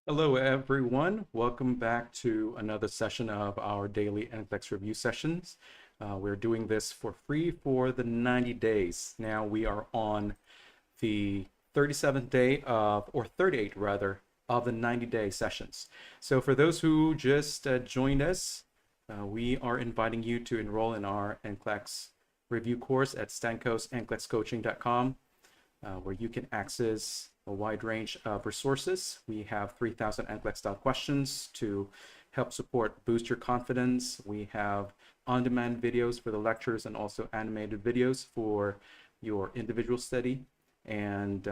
Hello, everyone. Welcome back to another session of our daily NCLEX review sessions. We're doing this for free for the 90 days. Now we are on the 37th day of, or 38 rather, of the 90-day sessions. So for those who just joined us, we are inviting you to enroll in our NCLEX review course at Stancoast NCLEXcoaching.com, where you can access a wide range of resources. We have 3,000 NCLEX-style questions to help support boost your confidence. We have on-demand videos for the lectures and also animated videos for your individual study. And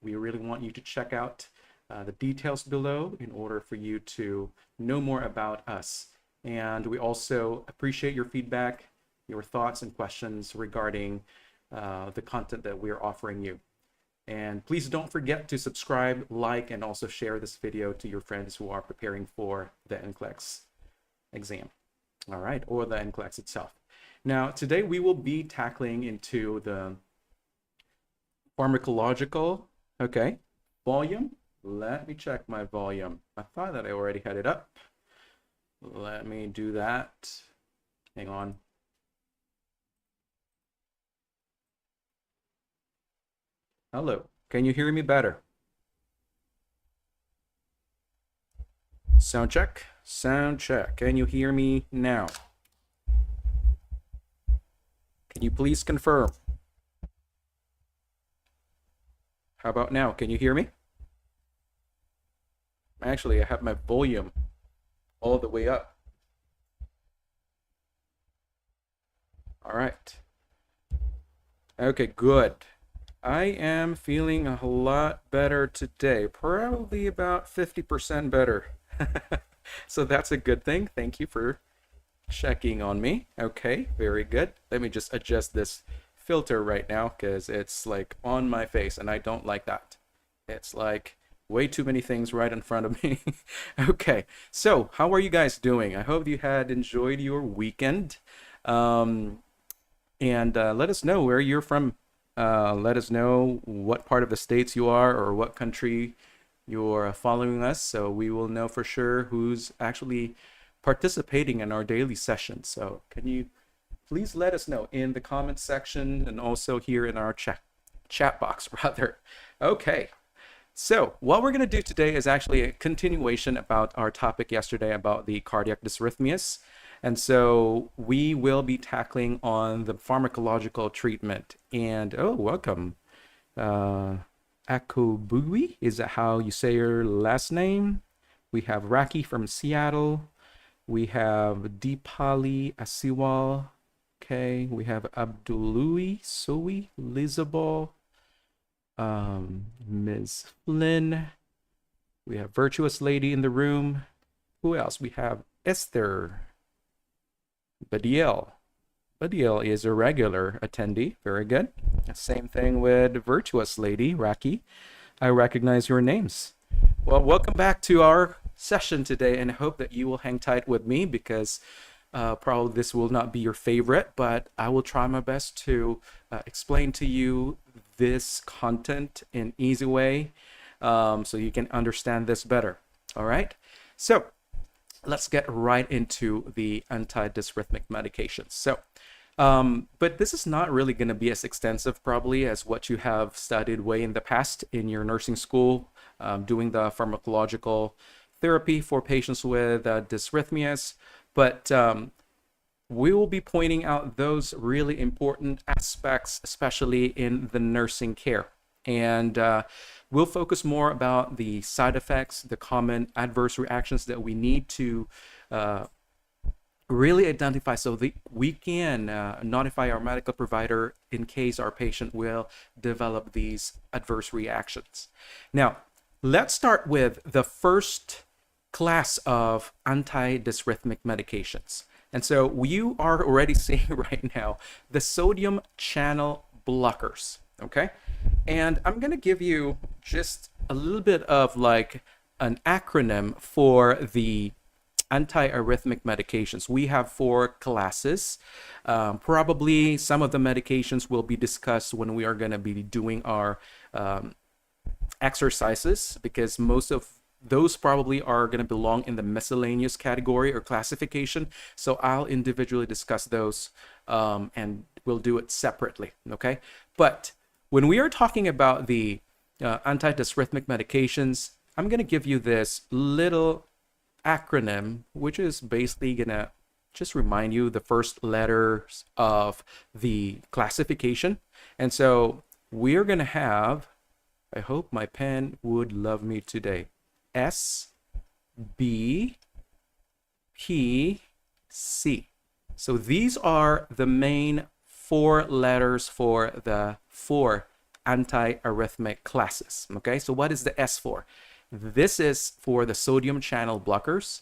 we really want you to check out the details below in order for you to know more about us. And we also appreciate your feedback, your thoughts and questions regarding the content that we're offering you. And please don't forget to subscribe, like, and also share this video to your friends who are preparing for the NCLEX exam, all right, or the NCLEX itself. Now, today we will be tackling into the pharmacological, volume. Let me check my volume. I thought that I already had it up. Let me do that. Hang on. Hello, can you hear me better? Sound check, sound check. Can you hear me now? Can you please confirm? How about now? Can you hear me? Actually, I have my volume all the way up. All right. Okay, good. I am feeling a lot better today, probably about 50% better. So that's a good thing. Thank you for checking on me. Okay, very good. Let me just adjust this filter right now because it's like on my face and I don't like that. It's like way too many things right in front of me. Okay, so how are you guys doing? I hope you had enjoyed your weekend. And let us know where you're from. Let us know what part of the States you are or what country you're following us, so we will know for sure who's actually participating in our daily session. So can you please let us know in the comments section and also here in our chat box rather. Okay, so what we're going to do today is actually a continuation about our topic yesterday about the cardiac dysrhythmias. And so we will be tackling on the pharmacological treatment. And oh, welcome. Akobui, is that how you say your last name? We have Raki from Seattle. We have Deepali Asiwal. Okay, we have Abdului Sowi Lizabal. Ms. Flynn. We have Virtuous Lady in the room. Who else? We have Esther Badiel. Badiel is a regular attendee. Very good. Same thing with Virtuous Lady, Raki. I recognize your names. Well, welcome back to our session today, and I hope that you will hang tight with me because probably this will not be your favorite, but I will try my best to explain to you this content in easy way so you can understand this better. All right? So let's get right into the antidysrhythmic medications. So, but this is not really going to be as extensive probably as what you have studied way in the past in your nursing school, doing the pharmacological therapy for patients with dysrhythmias. But we will be pointing out those really important aspects, especially in the nursing care. And we'll focus more about the side effects, the common adverse reactions that we need to really identify so that we can notify our medical provider in case our patient will develop these adverse reactions. Now, let's start with the first class of antidysrhythmic medications. And so you are already seeing right now the sodium channel blockers, okay? And I'm going to give you just a little bit of like an acronym for the antiarrhythmic medications. We have 4 classes. Probably some of the medications will be discussed when we are going to be doing our exercises, because most of those probably are going to belong in the miscellaneous category or classification. So I'll individually discuss those, and we'll do it separately, okay? But when we are talking about the antidysrhythmic medications, I'm going to give you this little acronym, which is basically going to just remind you the first letters of the classification. And so we're going to have, I hope my pen would love me today, S, B, P, C. So these are the main 4 letters for the 4 antiarrhythmic classes. Okay, so what is the S for? This is for the sodium channel blockers.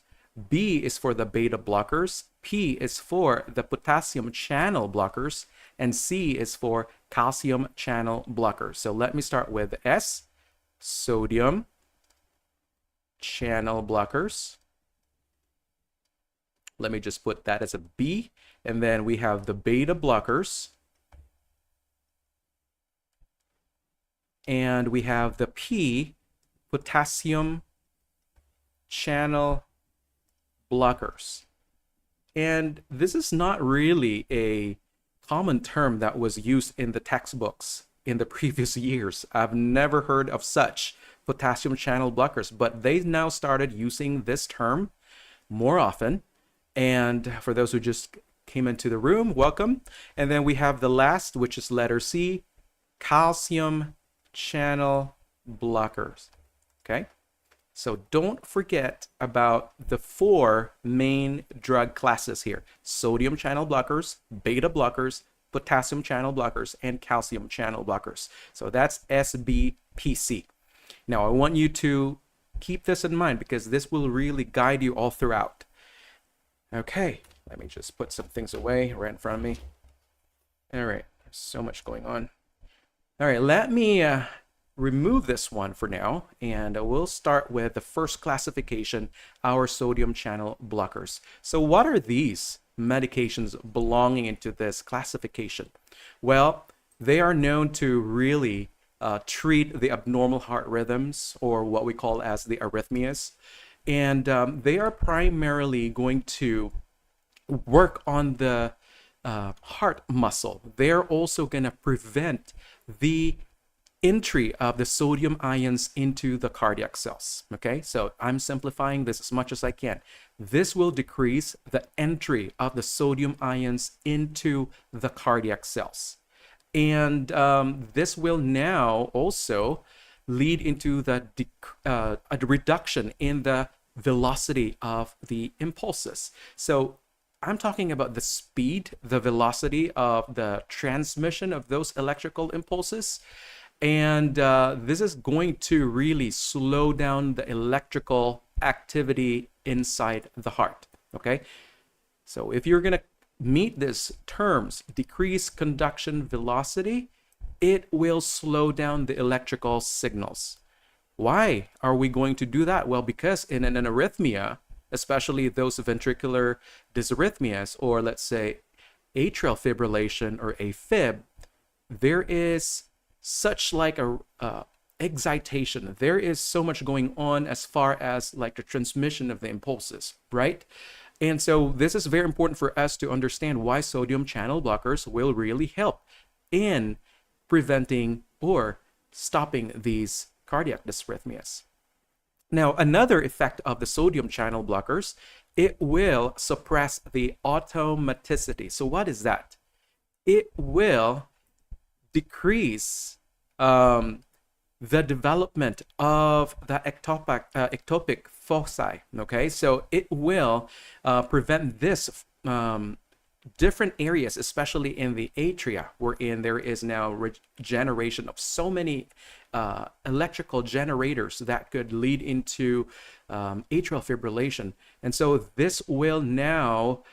B is for the beta blockers. P is for the potassium channel blockers. And C is for calcium channel blockers. So let me start with S, sodium channel blockers. Let me just put that as a B. And then we have the beta blockers. And we have the P, potassium channel blockers. And this is not really a common term that was used in the textbooks in the previous years. I've never heard of such potassium channel blockers, but they now started using this term more often. And for those who just came into the room, welcome. And then we have the last, which is letter C, calcium channel blockers. Okay, so don't forget about the 4 main drug classes here: sodium channel blockers, beta blockers, potassium channel blockers, and calcium channel blockers. So that's SBPC. Now I want you to keep this in mind because this will really guide you all throughout. Okay, let me just put some things away right in front of me. All right, there's so much going on. All right, let me remove this one for now, and we'll start with the first classification, our sodium channel blockers. So what are these medications belonging into this classification? Well, they are known to really treat the abnormal heart rhythms, or what we call as the arrhythmias. And they are primarily going to work on the heart muscle. They're also going to prevent the entry of the sodium ions into the cardiac cells. Okay, so I'm simplifying this as much as I can. This will decrease the entry of the sodium ions into the cardiac cells. And this will now also lead into the a reduction in the velocity of the impulses. So I'm talking about the speed, the velocity of the transmission of those electrical impulses. And this is going to really slow down the electrical activity inside the heart. Okay, so if you're going to meet these terms, decrease conduction velocity, it will slow down the electrical signals. Why are we going to do that? Well, because in an arrhythmia, especially those ventricular dysrhythmias, or let's say atrial fibrillation or AFib, there is such like a excitation. There is so much going on as far as like the transmission of the impulses, right? And so this is very important for us to understand why sodium channel blockers will really help in preventing or stopping these cardiac dysrhythmias. Now, another effect of the sodium channel blockers, it will suppress the automaticity. So what is that? It will decrease the development of the ectopic foci. Okay, so it will prevent this different areas, especially in the atria, wherein there is now regeneration of so many electrical generators that could lead into atrial fibrillation. And so this will now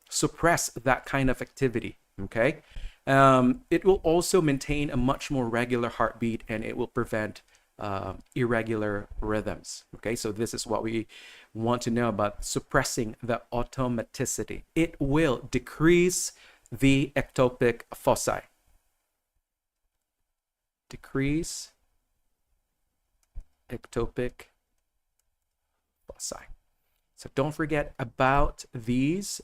suppress that kind of activity. Okay, it will also maintain a much more regular heartbeat, and it will prevent irregular rhythms. Okay, so this is what we want to know about suppressing the automaticity. It will decrease the ectopic foci. Decrease ectopic foci. So don't forget about these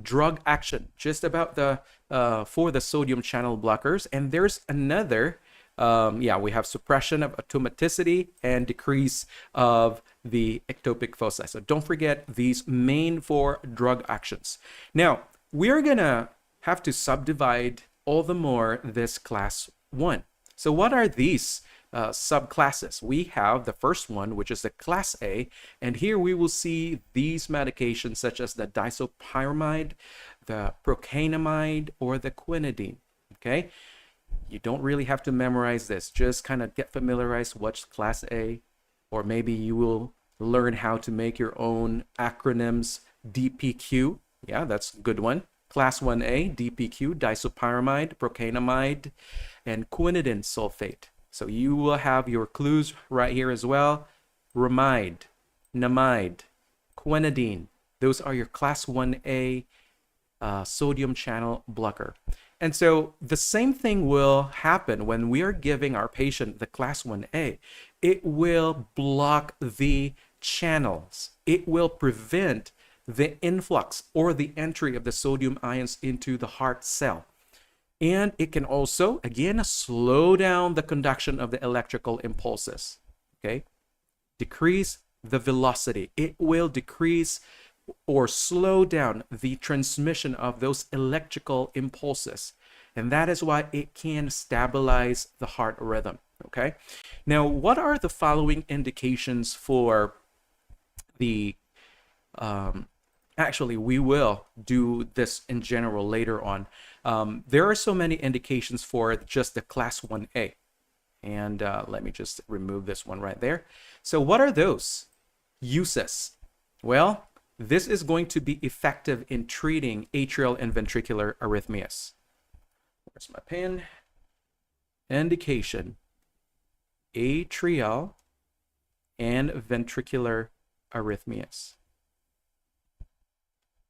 drug action, just about the for the sodium channel blockers. And there's another, we have suppression of automaticity and decrease of the ectopic foci. So don't forget these main 4 drug actions. Now, we're gonna have to subdivide all the more this class 1. So what are these subclasses? We have the first one, which is the class A, and here we will see these medications such as the disopyramide, the procainamide, or the quinidine. Okay, you don't really have to memorize this, just kind of get familiarized what's class A, or maybe you will learn how to make your own acronyms. DPQ, yeah, that's a good one. Class 1A, DPQ, disopyramide, procainamide, and quinidine sulfate. So you will have your clues right here as well. Ramide, namide, quinidine. Those are your class 1A sodium channel blocker. And so the same thing will happen when we are giving our patient the class 1A. It will block the channels. It will prevent the influx or the entry of the sodium ions into the heart cell. And it can also, again, slow down the conduction of the electrical impulses, okay? Decrease the velocity. It will decrease or slow down the transmission of those electrical impulses. And that is why it can stabilize the heart rhythm, okay? Now, what are the following indications for the actually, we will do this in general later on. There are so many indications for just the class 1A. And let me just remove this one right there. So what are those uses? Well, this is going to be effective in treating atrial and ventricular arrhythmias. Where's my pen? Indication, atrial and ventricular arrhythmias.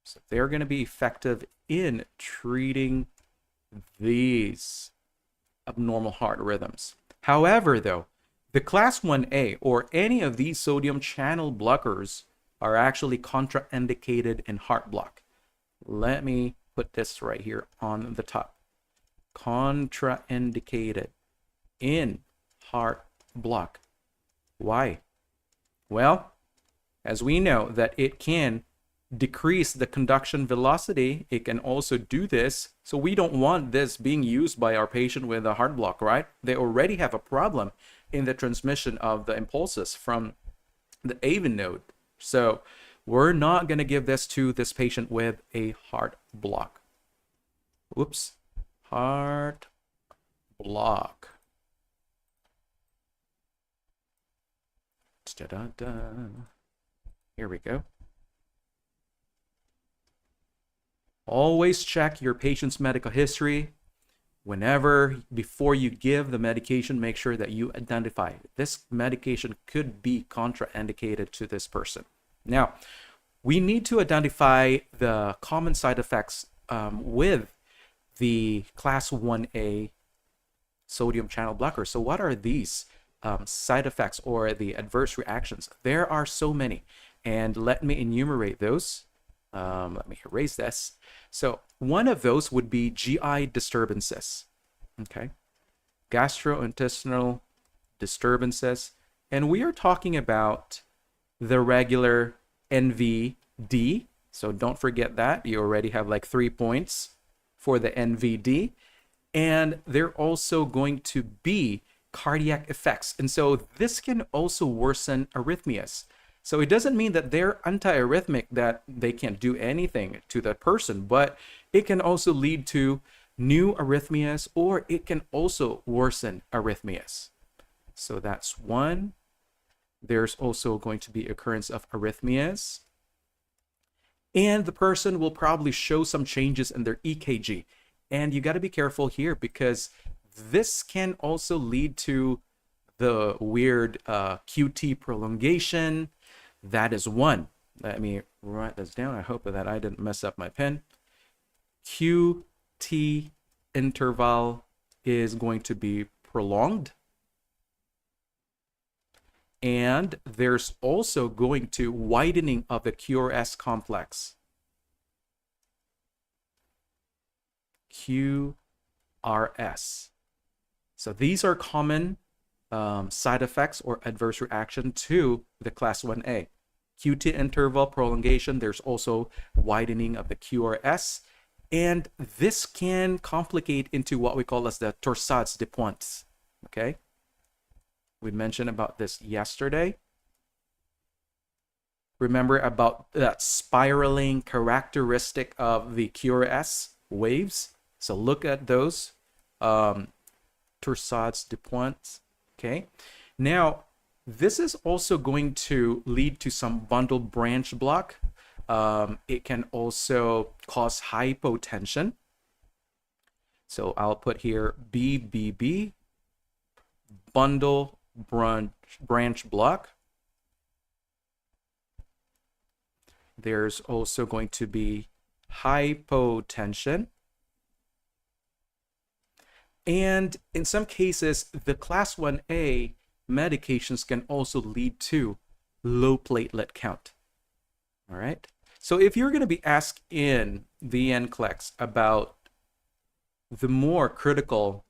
So they're going to be effective in treating these abnormal heart rhythms. However, though, the class 1A or any of these sodium channel blockers are actually contraindicated in heart block. Let me put this right here on the top. Contraindicated in heart block. Why? Well, as we know that it can decrease the conduction velocity, it can also do this. So we don't want this being used by our patient with a heart block, right? They already have a problem in the transmission of the impulses from the AV node. So we're not going to give this to this patient with a heart block. Oops. Heart block. Da-da-da. Here we go. Always check your patient's medical history. Before you give the medication, make sure that you identify this medication could be contraindicated to this person. Now, we need to identify the common side effects with the class 1A sodium channel blocker. So what are these side effects or the adverse reactions? There are so many, and let me enumerate those. Let me erase this. So one of those would be GI disturbances, okay? Gastrointestinal disturbances. And we are talking about the regular NVD. So don't forget that. You already have like 3 points for the NVD. And they're also going to be cardiac effects. And so this can also worsen arrhythmias. So it doesn't mean that they're antiarrhythmic, that they can't do anything to the person, but it can also lead to new arrhythmias, or it can also worsen arrhythmias. So that's one. There's also going to be occurrence of arrhythmias. And the person will probably show some changes in their EKG. And you got to be careful here, because this can also lead to the weird QT prolongation. That is one. Let me write this down. I hope that I didn't mess up my pen. QT interval is going to be prolonged. And there's also going to widening of the QRS complex. QRS. So these are common side effects or adverse reaction to the class 1A. QT interval prolongation, there's also widening of the QRS. And this can complicate into what we call as the torsades de pointes. Okay? We mentioned about this yesterday. Remember about that spiraling characteristic of the QRS waves. So look at those torsades de pointes. Okay. Now, this is also going to lead to some bundle branch block. It can also cause hypotension. So I'll put here BBB, bundle branch block. There's also going to be hypotension. And in some cases, the class 1A medications can also lead to low platelet count. All right. So if you're going to be asked in the NCLEX about the more critical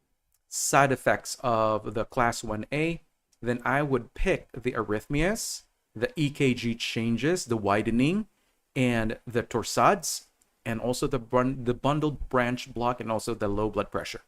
side effects of the class 1A, then I would pick the arrhythmias, the EKG changes, the widening, and the torsades, and also the bundled branch block, and also the low blood pressure.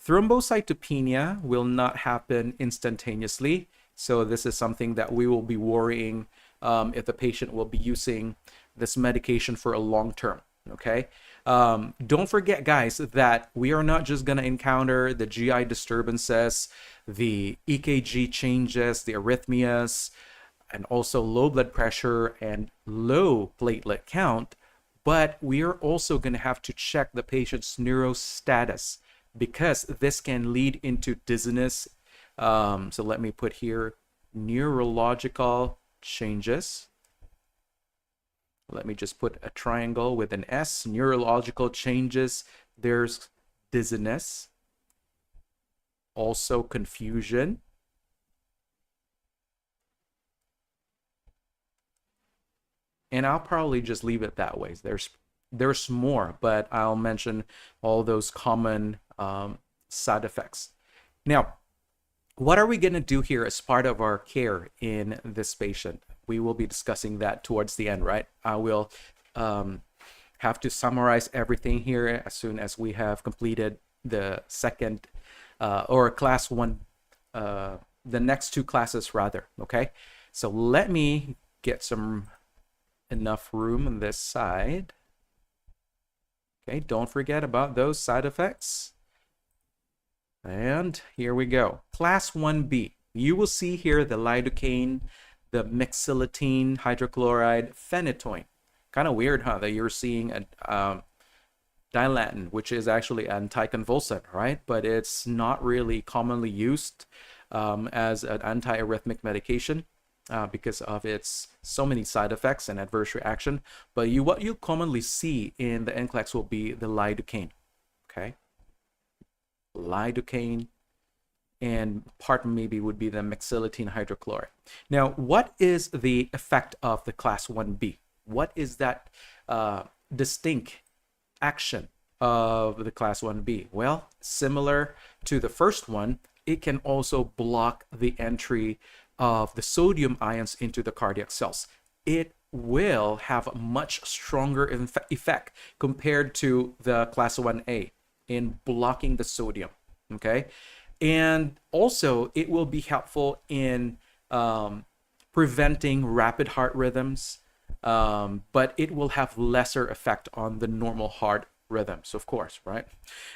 Thrombocytopenia will not happen instantaneously. So this is something that we will be worrying if the patient will be using this medication for a long term. Okay. Don't forget, guys, that we are not just going to encounter the GI disturbances, the EKG changes, the arrhythmias, and also low blood pressure and low platelet count, but we are also going to have to check the patient's neurostatus, because this can lead into dizziness. So let me put here neurological changes. Let me just put a triangle with an S, neurological changes. There's dizziness, also confusion. And I'll probably just leave it that way. There's more, but I'll mention all those common side effects. Now, what are we going to do here as part of our care in this patient? We will be discussing that towards the end, right? I will have to summarize everything here as soon as we have completed the second or class 1, the next 2 classes rather, okay? So let me get some enough room on this side. Okay, don't forget about those side effects. And here we go. Class 1B. You will see here the lidocaine, the mexiletine, hydrochloride, phenytoin. Kind of weird, huh, that you're seeing a Dilantin, which is actually anticonvulsant, right? But it's not really commonly used as an antiarrhythmic medication because of its so many side effects and adverse reaction. But what you commonly see in the NCLEX will be the lidocaine, okay? Lidocaine, and part maybe would be the mexiletine hydrochloride. Now, what is the effect of the class 1B? What is that distinct action of the class 1B? Well, similar to the first one, it can also block the entry of the sodium ions into the cardiac cells. It will have a much stronger effect compared to the class 1A in blocking the sodium, okay? And also, it will be helpful in preventing rapid heart rhythms, but it will have lesser effect on the normal heart rhythms, of course, right?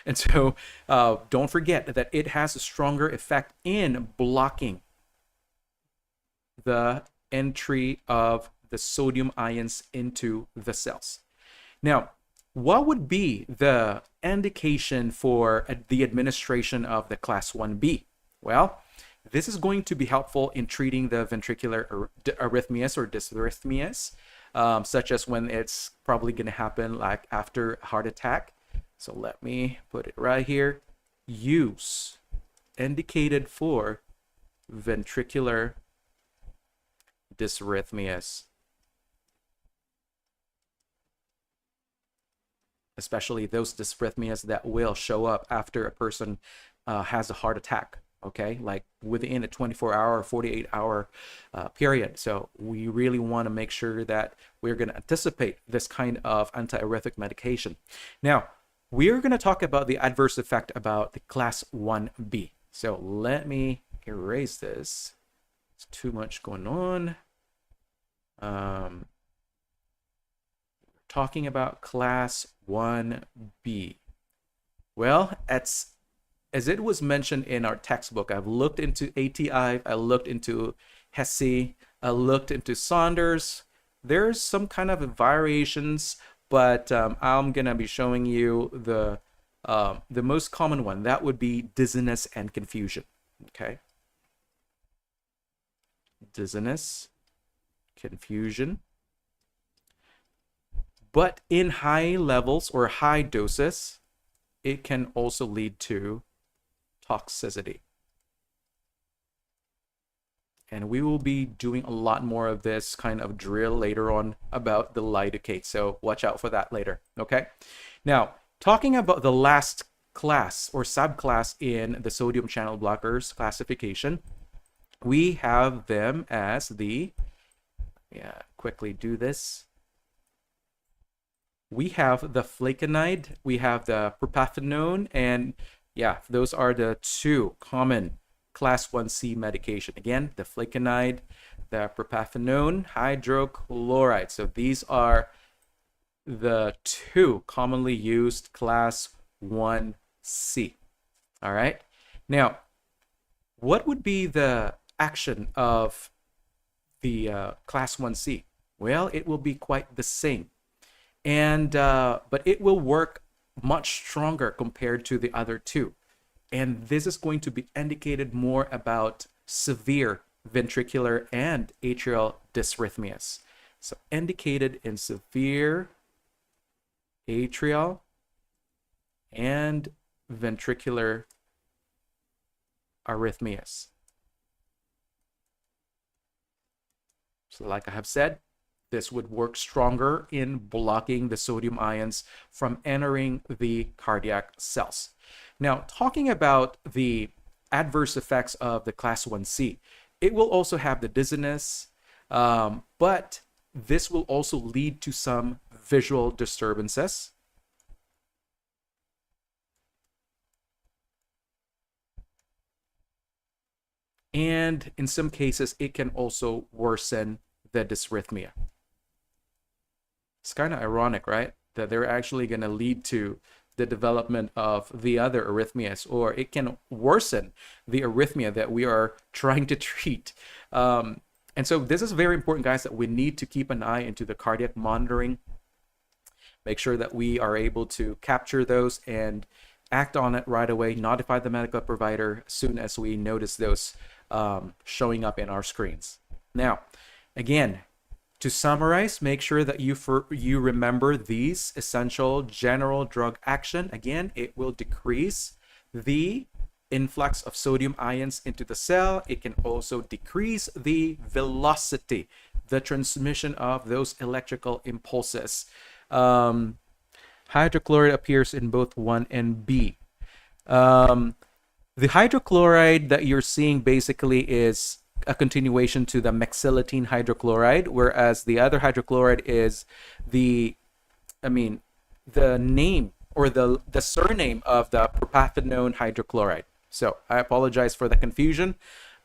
And so don't forget that it has a stronger effect in blocking the entry of the sodium ions into the cells. Now, what would be the indication for the administration of the class 1B? Well, this is going to be helpful in treating the ventricular arrhythmias or dysrhythmias, such as when it's probably going to happen like after a heart attack. So let me put it right here. Use indicated for ventricular dysrhythmias, especially those dysrhythmias that will show up after a person has a heart attack, okay, like within a 24-hour or 48-hour period. So we really want to make sure that we're going to anticipate this kind of antiarrhythmic medication. Now, we're going to talk about the adverse effect about the class 1B. So let me erase this. It's too much going on. Talking about class 1B. Well, as it was mentioned in our textbook, I've looked into ATI, I looked into Hesse, I looked into Saunders. There's some kind of variations, but I'm gonna be showing you the most common one. That would be dizziness and confusion. Okay, dizziness, confusion. But in high levels or high doses, it can also lead to toxicity. And we will be doing a lot more of this kind of drill later on about the lidocaine. So watch out for that later, okay? Now, talking about the last class or subclass in the sodium channel blockers classification, we have them as the, quickly do this. We have the flecainide, we have the propafenone, and those are the two common class 1C medication. Again, the flecainide, the propafenone, hydrochloride. So these are the two commonly used class 1C. All right. Now, what would be the action of the class 1C? Well, it will be quite the same. And but it will work much stronger compared to the other two. And this is going to be indicated more about severe ventricular and atrial dysrhythmias. So indicated in severe atrial and ventricular arrhythmias. So like I have said, this would work stronger in blocking the sodium ions from entering the cardiac cells. Now, talking about the adverse effects of the class 1C, it will also have the dizziness, but this will also lead to some visual disturbances. And in some cases, it can also worsen the dysrhythmia. It's kind of ironic, right? That they're actually going to lead to the development of the other arrhythmias, or it can worsen the arrhythmia that we are trying to treat. And so this is very important, guys, that we need to keep an eye into the cardiac monitoring. Make sure that we are able to capture those and act on it right away. Notify the medical provider as soon as we notice those showing up in our screens. Now, again, to summarize, make sure that you remember these essential general drug action. Again, it will decrease the influx of sodium ions into the cell. It can also decrease the velocity, the transmission of those electrical impulses. Hydrochloride appears in both 1 and B. The hydrochloride that you're seeing basically is a continuation to the mexillatine hydrochloride, whereas the other hydrochloride is the name or the surname of the propafenone hydrochloride. So I apologize for the confusion,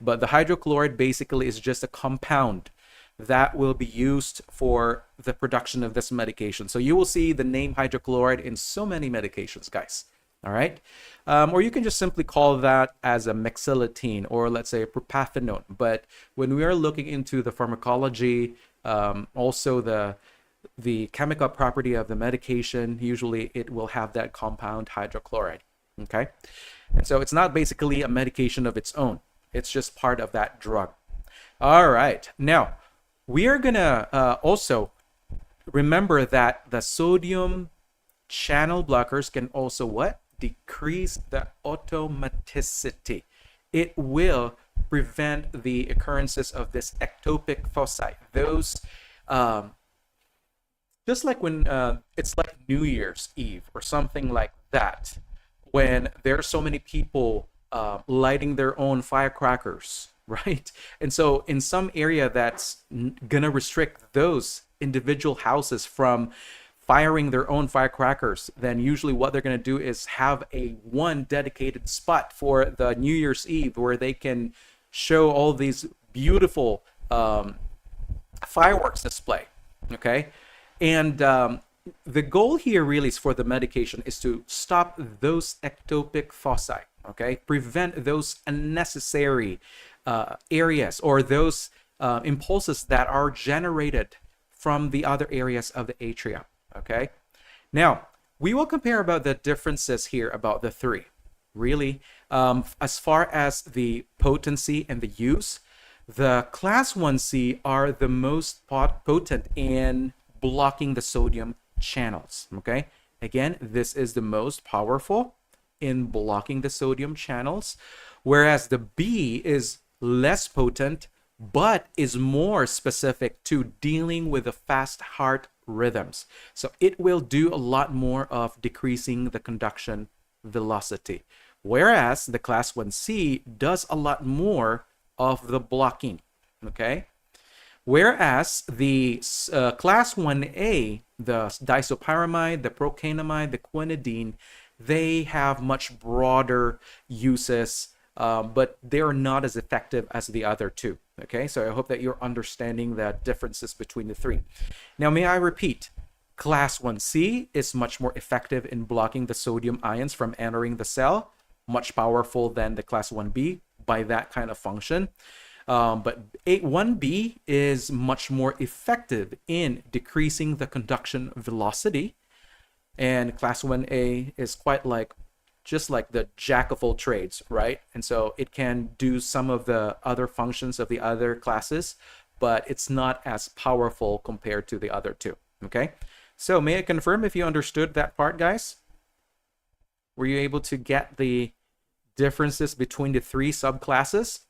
but the hydrochloride basically is just a compound that will be used for the production of this medication. So you will see the name hydrochloride in so many medications, guys. All right. Or you can just simply call that as a mexillatine, or let's say a propafenone. But when we are looking into the pharmacology, also the chemical property of the medication, usually it will have that compound hydrochloride. Okay. And so it's not basically a medication of its own. It's just part of that drug. All right. Now, we are going to also remember that the sodium channel blockers can also what? Decrease the automaticity. It will prevent the occurrences of this ectopic foci. Those, just like when it's like New Year's Eve or something like that, when there's so many people lighting their own firecrackers, right? And so in some area that's gonna restrict those individual houses from firing their own firecrackers, then usually what they're going to do is have a one dedicated spot for the New Year's Eve where they can show all these beautiful fireworks display. Okay, and the goal here really is for the medication is to stop those ectopic foci. Okay, prevent those unnecessary areas or those impulses that are generated from the other areas of the atria. Okay, now we will compare about the differences here about the three. Really, as far as the potency and the use, the class 1C are the most potent in blocking the sodium channels. Okay, again, this is the most powerful in blocking the sodium channels, whereas the B is less potent but is more specific to dealing with the fast heart rhythms. So it will do a lot more of decreasing the conduction velocity, whereas the class 1C does a lot more of the blocking. Okay, whereas the class 1A, the disopyramide, the procainamide, the quinidine, they have much broader uses, but they're not as effective as the other two. Okay, so I hope that you're understanding the differences between the three. Now, may I repeat, class 1C is much more effective in blocking the sodium ions from entering the cell, much powerful than the class 1B by that kind of function. But 1B is much more effective in decreasing the conduction velocity, and class 1A is quite like just like the jack of all trades, right? And so it can do some of the other functions of the other classes, but it's not as powerful compared to the other two. Okay, so may I confirm if you understood that part, guys? Were you able to get the differences between the three subclasses?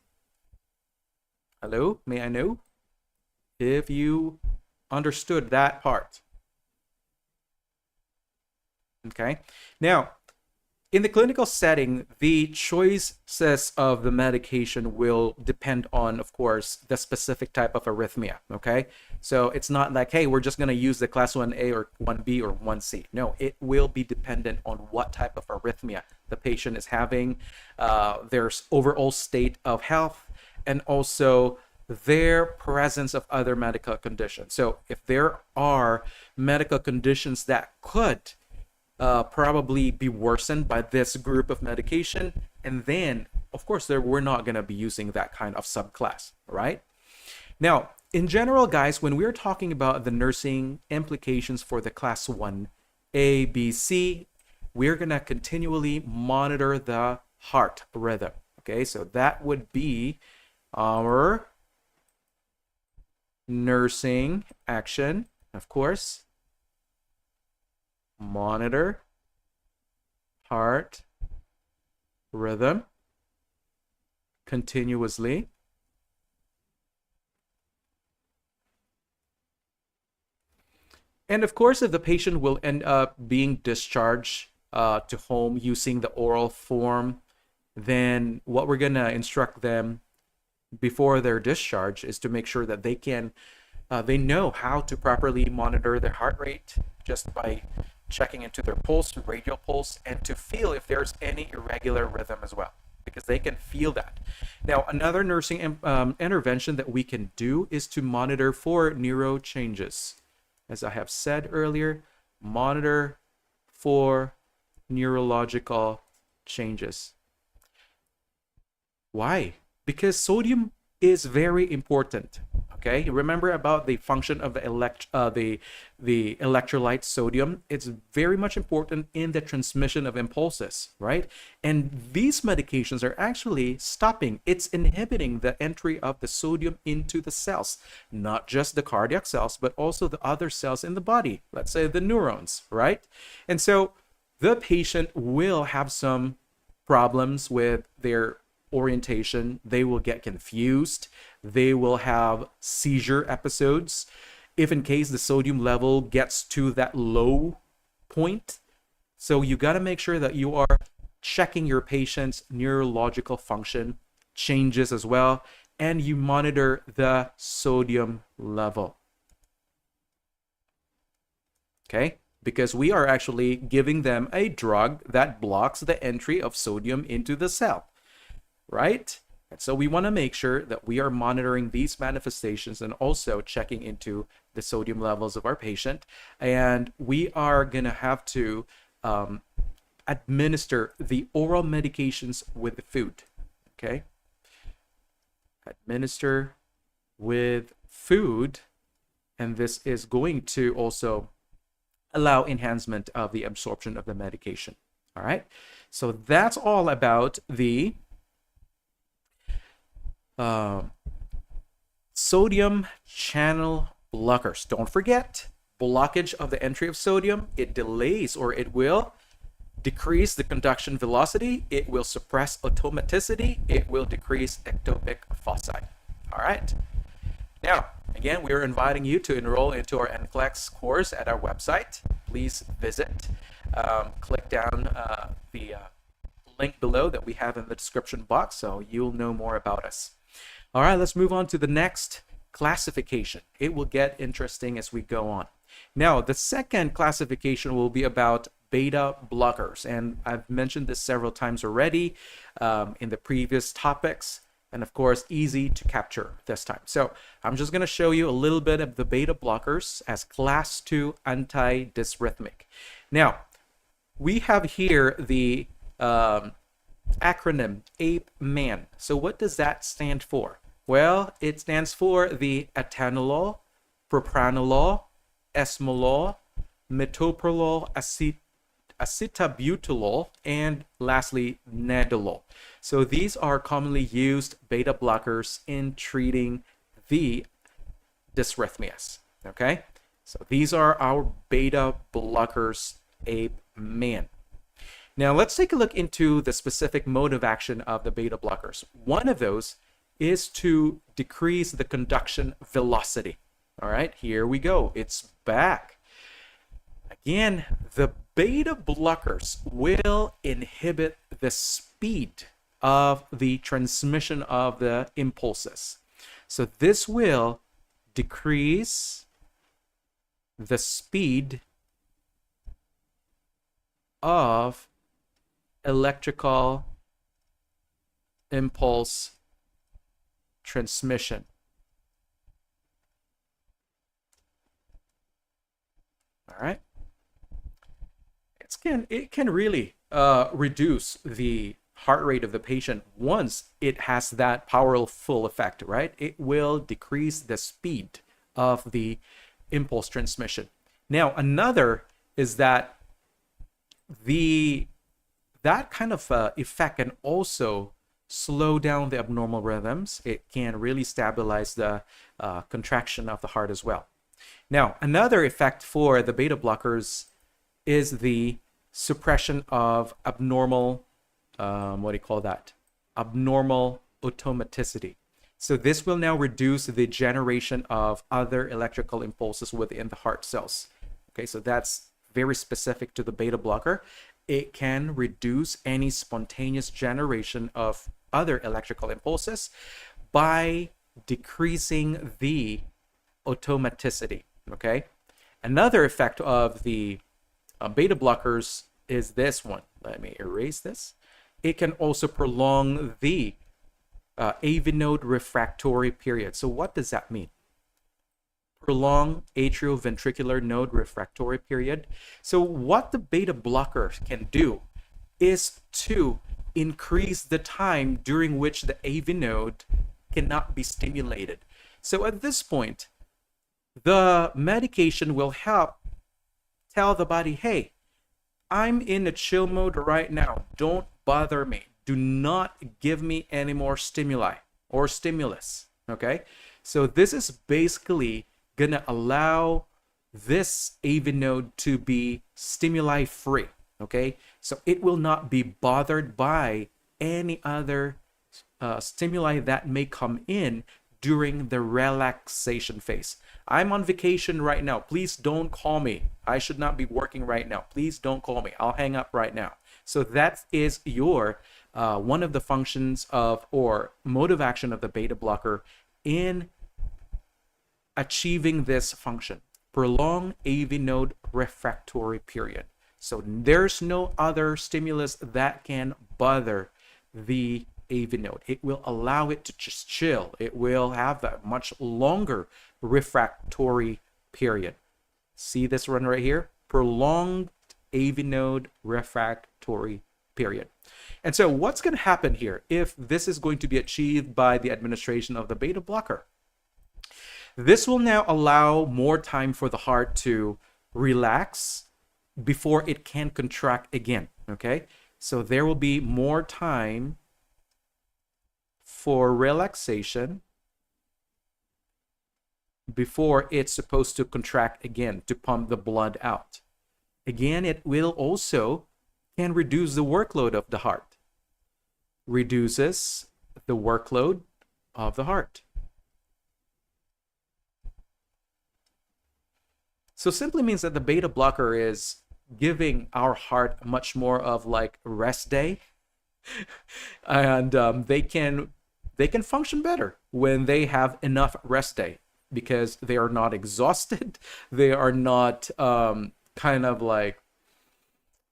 Hello, may I know if you understood that part? Okay, now in the clinical setting, the choices of the medication will depend on, of course, the specific type of arrhythmia. Okay, so it's not like, hey, we're just going to use the class 1A or 1B or 1C. No, it will be dependent on what type of arrhythmia the patient is having, their overall state of health, and also their presence of other medical conditions. So if there are medical conditions that could probably be worsened by this group of medication, and then of course we're not going to be using that kind of subclass, right? Now, in general, guys, when we're talking about the nursing implications for the class 1 A, B, C, we're going to continually monitor the heart rhythm. Okay, so that would be our nursing action, of course. Monitor heart rhythm continuously. And of course, if the patient will end up being discharged to home using the oral form, then what we're gonna instruct them before their discharge is to make sure that they know how to properly monitor their heart rate just by checking into their pulse, radial pulse, and to feel if there's any irregular rhythm as well, because they can feel that. Now, another nursing intervention that we can do is to monitor for neuro changes. As I have said earlier, monitor for neurological changes. Why? Because sodium is very important. Okay, remember about the function of the electrolyte sodium. It's very much important in the transmission of impulses, right? And these medications are actually stopping, it's inhibiting the entry of the sodium into the cells, not just the cardiac cells, but also the other cells in the body, let's say the neurons, right? And so the patient will have some problems with their orientation. They will get confused. They will have seizure episodes. If in case the sodium level gets to that low point. So you got to make sure that you are checking your patient's neurological function changes as well, and you monitor the sodium level. Okay? Because we are actually giving them a drug that blocks the entry of sodium into the cell, right? And so we want to make sure that we are monitoring these manifestations and also checking into the sodium levels of our patient. And we are going to have to administer the oral medications with the food, okay? Administer with food, and this is going to also allow enhancement of the absorption of the medication. All right, so that's all about the sodium channel blockers. Don't forget, blockage of the entry of sodium, it delays, or it will decrease the conduction velocity, it will suppress automaticity, it will decrease ectopic foci. All right. Now, again, we are inviting you to enroll into our NCLEX course at our website. Please visit. Click down the link below that we have in the description box so you'll know more about us. All right, let's move on to the next classification. It will get interesting as we go on. Now, the second classification will be about beta blockers, and I've mentioned this several times already in the previous topics. And of course, easy to capture this time. So I'm just going to show you a little bit of the beta blockers as class 2 antidysrhythmic. Now, we have here the acronym APE-MAN. So what does that stand for? Well, it stands for the atenolol, propranolol, esmolol, metoprolol, acetabutolol, and lastly, nadolol. So these are commonly used beta blockers in treating the dysrhythmias. Okay, so these are our beta blockers, APE-MAN. Now let's take a look into the specific mode of action of the beta blockers. One of those is to decrease the conduction velocity. All right, here we go. It's back. Again, the beta blockers will inhibit the speed of the transmission of the impulses. So this will decrease the speed of electrical impulse transmission. All right. It can really reduce the heart rate of the patient once it has that powerful effect, right? It will decrease the speed of the impulse transmission. Now, another is that that kind of effect can also slow down the abnormal rhythms. It can really stabilize the contraction of the heart as well. Now, another effect for the beta blockers is the suppression of abnormal, abnormal automaticity. So this will now reduce the generation of other electrical impulses within the heart cells. Okay, so that's very specific to the beta blocker. It can reduce any spontaneous generation of other electrical impulses by decreasing the automaticity. Okay, another effect of the beta blockers is this one. Let me erase this. It can also prolong the AV node refractory period. So what does that mean? Prolong atrioventricular node refractory period. So what the beta blocker can do is to increase the time during which the AV node cannot be stimulated. So at this point, the medication will help tell the body, hey, I'm in a chill mode right now. Don't bother me. Do not give me any more stimuli or stimulus. Okay? So this is basically going to allow this AV node to be stimuli free. Okay? So it will not be bothered by any other stimuli that may come in during the relaxation phase. I'm on vacation right now. Please don't call me. I should not be working right now. Please don't call me. I'll hang up right now. So that is your one of the functions of or mode of action of the beta blocker in achieving this function, prolonged AV node refractory period. So there's no other stimulus that can bother the AV node. It will allow it to just chill. It will have that much longer refractory period. See this one right here? Prolonged AV node refractory period. And so what's going to happen here if this is going to be achieved by the administration of the beta blocker? This will now allow more time for the heart to relax before it can contract again, okay? So there will be more time for relaxation before it's supposed to contract again to pump the blood out. Again, it will also can reduce the workload of the heart. Reduces the workload of the heart. So simply means that the beta blocker is giving our heart much more of like a rest day, and they can function better when they have enough rest day because they are not exhausted, they are not kind of like,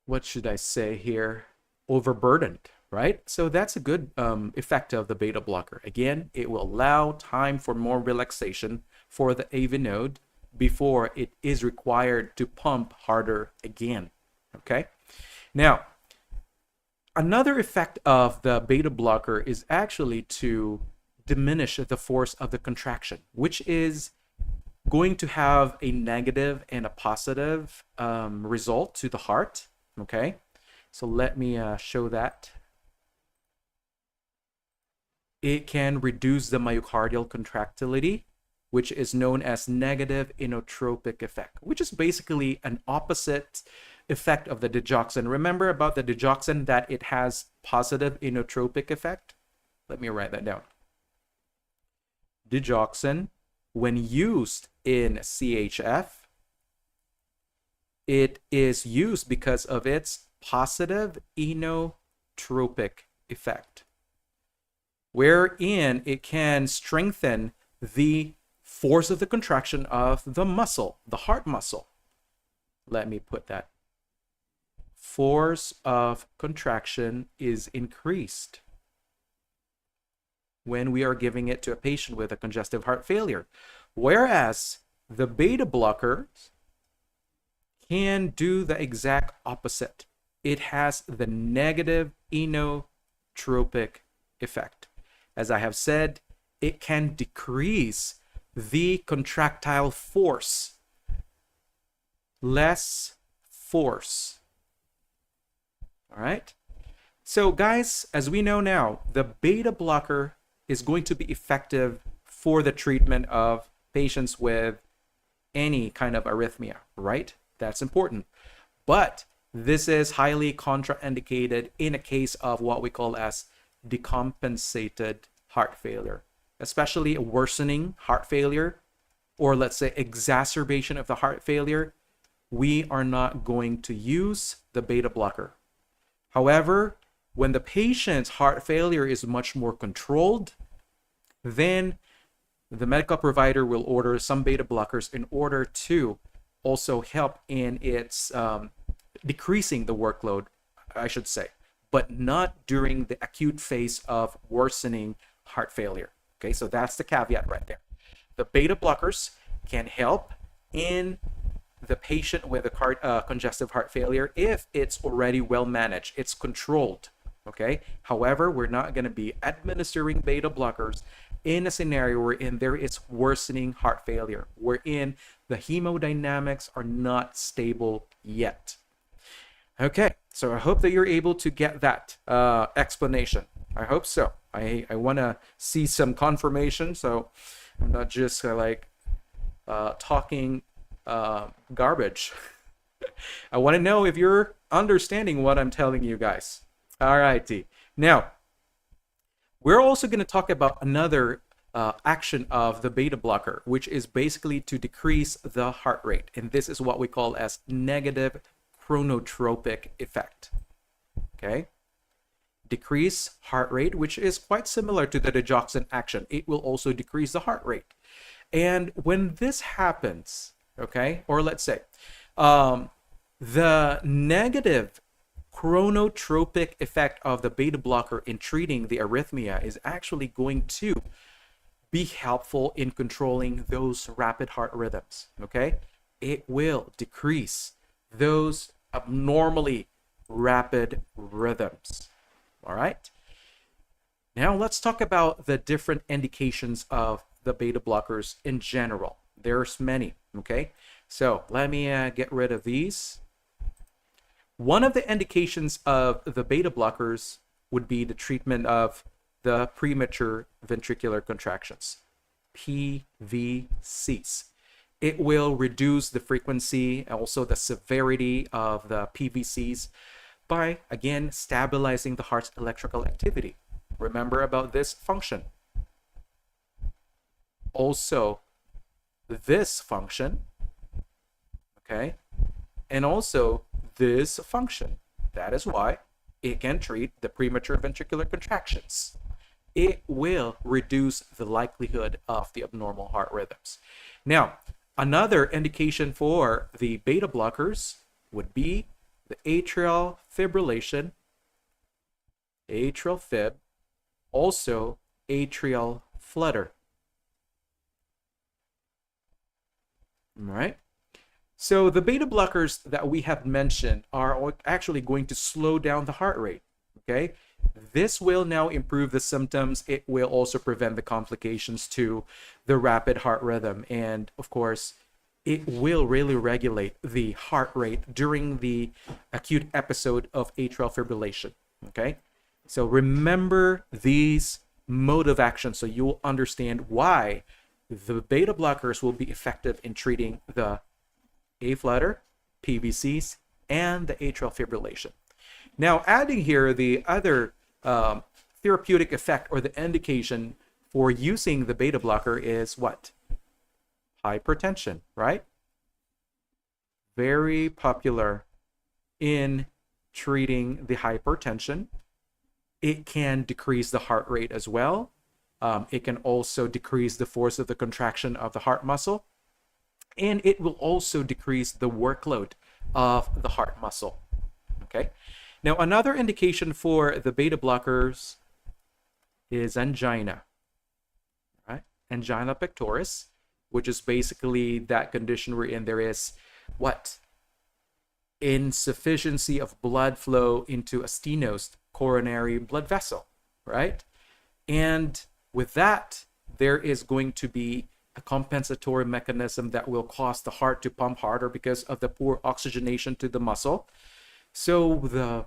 what should I say here, overburdened, right? So that's a good effect of the beta blocker. Again, it will allow time for more relaxation for the AV node before it is required to pump harder again, okay? Now, another effect of the beta blocker is actually to diminish the force of the contraction, which is going to have a negative and a positive result to the heart, okay? So let me show that. It can reduce the myocardial contractility, which is known as negative inotropic effect, which is basically an opposite effect of the digoxin. Remember about the digoxin that it has positive inotropic effect? Let me write that down. Digoxin, when used in CHF, it is used because of its positive inotropic effect, wherein it can strengthen the force of the contraction of the muscle, the heart muscle. Let me put that. Force of contraction is increased when we are giving it to a patient with a congestive heart failure. Whereas the beta blockers can do the exact opposite. It has the negative inotropic effect. As I have said, it can decrease the contractile force, less force. All right. So guys, as we know now, the beta blocker is going to be effective for the treatment of patients with any kind of arrhythmia, right? That's important. But this is highly contraindicated in a case of what we call as decompensated heart failure, especially a worsening heart failure, or let's say exacerbation of the heart failure. We are not going to use the beta blocker. However, when the patient's heart failure is much more controlled, then the medical provider will order some beta blockers in order to also help in its decreasing the workload, I should say, but not during the acute phase of worsening heart failure. Okay, so that's the caveat right there. The beta blockers can help in the patient with a congestive heart failure if it's already well managed, it's controlled. Okay, however, we're not going to be administering beta blockers in a scenario wherein there is worsening heart failure, wherein the hemodynamics are not stable yet. Okay, so I hope that you're able to get that explanation. I hope so. I want to see some confirmation, so I'm not just talking garbage. I want to know if you're understanding what I'm telling you guys. Alrighty. Now, We're also going to talk about another action of the beta blocker, which is basically to decrease the heart rate. And this is what we call as negative chronotropic effect. Okay? Decrease heart rate, which is quite similar to the digoxin action. It will also decrease the heart rate. And when this happens, okay, or let's say the negative chronotropic effect of the beta blocker in treating the arrhythmia is actually going to be helpful in controlling those rapid heart rhythms, okay? It will decrease those abnormally rapid rhythms, all right? Now let's talk about the different indications of the beta blockers in general. There's many, okay? So let me get rid of these. One of the indications of the beta blockers would be the treatment of the premature ventricular contractions, PVCs. It will reduce the frequency and also the severity of the PVCs by, again, stabilizing the heart's electrical activity. Remember about this function. Also, this function, okay, and also this function. That is why it can treat the premature ventricular contractions. It will reduce the likelihood of the abnormal heart rhythms. Now, another indication for the beta blockers would be the atrial fibrillation, atrial fib, also atrial flutter. All right. So the beta blockers that we have mentioned are actually going to slow down the heart rate, okay? This will now improve the symptoms. It will also prevent the complications to the rapid heart rhythm. And of course, it will really regulate the heart rate during the acute episode of atrial fibrillation, okay? So remember these mode of action so you'll understand why the beta blockers will be effective in treating the A flutter, PVCs, and the atrial fibrillation. Now, adding here the other therapeutic effect or the indication for using the beta blocker is what? Hypertension, right? Very popular in treating the hypertension. It can decrease the heart rate as well. It can also decrease the force of the contraction of the heart muscle. And it will also decrease the workload of the heart muscle. Okay. Now, another indication for the beta blockers is angina. Right? Angina pectoris, which is basically that condition wherein there is what? Insufficiency of blood flow into a stenosed coronary blood vessel, right? And with that, there is going to be a compensatory mechanism that will cause the heart to pump harder because of the poor oxygenation to the muscle. So the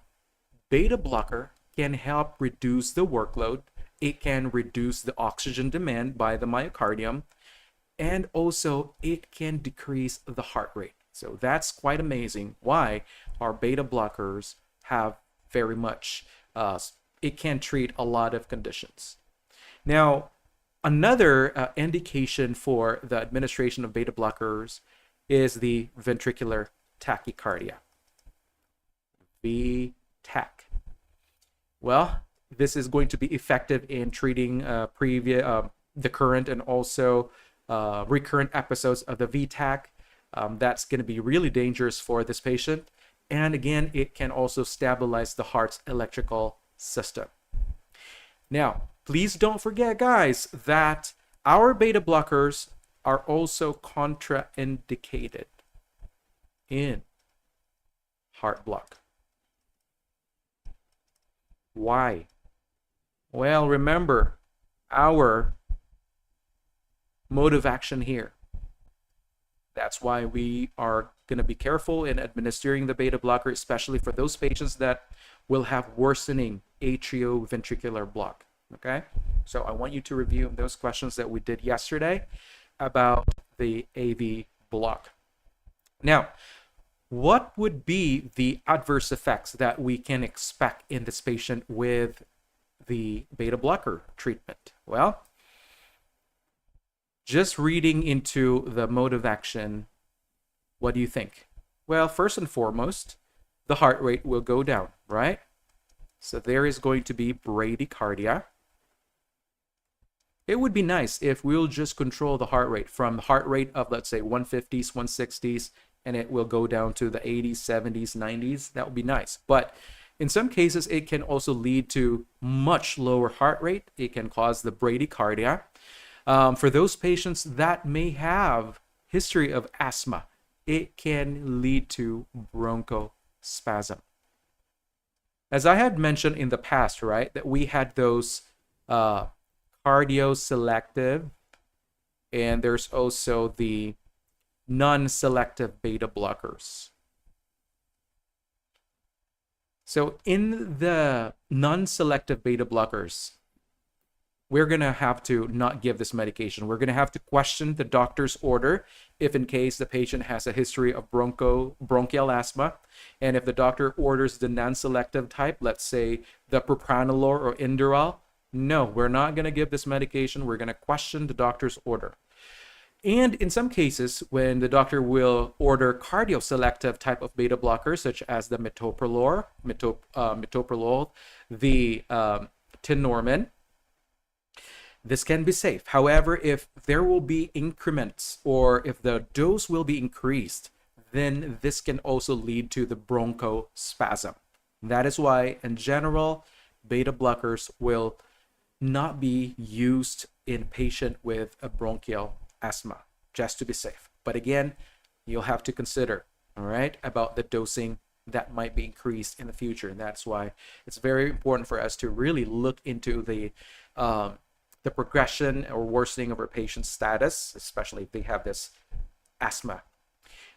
beta blocker can help reduce the workload. It can reduce the oxygen demand by the myocardium, and also it can decrease the heart rate. So that's quite amazing why our beta blockers have very much, it can treat a lot of conditions. Now, another indication for the administration of beta blockers is the ventricular tachycardia, VTAC. Well, this is going to be effective in treating the current and also recurrent episodes of the VTAC. That's going to be really dangerous for this patient. And again, it can also stabilize the heart's electrical system. Now, please don't forget, guys, that our beta blockers are also contraindicated in heart block. Why? Well, remember our mode of action here. That's why we are going to be careful in administering the beta blocker, especially for those patients that will have worsening atrioventricular block. Okay, so I want you to review those questions that we did yesterday about the AV block. Now, what would be the adverse effects that we can expect in this patient with the beta blocker treatment? Well, just reading into the mode of action, what do you think? Well, first and foremost, the heart rate will go down, right? So there is going to be bradycardia. It would be nice if we'll just control the heart rate from the heart rate of, let's say, 150s, 160s, and it will go down to the 80s, 70s, 90s. That would be nice. But in some cases, it can also lead to much lower heart rate. It can cause the bradycardia. For those patients that may have history of asthma, it can lead to bronchospasm. As I had mentioned in the past, right, that we had those cardioselective, and there's also the non-selective beta blockers. So in the non-selective beta blockers, we're going to have to not give this medication. We're going to have to question the doctor's order if in case the patient has a history of bronchial asthma. And if the doctor orders the non-selective type, let's say the propranolol or Inderal, no, we're not going to give this medication. We're going to question the doctor's order. And in some cases, when the doctor will order cardioselective type of beta blockers, such as the metoprolol, the tenormin, this can be safe. However, if there will be increments or if the dose will be increased, then this can also lead to the bronchospasm. That is why, in general, beta blockers will not be used in patient with a bronchial asthma, just to be safe. But again, you'll have to consider, all right, about the dosing that might be increased in the future. And that's why it's very important for us to really look into the progression or worsening of our patient's status, especially if they have this asthma.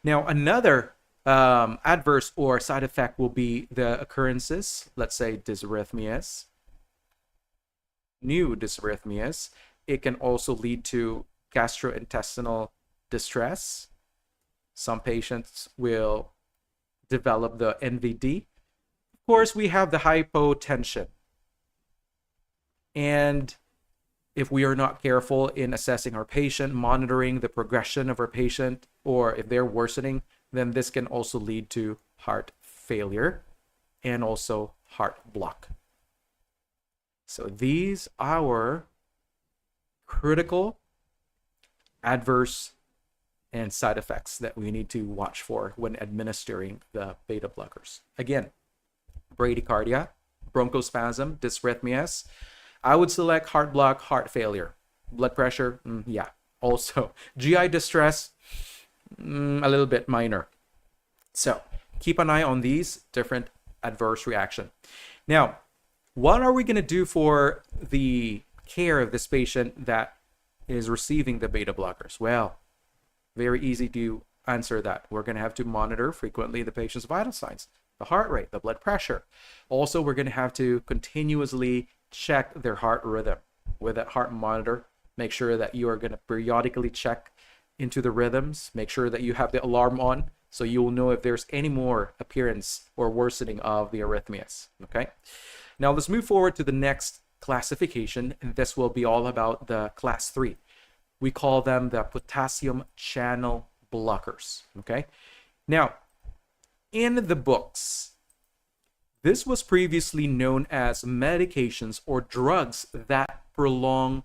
Now, another adverse or side effect will be the occurrences, let's say dysrhythmias, new dysrhythmias. It can also lead to gastrointestinal distress. Some patients will develop the NVD. Of course, we have the hypotension. And if we are not careful in assessing our patient, monitoring the progression of our patient, or if they're worsening, then this can also lead to heart failure and also heart block. So these are critical adverse and side effects that we need to watch for when administering the beta blockers. Again, bradycardia, bronchospasm, dysrhythmias. I would select heart block, heart failure. Blood pressure, yeah. Also, GI distress, a little bit minor. So keep an eye on these different adverse reaction. Now, what are we going to do for the care of this patient that is receiving the beta blockers? Well, very easy to answer that. We're going to have to monitor frequently the patient's vital signs, the heart rate, the blood pressure. Also, we're going to have to continuously check their heart rhythm with a heart monitor. Make sure that you are going to periodically check into the rhythms. Make sure that you have the alarm on so you will know if there's any more appearance or worsening of the arrhythmias. Okay. Now let's move forward to the next classification, and this will be all about the class 3. We call them the potassium channel blockers. Okay. Now, in the books, this was previously known as medications or drugs that prolong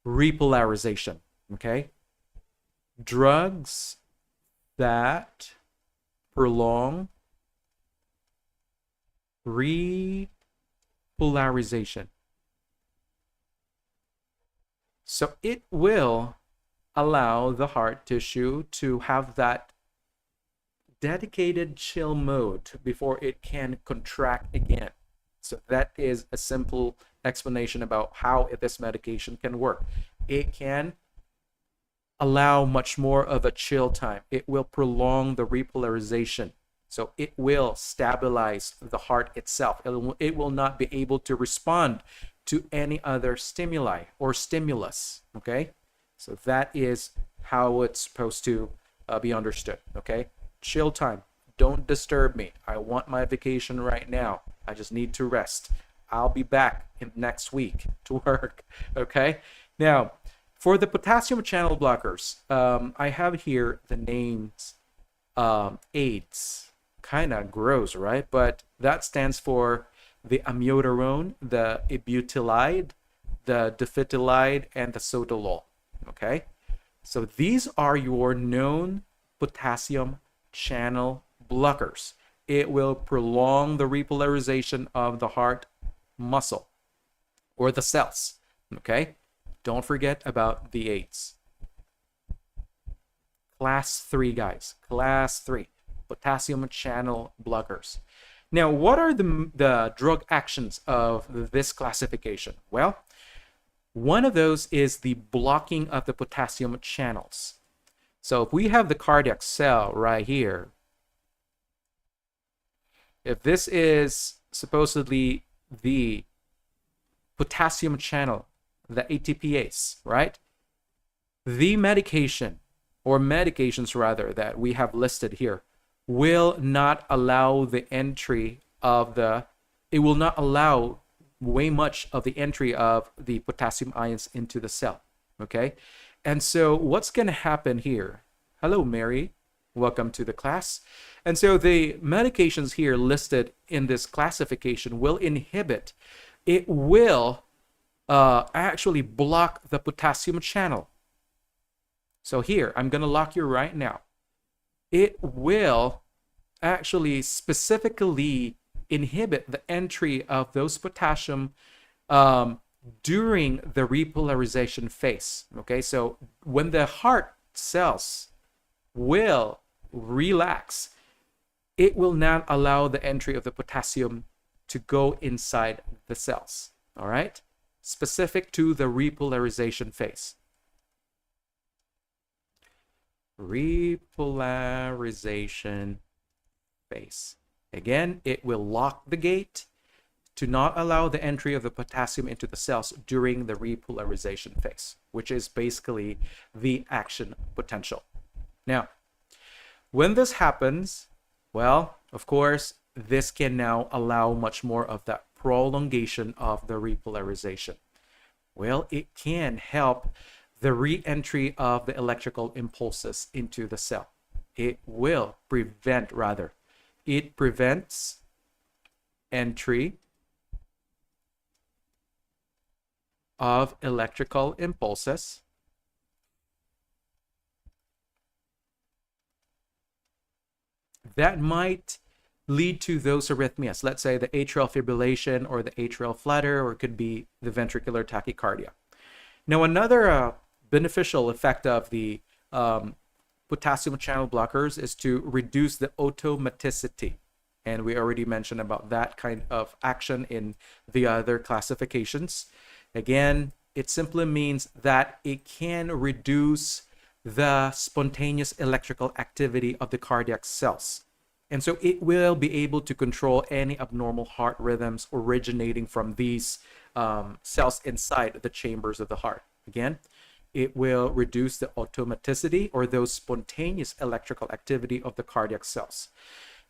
repolarization. Okay. Drugs that prolong repolarization. So it will allow the heart tissue to have that dedicated chill mode before it can contract again. So that is a simple explanation about how this medication can work. It can allow much more of a chill time. It will prolong the repolarization. So it will stabilize the heart itself. It will not be able to respond to any other stimuli or stimulus. Okay, so that is how it's supposed to be understood. Okay, chill time. Don't disturb me. I want my vacation right now. I just need to rest. I'll be back in next week to work. Okay. Now, for the potassium channel blockers, I have here the names AIDS. Kind of gross, right? But that stands for the amiodarone, the ibutylide, the diphtylide, and the sotalol. Okay. So these are your known potassium channel blockers. It will prolong the repolarization of the heart muscle or the cells. Okay. Don't forget about the AIDS. Class 3, guys. Class 3. Potassium channel blockers. Now, what are the drug actions of this classification? Well, one of those is the blocking of the potassium channels. So if we have the cardiac cell right here, if this is supposedly the potassium channel, the ATPase, right? The medication, or medications rather, that we have listed here will not allow the entry of it will not allow way much of the entry of the potassium ions into the cell, okay? And so what's going to happen here? Hello, Mary. Welcome to the class. And so the medications here listed in this classification will inhibit, it will actually block the potassium channel. So here, I'm going to lock you right now. It will actually specifically inhibit the entry of those potassium during the repolarization phase. Okay, so when the heart cells will relax, it will not allow the entry of the potassium to go inside the cells. All right, specific to the repolarization phase. Repolarization phase. Again, it will lock the gate to not allow the entry of the potassium into the cells during the repolarization phase, which is basically the action potential. Now, when this happens, well, of course, this can now allow much more of that prolongation of the repolarization. Well, it can help the re-entry of the electrical impulses into the cell. It will prevent, rather, it prevents entry of electrical impulses that might lead to those arrhythmias. Let's say the atrial fibrillation or the atrial flutter, or it could be the ventricular tachycardia. Now, another beneficial effect of the potassium channel blockers is to reduce the automaticity. And we already mentioned about that kind of action in the other classifications. Again, it simply means that it can reduce the spontaneous electrical activity of the cardiac cells. And so it will be able to control any abnormal heart rhythms originating from these cells inside the chambers of the heart. Again, it will reduce the automaticity or those spontaneous electrical activity of the cardiac cells.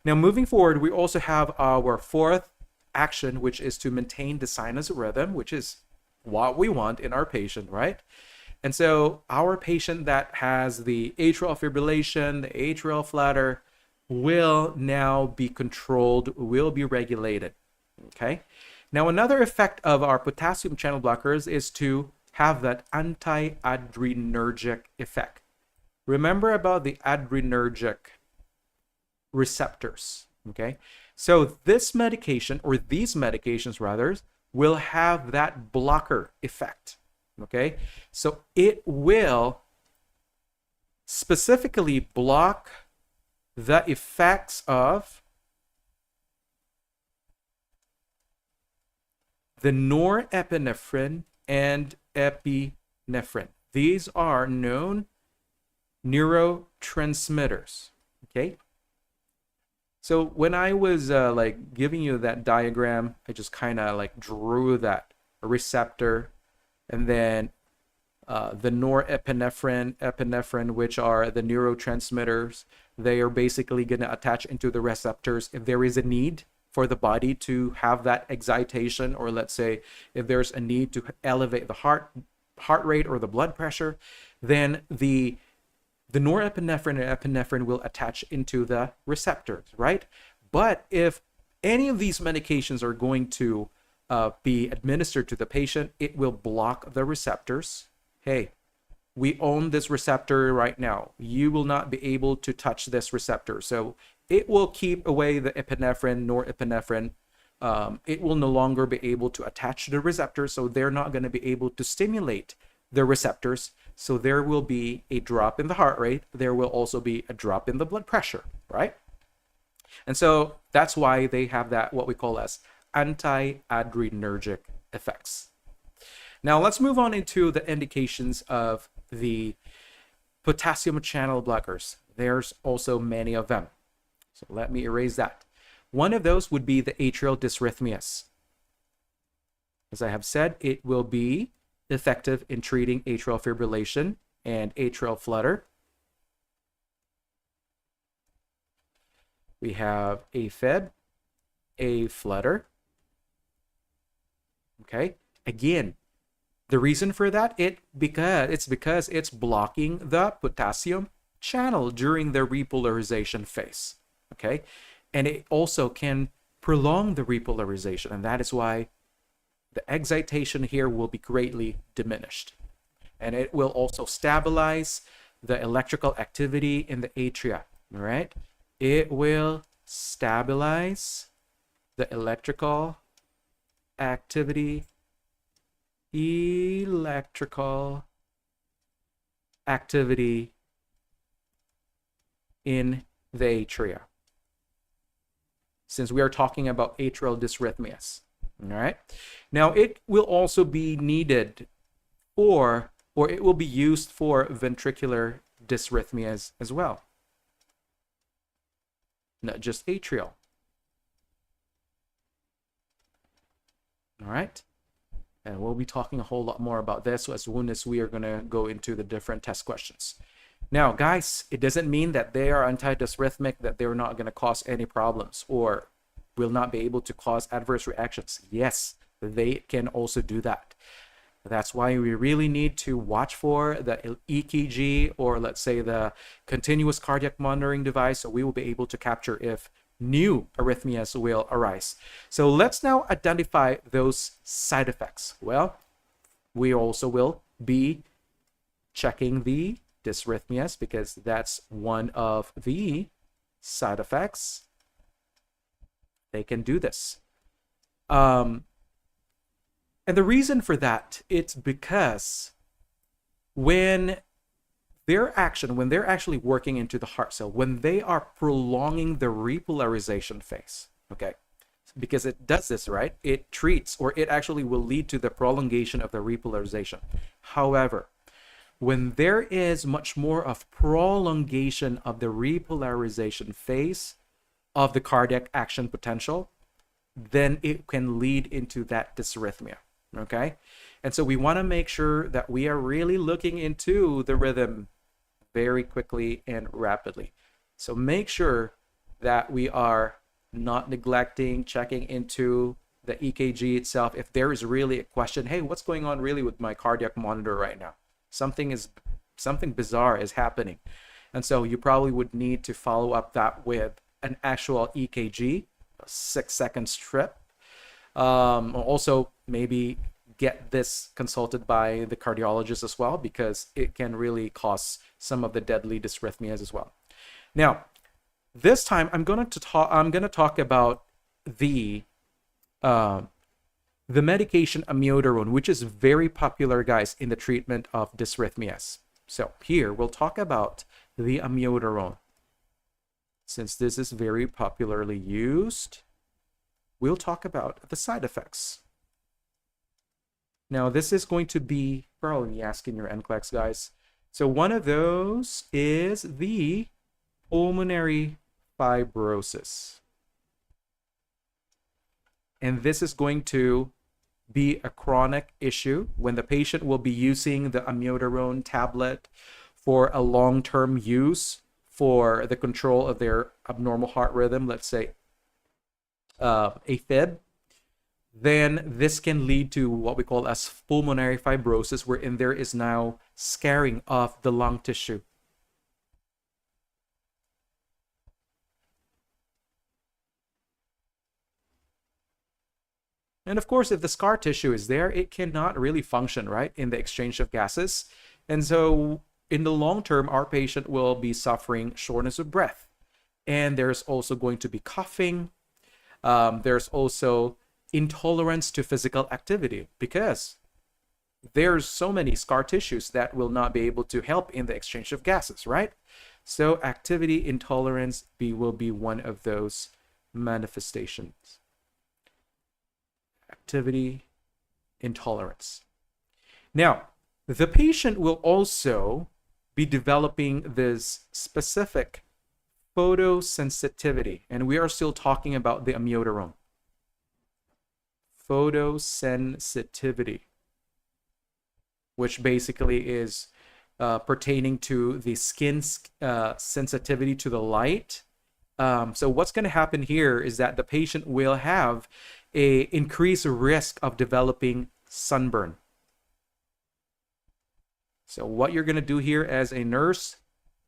Now, moving forward, we also have our fourth action, which is to maintain the sinus rhythm, which is what we want in our patient, right? And so our patient that has the atrial fibrillation, the atrial flutter, will now be controlled, will be regulated, okay? Now, another effect of our potassium channel blockers is to have that anti-adrenergic effect. Remember about the adrenergic receptors, okay? So this medication, or these medications rather, will have that blocker effect, okay? So it will specifically block the effects of the norepinephrine and epinephrine. These are known neurotransmitters, okay? So when I was like giving you that diagram, I just kind of like drew that receptor, and then the norepinephrine, epinephrine, which are the neurotransmitters. They are basically going to attach into the receptors if there is a need, for the body to have that excitation, or let's say if there's a need to elevate the heart rate or the blood pressure, then the norepinephrine and epinephrine will attach into the receptors, right? But if any of these medications are going to be administered to the patient, it will block the receptors. Hey, we own this receptor right now. You will not be able to touch this receptor. So it will keep away the epinephrine, norepinephrine. It will no longer be able to attach to the receptor, so they're not going to be able to stimulate the receptors. So there will be a drop in the heart rate. There will also be a drop in the blood pressure, right? And so that's why they have that, what we call as anti-adrenergic effects. Now let's move on into the indications of the potassium channel blockers. There's also many of them. So let me erase that. One of those would be the atrial dysrhythmias. As I have said, it will be effective in treating atrial fibrillation and atrial flutter. We have AFib, A-flutter. Okay, again, the reason for that, it's because it's blocking the potassium channel during the repolarization phase. Okay, and it also can prolong the repolarization, and that is why the excitation here will be greatly diminished. And it will also stabilize the electrical activity in the atria, all right? It will stabilize the electrical activity in the atria, since we are talking about atrial dysrhythmias. All right. Now it will also be needed for, or it will be used for ventricular dysrhythmias as well, not just atrial. All right. And we'll be talking a whole lot more about this as soon as we are going to go into the different test questions. Now, guys, it doesn't mean that they are antidysrhythmic, that they're not going to cause any problems or will not be able to cause adverse reactions. Yes, they can also do that. That's why we really need to watch for the EKG, or let's say the continuous cardiac monitoring device, so we will be able to capture if new arrhythmias will arise. So let's now identify those side effects. Well, we also will be checking the dysrhythmias because that's one of the side effects. They can do this. And the reason for that, it's because when they're actually working into the heart cell, when they are prolonging the repolarization phase, okay, because it does this, right? It treats, or it actually will lead to the prolongation of the repolarization. However, when there is much more of prolongation of the repolarization phase of the cardiac action potential, then it can lead into that dysrhythmia, okay? And so we want to make sure that we are really looking into the rhythm very quickly and rapidly. So make sure that we are not neglecting checking into the EKG itself. If there is really a question, hey, what's going on really with my cardiac monitor right now? Something bizarre is happening. And so you probably would need to follow up that with an actual EKG, a 6-second strip. Also, maybe get this consulted by the cardiologist as well, because it can really cause some of the deadly dysrhythmias as well. Now, this time I'm going to talk about the medication Amiodarone, which is very popular, guys, in the treatment of dysrhythmias. So here we'll talk about the Amiodarone. Since this is very popularly used, we'll talk about the side effects. Now, this is going to be probably asking your NCLEX, guys. So one of those is the pulmonary fibrosis. And this is going to be a chronic issue when the patient will be using the Amiodarone tablet for a long-term use for the control of their abnormal heart rhythm, let's say AFib, then this can lead to what we call as pulmonary fibrosis, wherein there is now scarring of the lung tissue. And of course, if the scar tissue is there, it cannot really function, right, in the exchange of gases. And so in the long term, our patient will be suffering shortness of breath. And there's also going to be coughing. There's also intolerance to physical activity because there's so many scar tissues that will not be able to help in the exchange of gases, right? So activity intolerance will be one of those manifestations. Activity intolerance. Now, the patient will also be developing this specific photosensitivity, and we are still talking about the amiodarone. Photosensitivity, which basically is pertaining to the skin's sensitivity to the light. So what's going to happen here is that the patient will have an increased risk of developing sunburn. So what you're going to do here as a nurse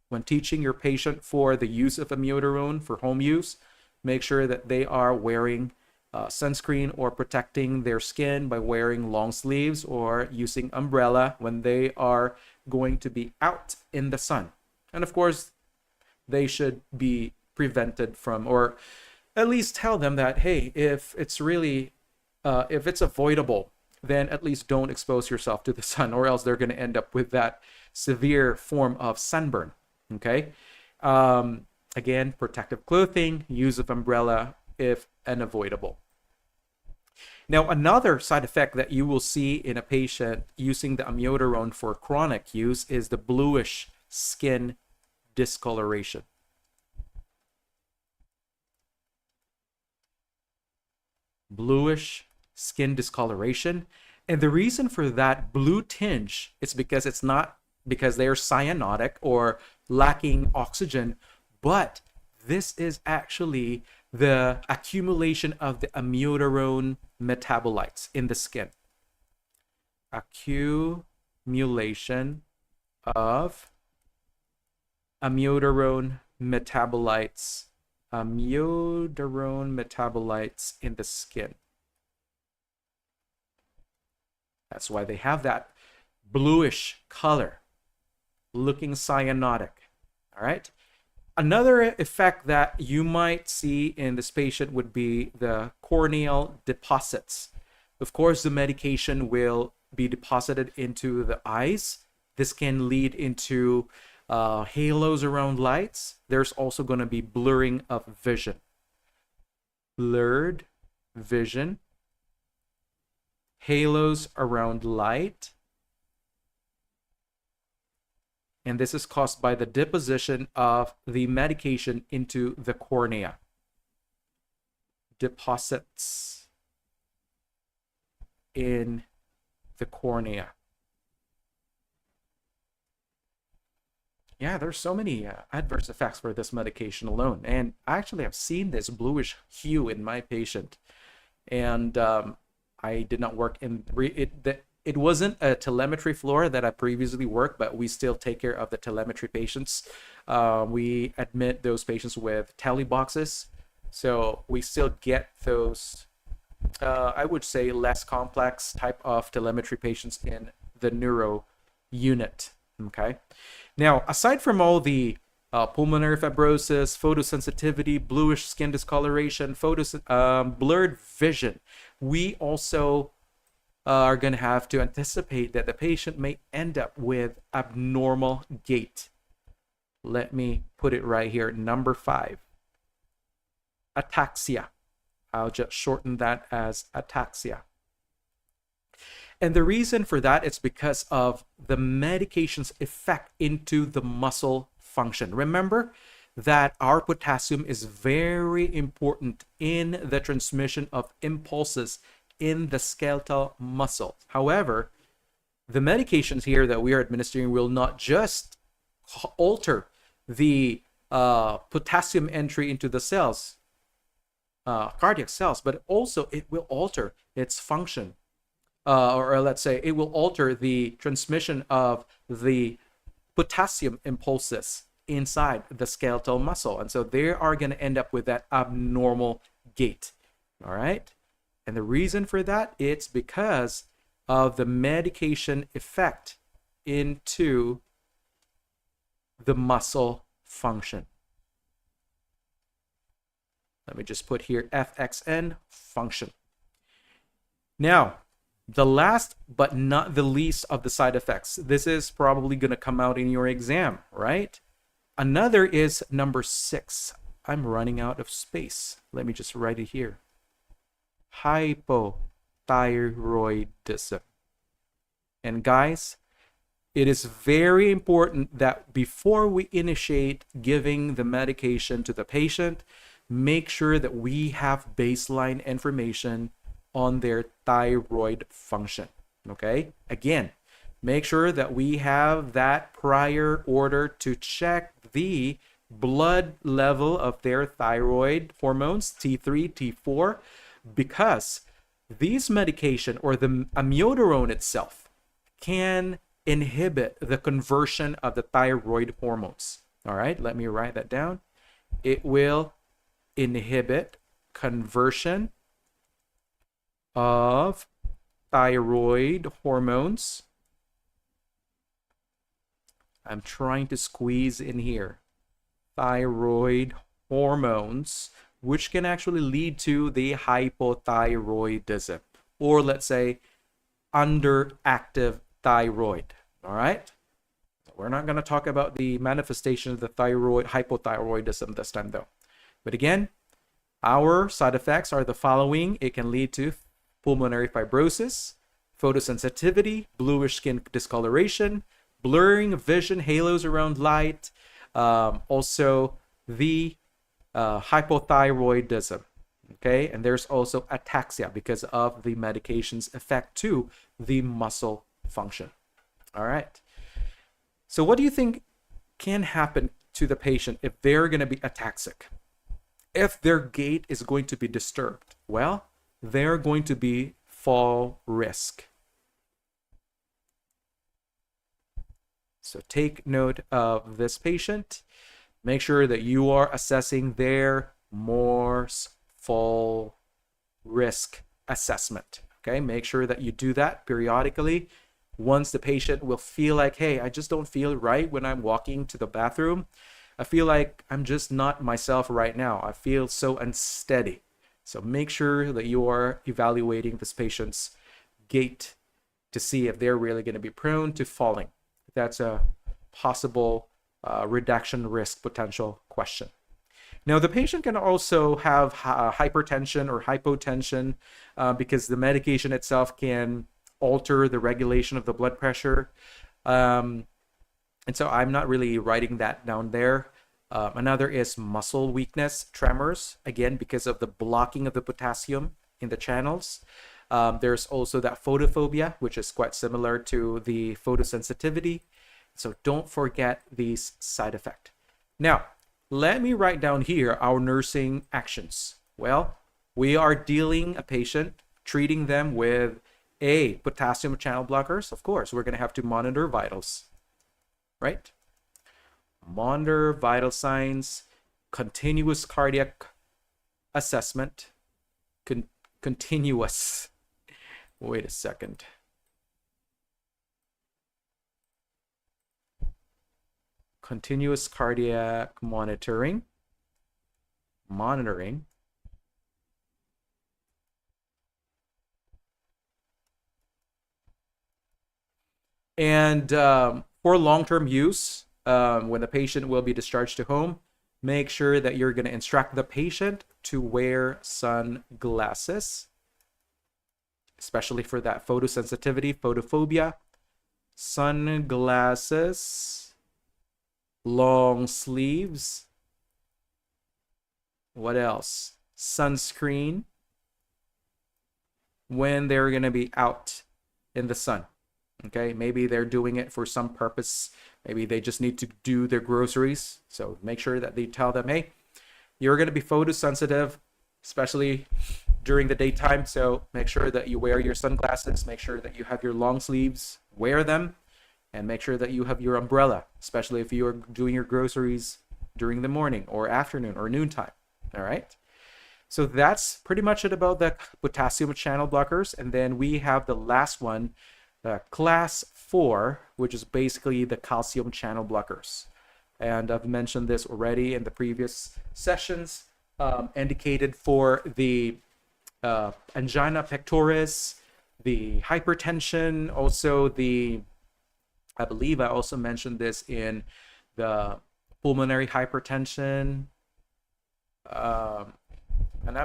when teaching your patient for the use of amiodarone for home use, make sure that they are wearing sunscreen or protecting their skin by wearing long sleeves or using umbrella when they are going to be out in the sun. And of course, they should be prevented from, or at least tell them that, hey, if it's really, if it's avoidable, then at least don't expose yourself to the sun, or else they're going to end up with that severe form of sunburn. Okay. Again, protective clothing, use of umbrella if unavoidable. Now, another side effect that you will see in a patient using the amiodarone for chronic use is the bluish skin discoloration. Bluish skin discoloration. And the reason for that blue tinge is because it's not because they're cyanotic or lacking oxygen, but this is actually the accumulation of the amiodarone metabolites in the skin. Accumulation of amiodarone metabolites in the skin. That's why they have that bluish color, looking cyanotic. All right. Another effect that you might see in this patient would be the corneal deposits. Of course, the medication will be deposited into the eyes. This can lead into halos around lights. There's also going to be blurring of vision. Blurred vision. Halos around light. And this is caused by the deposition of the medication into the cornea. Deposits in the cornea. Yeah, there's so many adverse effects for this medication alone. And I actually have seen this bluish hue in my patient. And I did not work in it wasn't a telemetry floor that I previously worked, but we still take care of the telemetry patients. We admit those patients with tele boxes. So we still get those, I would say, less complex type of telemetry patients in the neuro unit. Okay. Now, aside from all the pulmonary fibrosis, photosensitivity, bluish skin discoloration, blurred vision, we also are going to have to anticipate that the patient may end up with abnormal gait. Let me put it right here, number 5. Ataxia. I'll just shorten that as ataxia. And the reason for that is because of the medication's effect into the muscle function. Remember that our potassium is very important in the transmission of impulses in the skeletal muscle. However, the medications here that we are administering will not just alter the potassium entry into the cells. cardiac cells, but also it will alter its function, or let's say it will alter the transmission of the potassium impulses inside the skeletal muscle. And so they are going to end up with that abnormal gait. All right. And the reason for that, it's because of the medication effect into the muscle function. Let me just put here FXN, function. Now, the last but not the least of the side effects. This is probably going to come out in your exam, right? Another is number 6. I'm running out of space. Let me just write it here. Hypothyroidism. And guys, it is very important that before we initiate giving the medication to the patient, make sure that we have baseline information on their thyroid function. Okay? Again, make sure that we have that prior order to check the blood level of their thyroid hormones, T3, T4, because these medication or the amiodarone itself can inhibit the conversion of the thyroid hormones. All right, let me write that down. It will inhibit conversion of thyroid hormones. I'm trying to squeeze in here. Thyroid hormones, which can actually lead to the hypothyroidism, or let's say underactive thyroid. All right. We're not going to talk about the manifestation of the thyroid hypothyroidism this time though. But again, our side effects are the following. It can lead to pulmonary fibrosis, photosensitivity, bluish skin discoloration, blurring of vision, halos around light, also the hypothyroidism. Okay, and there's also ataxia because of the medication's effect to the muscle function. All right. So what do you think can happen to the patient if they're going to be ataxic? If their gait is going to be disturbed? Well, they're going to be fall risk. So take note of this patient. Make sure that you are assessing their Morse fall risk assessment. Okay, make sure that you do that periodically. Once the patient will feel like, hey, I just don't feel right when I'm walking to the bathroom. I feel like I'm just not myself right now. I feel so unsteady. So make sure that you are evaluating this patient's gait to see if they're really going to be prone to falling. That's a possible reduction risk potential question. Now, the patient can also have hypertension or hypotension because the medication itself can alter the regulation of the blood pressure. And so I'm not really writing that down there. Another is muscle weakness, tremors, again, because of the blocking of the potassium in the channels. There's also that photophobia, which is quite similar to the photosensitivity. So don't forget these side effects. Now, let me write down here our nursing actions. Well, we are dealing a patient, treating them with a potassium channel blockers. Of course, we're going to have to monitor vitals, right? Monitor vital signs, continuous cardiac assessment, continuous. Wait a second. Continuous cardiac monitoring. And for long-term use, when the patient will be discharged to home, make sure that you're going to instruct the patient to wear sunglasses, especially for that photosensitivity, photophobia. Sunglasses, long sleeves. What else? Sunscreen when they're going to be out in the sun. Okay, maybe they're doing it for some purpose. Maybe they just need to do their groceries. So make sure that they tell them, hey, you're going to be photosensitive especially during the daytime. So make sure that you wear your sunglasses, make sure that you have your long sleeves, wear them, and make sure that you have your umbrella, especially if you are doing your groceries during the morning or afternoon or noontime. All right. So that's pretty much it about the potassium channel blockers. And then we have the last one, class 4, which is basically the calcium channel blockers. And I've mentioned this already in the previous sessions, indicated for the angina pectoris, the hypertension, also I believe I also mentioned this in the pulmonary hypertension. And I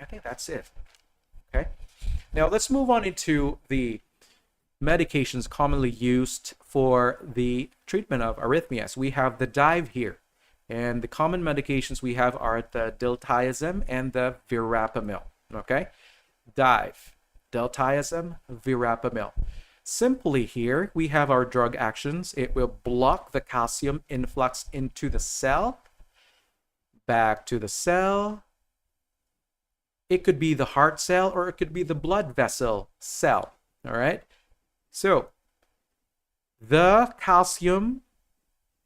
think that's it. Okay. Now let's move on into the medications commonly used for the treatment of arrhythmias. We have the DIVE here. And the common medications we have are the diltiazem and the verapamil. Okay. DIVE, diltiazem, verapamil. Simply here, we have our drug actions. It will block the calcium influx into the cell, back to the cell. It could be the heart cell or it could be the blood vessel cell. All right. So the calcium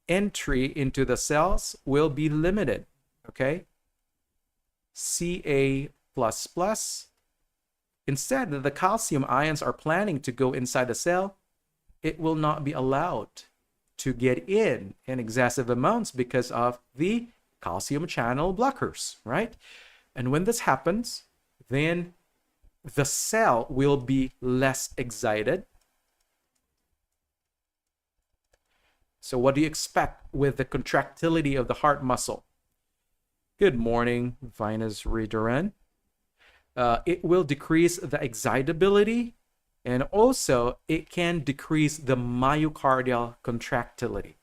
entry into the cells will be limited. Okay. Ca++. Instead, the calcium ions are planning to go inside the cell. It will not be allowed to get in excessive amounts because of the calcium channel blockers, right? And when this happens, then the cell will be less excited. So what do you expect with the contractility of the heart muscle? Good morning, Vinus Redoran. It will decrease the excitability, and also it can decrease the myocardial contractility.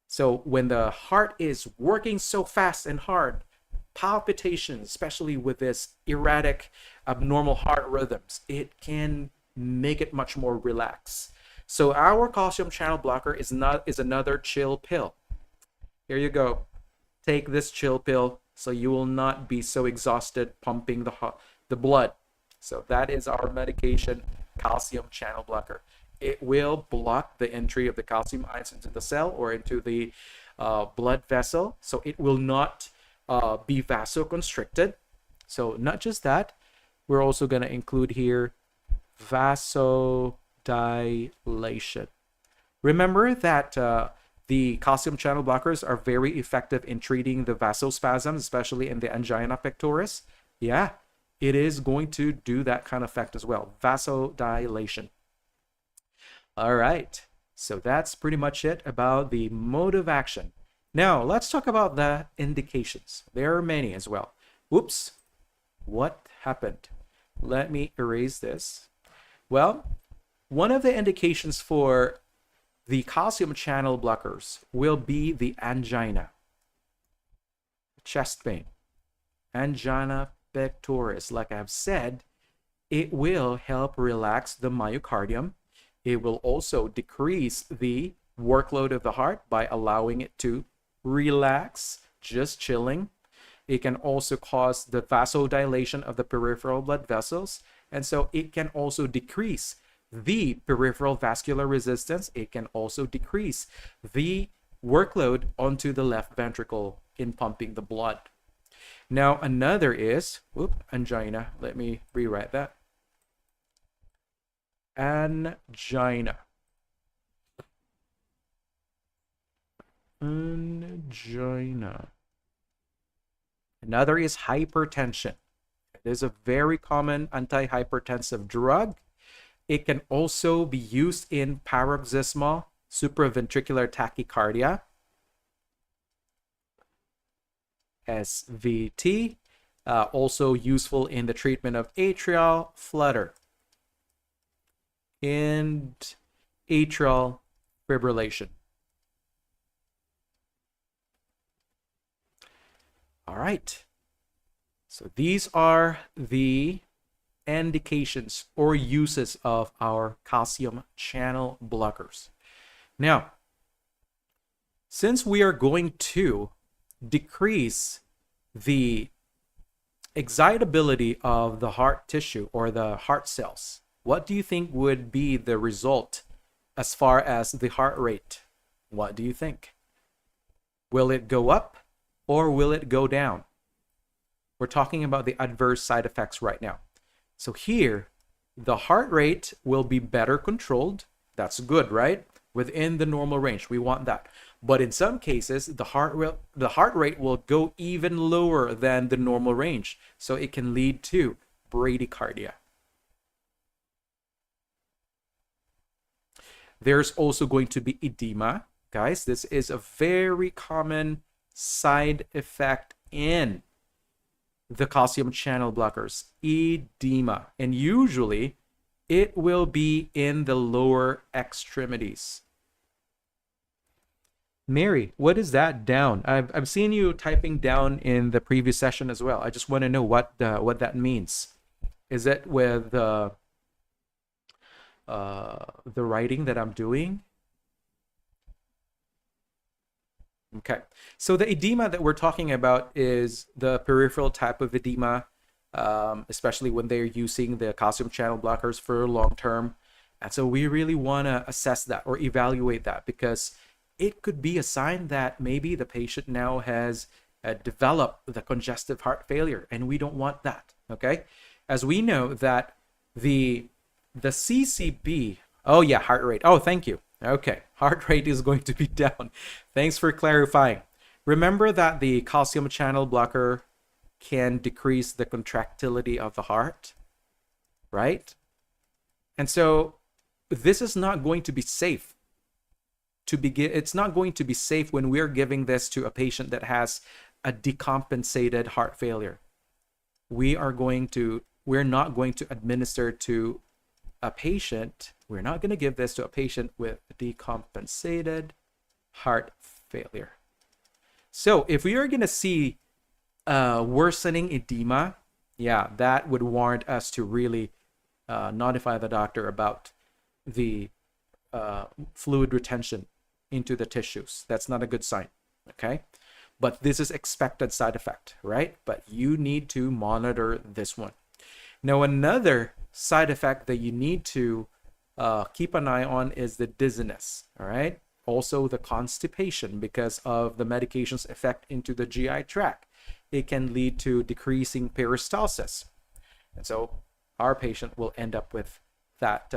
So when the heart is working so fast and hard, palpitations, especially with this erratic, abnormal heart rhythms, it can make it much more relaxed. So our calcium channel blocker is another chill pill. Here you go. Take this chill pill so you will not be so exhausted pumping the blood. So that is our medication, calcium channel blocker. It will block the entry of the calcium ions into the cell or into the blood vessel. So it will not be vasoconstricted. So not just that, we're also going to include here vasodilation. Remember that the calcium channel blockers are very effective in treating the vasospasms, especially in the angina pectoris. Yeah, it is going to do that kind of effect as well. Vasodilation. All right. So that's pretty much it about the mode of action. Now, let's talk about the indications. There are many as well. Whoops. What happened? Let me erase this. Well, one of the indications for the calcium channel blockers will be the angina, chest pain, angina pectoris. Like I've said, it will help relax the myocardium. It will also decrease the workload of the heart by allowing it to relax, just chilling. It can also cause the vasodilation of the peripheral blood vessels. And so it can also decrease the peripheral vascular resistance. It can also decrease the workload onto the left ventricle in pumping the blood. Now, another is, angina. Let me rewrite that. Angina. Angina. Another is hypertension. It is a very common antihypertensive drug. It can also be used in paroxysmal supraventricular tachycardia, SVT, also useful in the treatment of atrial flutter and atrial fibrillation. All right. So these are the indications or uses of our calcium channel blockers. Now, since we are going to decrease the excitability of the heart tissue or the heart cells, what do you think would be the result as far as the heart rate? What do you think? Will it go up or will it go down? We're talking about the adverse side effects right now. So here, the heart rate will be better controlled. That's good, right? Within the normal range. We want that. But in some cases, the heart rate will go even lower than the normal range. So it can lead to bradycardia. There's also going to be edema. Guys, this is a very common side effect in the calcium channel blockers, edema. And usually it will be in the lower extremities. Mary, what is that down? I've seen you typing down in the previous session as well. I just want to know what that means. Is it with the writing that I'm doing? Okay, so the edema that we're talking about is the peripheral type of edema, especially when they're using the calcium channel blockers for long term. And so we really want to assess that or evaluate that, because it could be a sign that maybe the patient now has developed the congestive heart failure, and we don't want that. Okay, as we know that the CCB, oh yeah, heart rate. Oh, thank you. Okay, heart rate is going to be down. Thanks for clarifying. Remember that the calcium channel blocker can decrease the contractility of the heart, right? And so this is not going to be safe to begin. It's not going to be safe when we're giving this to a patient that has a decompensated heart failure. We're not going to administer to a patient. We're not going to give this to a patient with decompensated heart failure. So if we are going to see worsening edema, yeah, that would warrant us to really notify the doctor about the fluid retention into the tissues. That's not a good sign, okay? But this is expected side effect, right? But you need to monitor this one. Now, another side effect that you need to keep an eye on is the dizziness, all right? Also the constipation, because of the medication's effect into the GI tract. It can lead to decreasing peristalsis. And so our patient will end up with that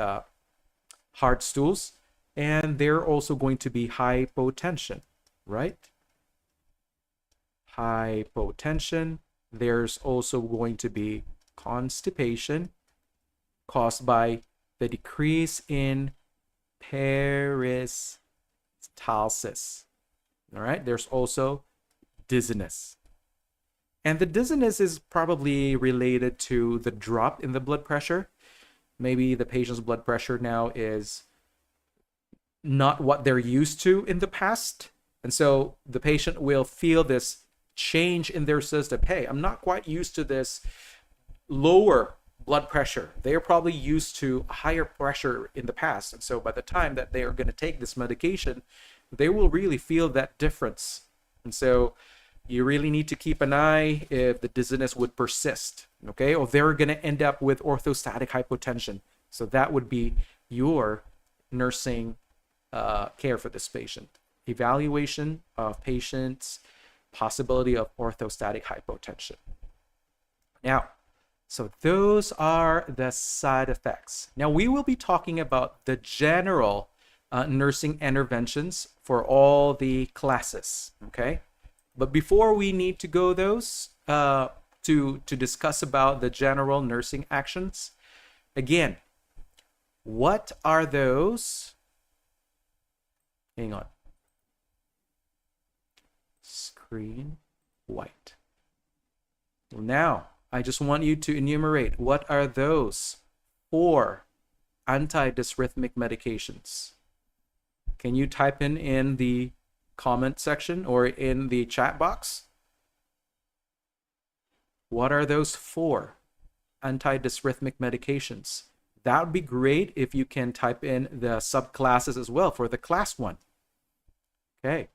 hard stools, and they're also going to be hypotension, right? Hypotension. There's also going to be constipation caused by the decrease in peristalsis. All right, there's also dizziness. And the dizziness is probably related to the drop in the blood pressure. Maybe the patient's blood pressure now is not what they're used to in the past. And so the patient will feel this change in their system. Hey, I'm not quite used to this lower blood pressure. They are probably used to higher pressure in the past. And so by the time that they are going to take this medication, they will really feel that difference. And so you really need to keep an eye if the dizziness would persist, okay? Or they're going to end up with orthostatic hypotension. So that would be your nursing care for this patient. Evaluation of patients' possibility of orthostatic hypotension. Now, so those are the side effects. Now we will be talking about the general nursing interventions for all the classes, okay? But before we need to go those to discuss about the general nursing actions, again, what are those? Hang on. Screen white. Well, now, I just want you to enumerate what are those 4 antidysrhythmic medications. Can you type in the comment section or in the chat box? What are those 4 antidysrhythmic medications? That would be great if you can type in the subclasses as well for the class 1. Okay.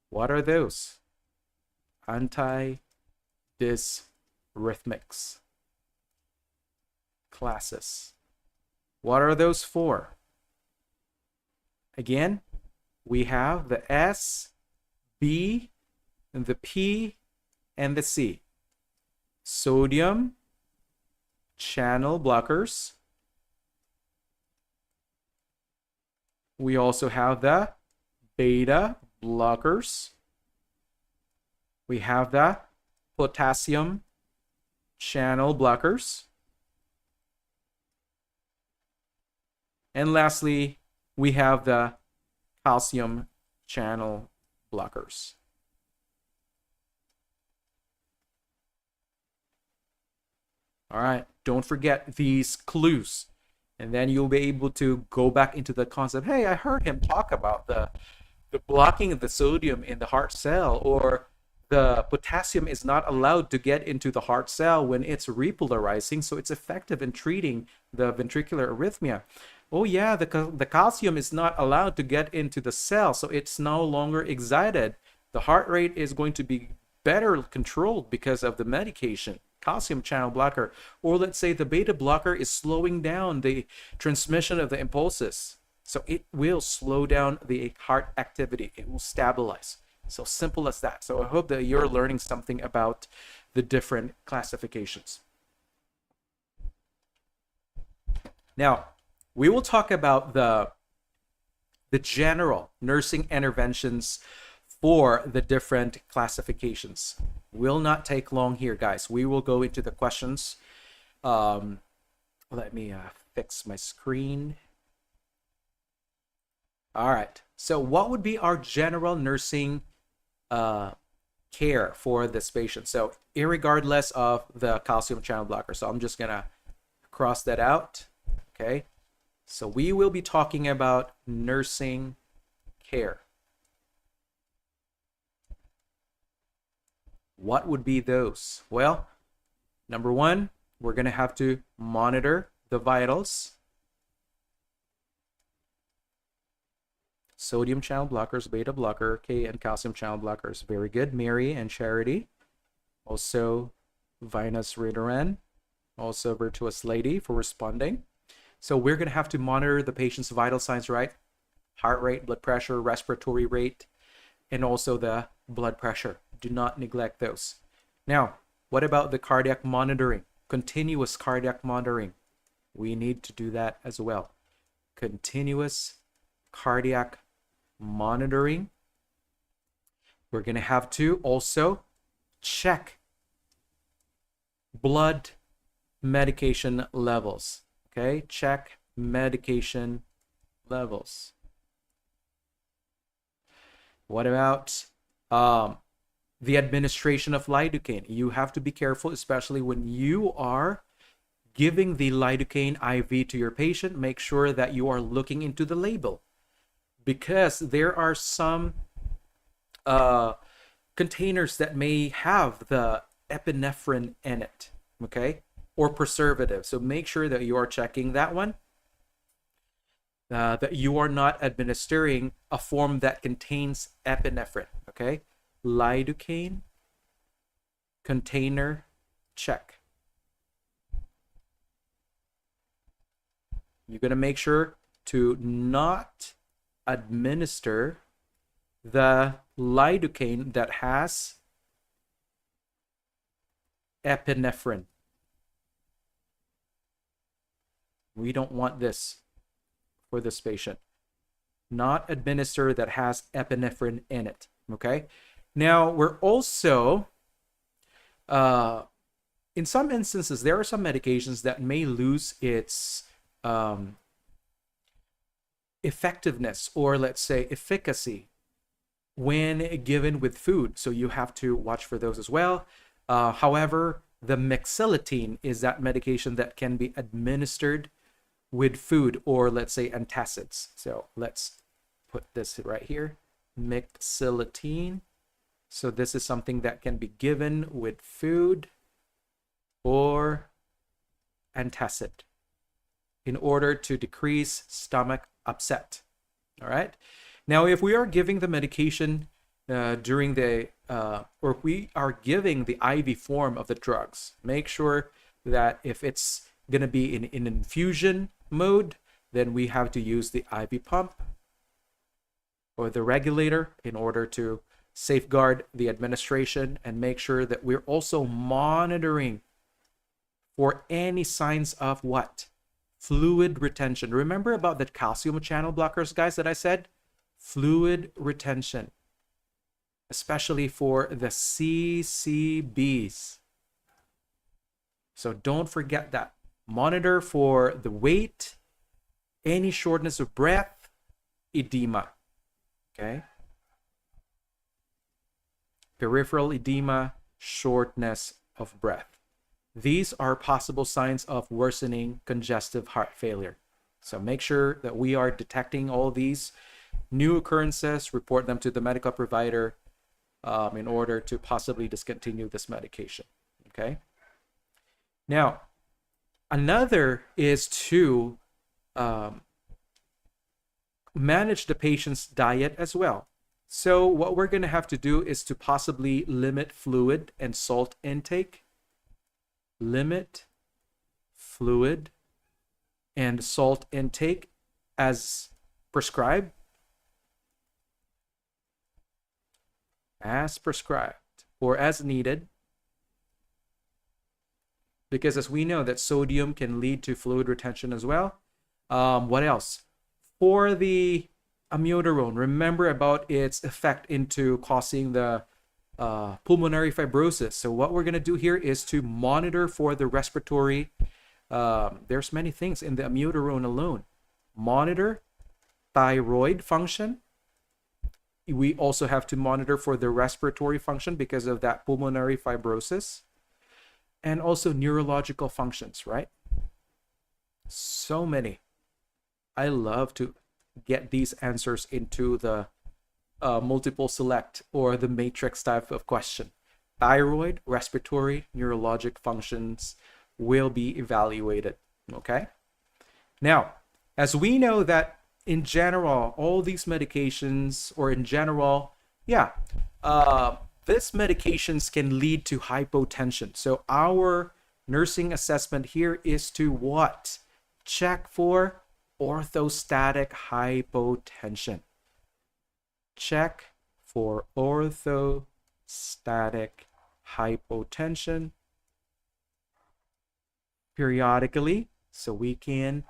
What are those? Antidysrhythmic Antiarrhythmics. Classes. What are those for? Again, we have the S, B, and the P, and the C. Sodium channel blockers. We also have the beta blockers. We have the potassium channel blockers. And lastly, we have the calcium channel blockers. All right, don't forget these clues. And then you'll be able to go back into the concept. Hey, I heard him talk about the blocking of the sodium in the heart cell, or the potassium is not allowed to get into the heart cell when it's repolarizing, so it's effective in treating the ventricular arrhythmia. Oh yeah, the calcium is not allowed to get into the cell, so it's no longer excited. The heart rate is going to be better controlled because of the medication, calcium channel blocker. Or let's say the beta blocker is slowing down the transmission of the impulses. So it will slow down the heart activity. It will stabilize. So simple as that. So I hope that you're learning something about the different classifications. Now, we will talk about the general nursing interventions for the different classifications. Will not take long here, guys. We will go into the questions. Let me fix my screen. All right. So what would be our general nursing care for this patient? So irregardless of the calcium channel blocker. So I'm just going to cross that out. Okay. So we will be talking about nursing care. What would be those? Well, number one, we're going to have to monitor the vitals. Sodium channel blockers, beta blocker, K, and calcium channel blockers. Very good. Mary and Charity. Also, Venus Ridoran. Also, Virtuous Lady for responding. So we're going to have to monitor the patient's vital signs, right? Heart rate, blood pressure, respiratory rate, and also the blood pressure. Do not neglect those. Now, what about the cardiac monitoring? Continuous cardiac monitoring. We need to do that as well. Continuous cardiac monitoring. We're going to have to also check blood medication levels. Okay, check medication levels. What about the administration of lidocaine? You have to be careful, especially when you are giving the lidocaine IV to your patient. Make sure that you are looking into the label, because there are some containers that may have the epinephrine in it, okay, or preservative. So make sure that you are checking that one, that you are not administering a form that contains epinephrine, okay? Lidocaine container check. You're going to make sure to not administer the lidocaine that has epinephrine. We don't want this for this patient. Not administer that has epinephrine in it, okay? Now, we're also, in some instances, there are some medications that may lose its effectiveness, or let's say efficacy, when given with food. So you have to watch for those as well. However, the mexillatine is that medication that can be administered with food, or let's say antacids. So let's put this right here, mexillatine. So this is something that can be given with food or antacid in order to decrease stomach upset. All right. Now, if we are giving the medication during the or we are giving the IV form of the drugs, make sure that if it's going to be in infusion mode, then we have to use the IV pump or the regulator in order to safeguard the administration and make sure that we're also monitoring for any signs of what? Fluid retention. Remember about the calcium channel blockers, guys, that I said? Fluid retention, especially for the CCBs. So don't forget that. Monitor for the weight, any shortness of breath, edema. Okay? Peripheral edema, shortness of breath. These are possible signs of worsening congestive heart failure. So make sure that we are detecting all these new occurrences, report them to the medical provider in order to possibly discontinue this medication. Okay? Now, another is to manage the patient's diet as well. So what we're going to have to do is to possibly limit fluid and salt intake. Limit fluid and salt intake as prescribed. As prescribed or as needed. Because as we know that sodium can lead to fluid retention as well. What else? For the amiodarone, remember about its effect into causing the pulmonary fibrosis. So what we're going to do here is to monitor for the respiratory. There's many things in the amiodarone alone. Monitor thyroid function. We also have to monitor for the respiratory function because of that pulmonary fibrosis. And also neurological functions, right? So many. I love to get these answers into the multiple select or the matrix type of question. Thyroid, respiratory, neurologic functions will be evaluated. Okay? Now, as we know that in general, all these medications, or in general, these medications can lead to hypotension. So our nursing assessment here is to what? Check for orthostatic hypotension. Check for orthostatic hypotension periodically so we can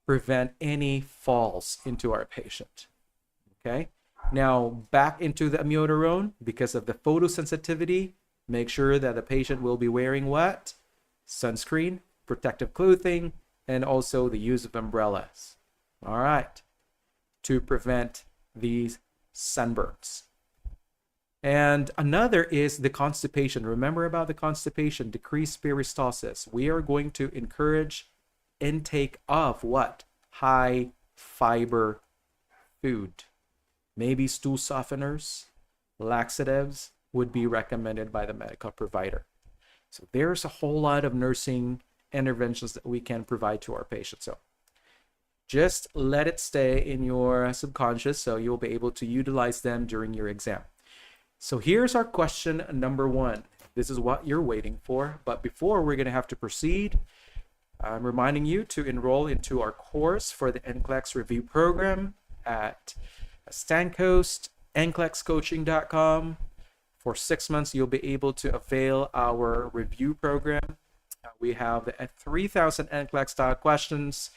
prevent any falls into our patient. Okay? Now, back into the amiodarone, because of the photosensitivity, make sure that the patient will be wearing what? Sunscreen, protective clothing, and also the use of umbrellas. All right, to prevent these sunburns. And another is the constipation. Remember about the constipation, decreased peristalsis. We are going to encourage intake of what? High fiber food. Maybe stool softeners, laxatives would be recommended by the medical provider. So there's a whole lot of nursing interventions that we can provide to our patients. So just let it stay in your subconscious so you'll be able to utilize them during your exam. So here's our question number 1. This is what you're waiting for. But before we're going to have to proceed, I'm reminding you to enroll into our course for the NCLEX review program at Stancoast, NCLEXcoaching.com. For 6 months, you'll be able to avail our review program. We have the 3,000 NCLEX-style questions,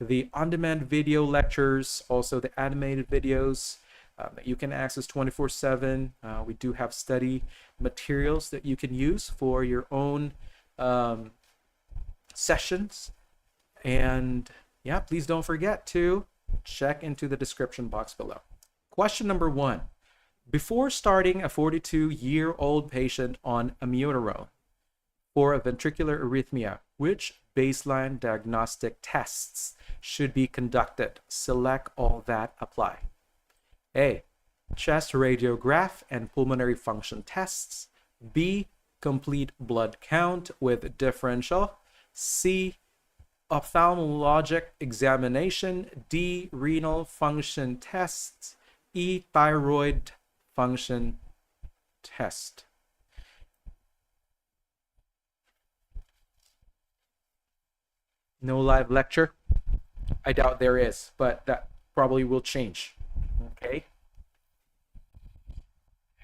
the on-demand video lectures, also the animated videos that you can access 24/7. We do have study materials that you can use for your own sessions. And yeah, please don't forget to check into the description box below. Question number 1. Before starting a 42-year-old patient on amiodarone for a ventricular arrhythmia, which baseline diagnostic tests should be conducted? Select all that apply. A. Chest radiograph and pulmonary function tests. B. Complete blood count with differential. C. Ophthalmologic examination. D. Renal function tests. E. Thyroid function test. No live lecture? I doubt there is, but that probably will change. Okay.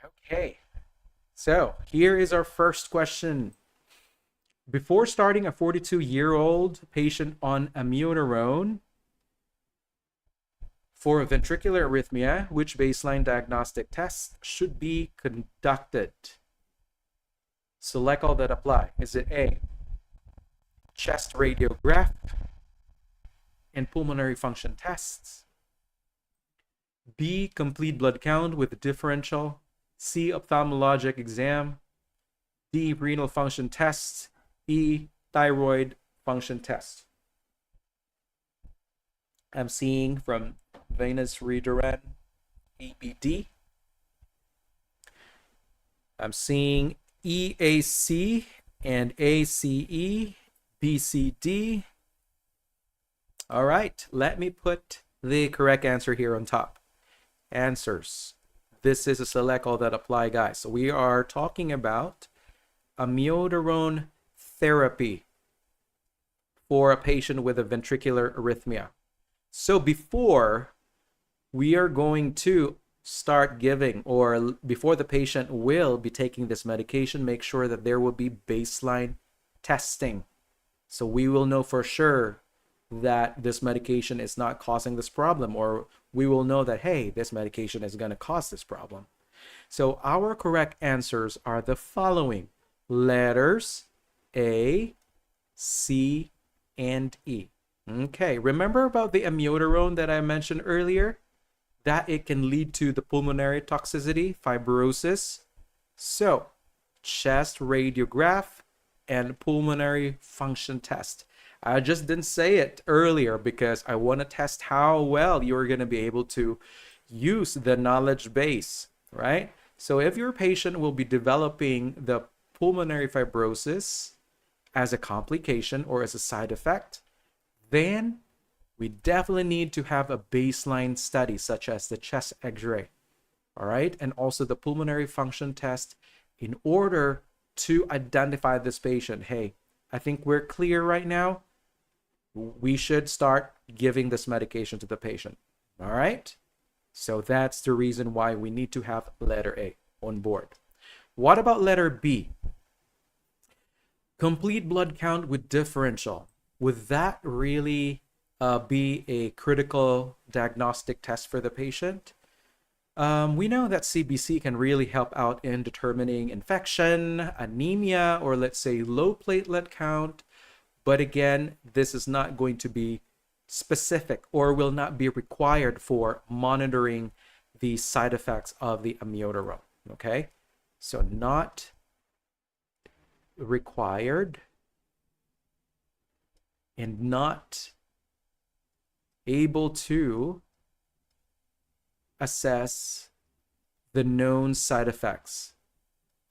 Okay. So here is our first question. Before starting a 42-year-old patient on amiodarone for a ventricular arrhythmia, which baseline diagnostic tests should be conducted? Select all that apply. Is it A, chest radiograph and pulmonary function tests, B, complete blood count with differential, C, ophthalmologic exam, D, renal function tests, E, thyroid function test? I'm seeing from venous reduran, EBD. I'm seeing EAC and ACE, BCD. All right, let me put the correct answer here on top. Answers. This is a select all that apply, guys. So we are talking about amiodarone therapy for a patient with a ventricular arrhythmia. So before we are going to start giving, or before the patient will be taking this medication, make sure that there will be baseline testing. So we will know for sure that this medication is not causing this problem, or we will know that, hey, this medication is going to cause this problem. So our correct answers are the following. Letters A, C, and E. Okay, remember about the amiodarone that I mentioned earlier? That it can lead to the pulmonary toxicity, fibrosis. So, chest radiograph and pulmonary function test. I just didn't say it earlier because I want to test how well you're going to be able to use the knowledge base, right? So if your patient will be developing the pulmonary fibrosis as a complication or as a side effect, then we definitely need to have a baseline study such as the chest X-ray, all right? And also the pulmonary function test in order to identify this patient. Hey, I think we're clear right now. We should start giving this medication to the patient, all right? So that's the reason why we need to have letter A on board. What about letter B? Complete blood count with differential. Would that really be a critical diagnostic test for the patient? We know that CBC can really help out in determining infection, anemia, or let's say low platelet count. But again, this is not going to be specific or will not be required for monitoring the side effects of the amiodarone. Okay, so not required and not able to assess the known side effects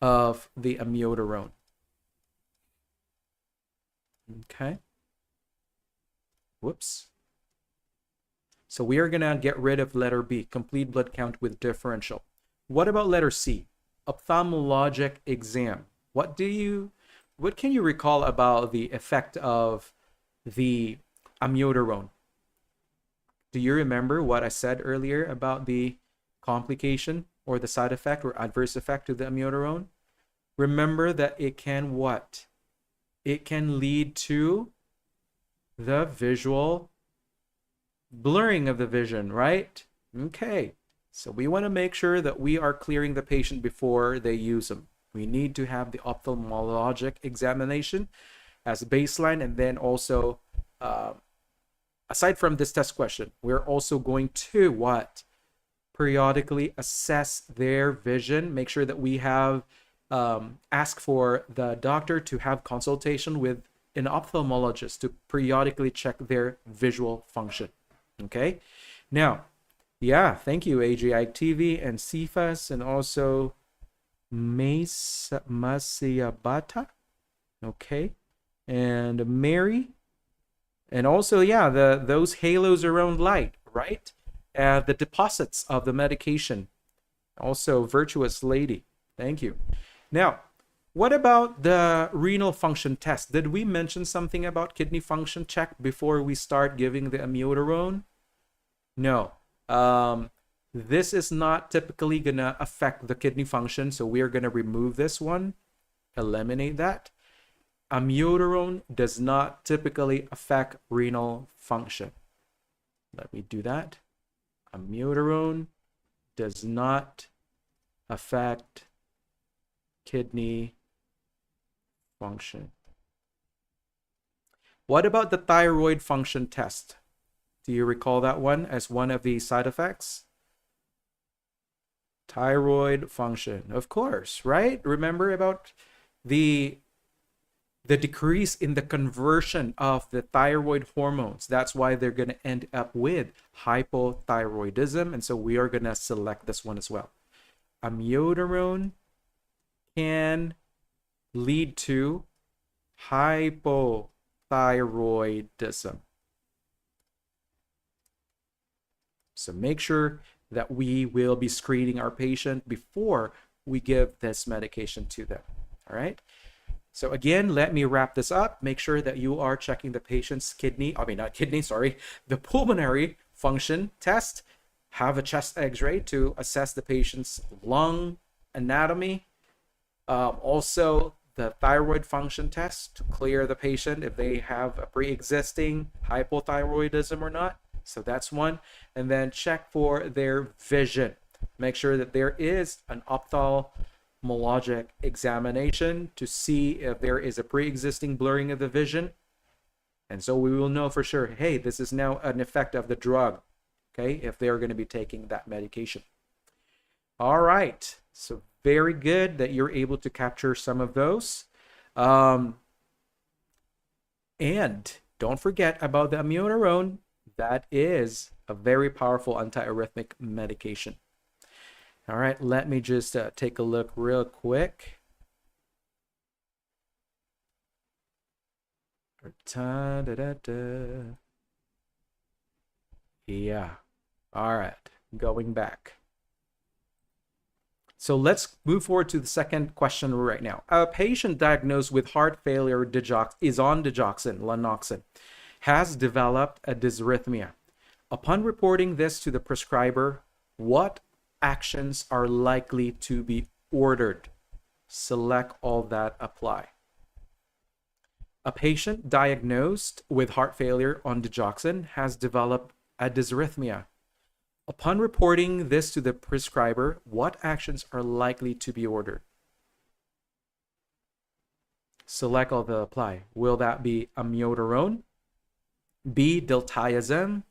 of the amiodarone. Okay. Whoops. So we are going to get rid of letter B, complete blood count with differential. What about letter C, ophthalmologic exam? What can you recall about the effect of the amiodarone? Do you remember what I said earlier about the complication or the side effect or adverse effect of the amiodarone? Remember that it can what? It can lead to the visual blurring of the vision, right? Okay, so we want to make sure that we are clearing the patient before they use them. We need to have the ophthalmologic examination as a baseline, and then also, aside from this test question, we're also going to what? Periodically assess their vision, make sure that we have ask for the doctor to have consultation with an ophthalmologist to periodically check their visual function. Okay, now, yeah, thank you, AGI TV and CFAS, and also Masiabata, okay, and Mary, and also, yeah, those halos around light, right? The deposits of the medication. Also, virtuous lady. Thank you. Now, what about the renal function test? Did we mention something about kidney function check before we start giving the amiodarone? No. This is not typically going to affect the kidney function, so we are going to remove this one, eliminate that. Amiodarone does not typically affect renal function. Let me do that. Amiodarone does not affect kidney function. What about the thyroid function test? Do you recall that one as one of the side effects? Thyroid function, of course, right? Remember about the decrease in the conversion of the thyroid hormones. That's why they're going to end up with hypothyroidism. And so we are going to select this one as well. Amiodarone can lead to hypothyroidism. So make sure that we will be screening our patient before we give this medication to them. All right. So again, let me wrap this up. Make sure that you are checking the patient's the pulmonary function test. Have a chest X-ray to assess the patient's lung anatomy. Also, the thyroid function test to clear the patient if they have a pre-existing hypothyroidism or not. So that's one. And then check for their vision. Make sure that there is an ophthalmologic examination to see if there is a pre-existing blurring of the vision. And so we will know for sure, hey, this is now an effect of the drug, okay, if they're going to be taking that medication. All right. So very good that you're able to capture some of those. And don't forget about the amiodarone. That is a very powerful antiarrhythmic medication. All right, let me just take a look real quick. Yeah. All right, going back. So let's move forward to the second question right now. A patient diagnosed with heart failure is on digoxin, lanoxin, has developed a dysrhythmia. Upon reporting this to the prescriber, what actions are likely to be ordered? Select all that apply. A patient diagnosed with heart failure on digoxin has developed a dysrhythmia. Upon reporting this to the prescriber, what actions are likely to be ordered? Select all that apply. Will that be amiodarone, B, diltiazem,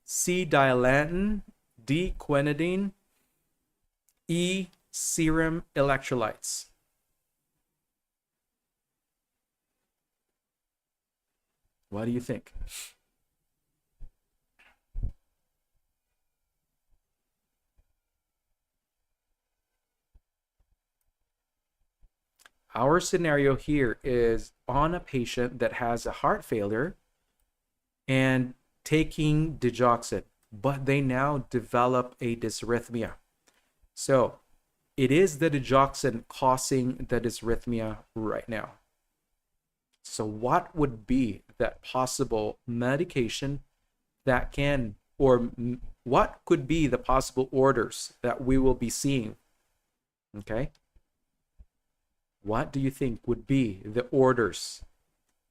C, dilantin, D, quinidine, E, serum electrolytes? What do you think? Our scenario here is on a patient that has a heart failure and taking digoxin, but they now develop a dysrhythmia. So it is the digoxin causing the dysrhythmia right now. So what would be that possible medication that can, or what could be the possible orders that we will be seeing? Okay. What do you think would be the orders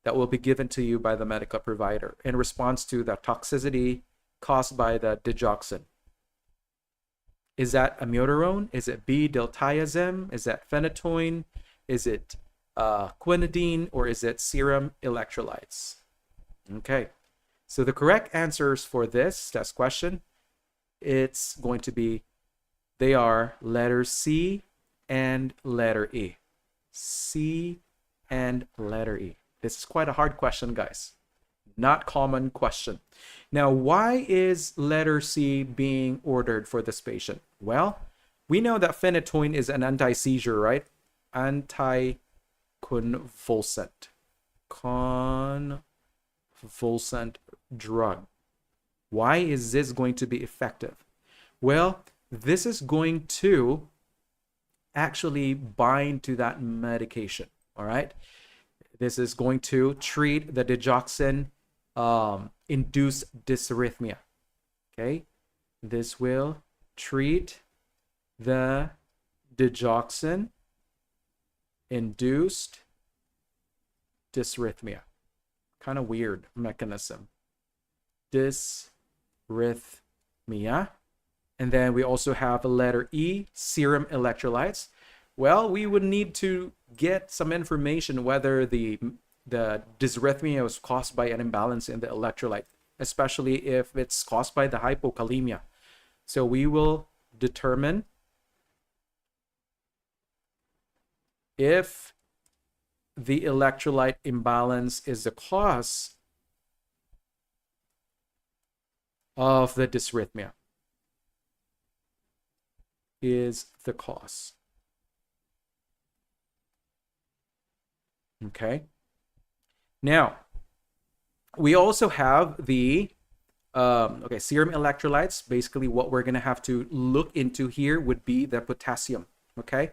that will be given to you by the medical provider in response to the toxicity caused by the digoxin? Is that amiodarone? Is it B, diltiazem? Is that phenytoin? Is it quinidine? Or is it serum electrolytes? Okay, so the correct answers for this test question, it's going to be, they are letter C and letter E. C and letter E. This is quite a hard question, guys. Not common question. Now, why is letter C being ordered for this patient? Well, we know that phenytoin is an anti-seizure, right? Anti-convulsant. Convulsant drug. Why is this going to be effective? Well, this is going to actually bind to that medication. All right. This is going to treat the digoxin induced dysrhythmia. Okay. This will treat the digoxin induced dysrhythmia. Kind of weird mechanism. Dysrhythmia. And then we also have a letter E, serum electrolytes. Well, we would need to get some information whether the dysrhythmia was caused by an imbalance in the electrolyte, especially if it's caused by the hypokalemia. So we will determine if the electrolyte imbalance is the cause of the dysrhythmia. Is the cause. Okay. Now, we also have the serum electrolytes. Basically, what we're going to have to look into here would be the potassium. Okay.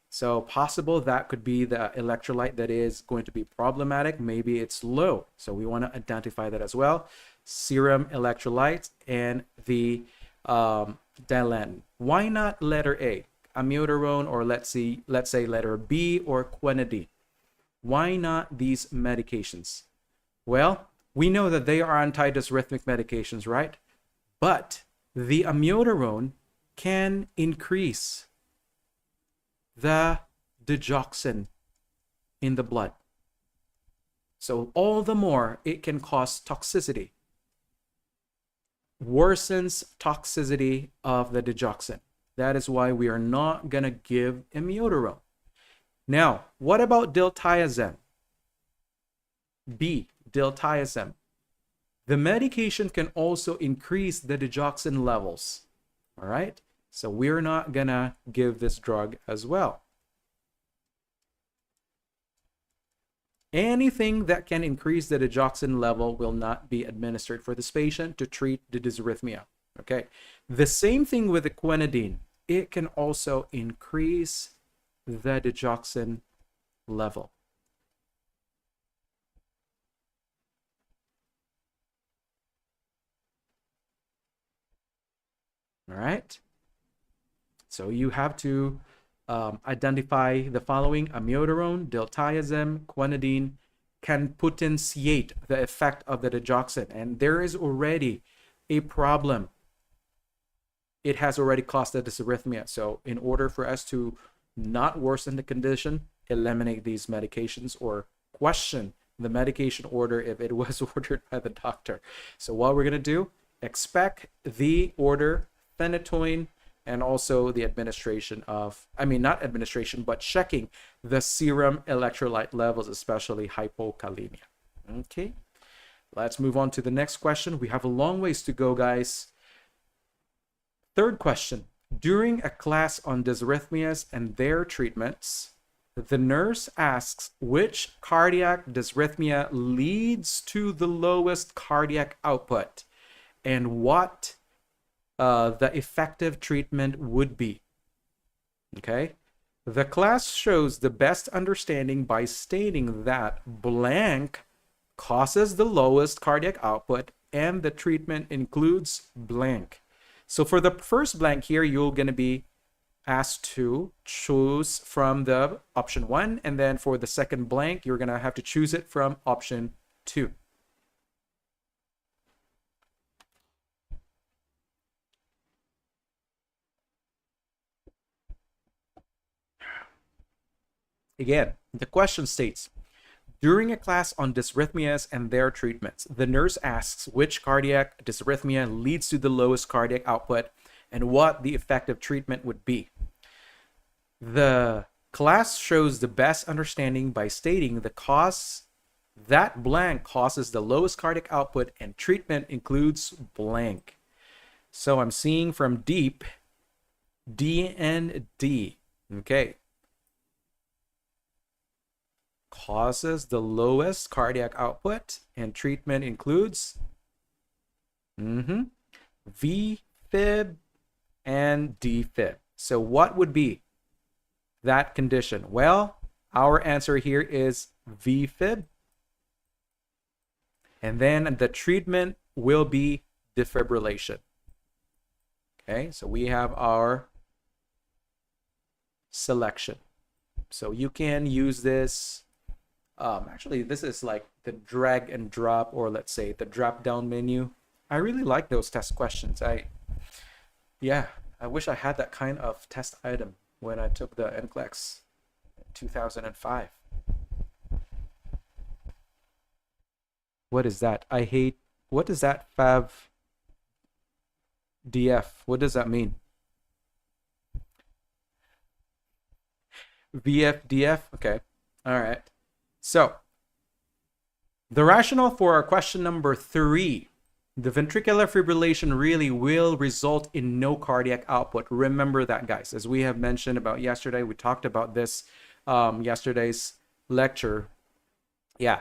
So possible that could be the electrolyte that is going to be problematic. Maybe it's low. So we want to identify that as well. Serum electrolytes and the dilantin. Why not letter A, amiodarone, or let's say letter B or quinidine? Why not these medications? Well, we know that they are antidysrhythmic medications, right? But the amiodarone can increase the digoxin in the blood. So all the more it can cause toxicity. Worsens toxicity of the digoxin. That is why we are not going to give amiodarone. Now, what about diltiazem? B, diltiazem. The medication can also increase the digoxin levels. All right? So we're not going to give this drug as well. Anything that can increase the digoxin level will not be administered for this patient to treat the dysrhythmia. Okay. The same thing with the quinidine. It can also increase the digoxin level. All right. So you have to identify the following: amiodarone, diltiazem, quinidine can potentiate the effect of the digoxin, and there is already a problem. It has already caused the dysrhythmia. So in order for us to not worsen the condition, eliminate these medications or question the medication order if it was ordered by the doctor. So what we're going to do, expect the order, phenytoin, and also the administration of, not administration, but checking the serum electrolyte levels, especially hypokalemia. Okay, let's move on to the next question. We have a long ways to go, guys. Third question. During a class on dysrhythmias and their treatments, the nurse asks which cardiac dysrhythmia leads to the lowest cardiac output and what the effective treatment would be. Okay, the class shows the best understanding by stating that blank causes the lowest cardiac output and the treatment includes blank. So for the first blank here, you're going to be asked to choose from the option 1, and then for the second blank, you're going to have to choose it from option 2. Again, the question states, during a class on dysrhythmias and their treatments, the nurse asks which cardiac dysrhythmia leads to the lowest cardiac output and what the effective treatment would be. The class shows the best understanding by stating the cause that blank causes the lowest cardiac output and treatment includes blank. So I'm seeing from deep, D and D. Okay. Causes the lowest cardiac output and treatment includes VFib and defib. So what would be that condition? Well, our answer here is VFib. And then the treatment will be defibrillation. Okay, so we have our selection. So you can use this. Actually, this is like the drag and drop, or let's say the drop down menu. I really like those test questions. I wish I had that kind of test item when I took the NCLEX in 2005. What is that? What is that FAV DF? What does that mean? VFDF? Okay. All right. So, the rationale for our question number 3, the ventricular fibrillation really will result in no cardiac output. Remember that, guys. As we have mentioned about yesterday, we talked about this yesterday's lecture. Yeah.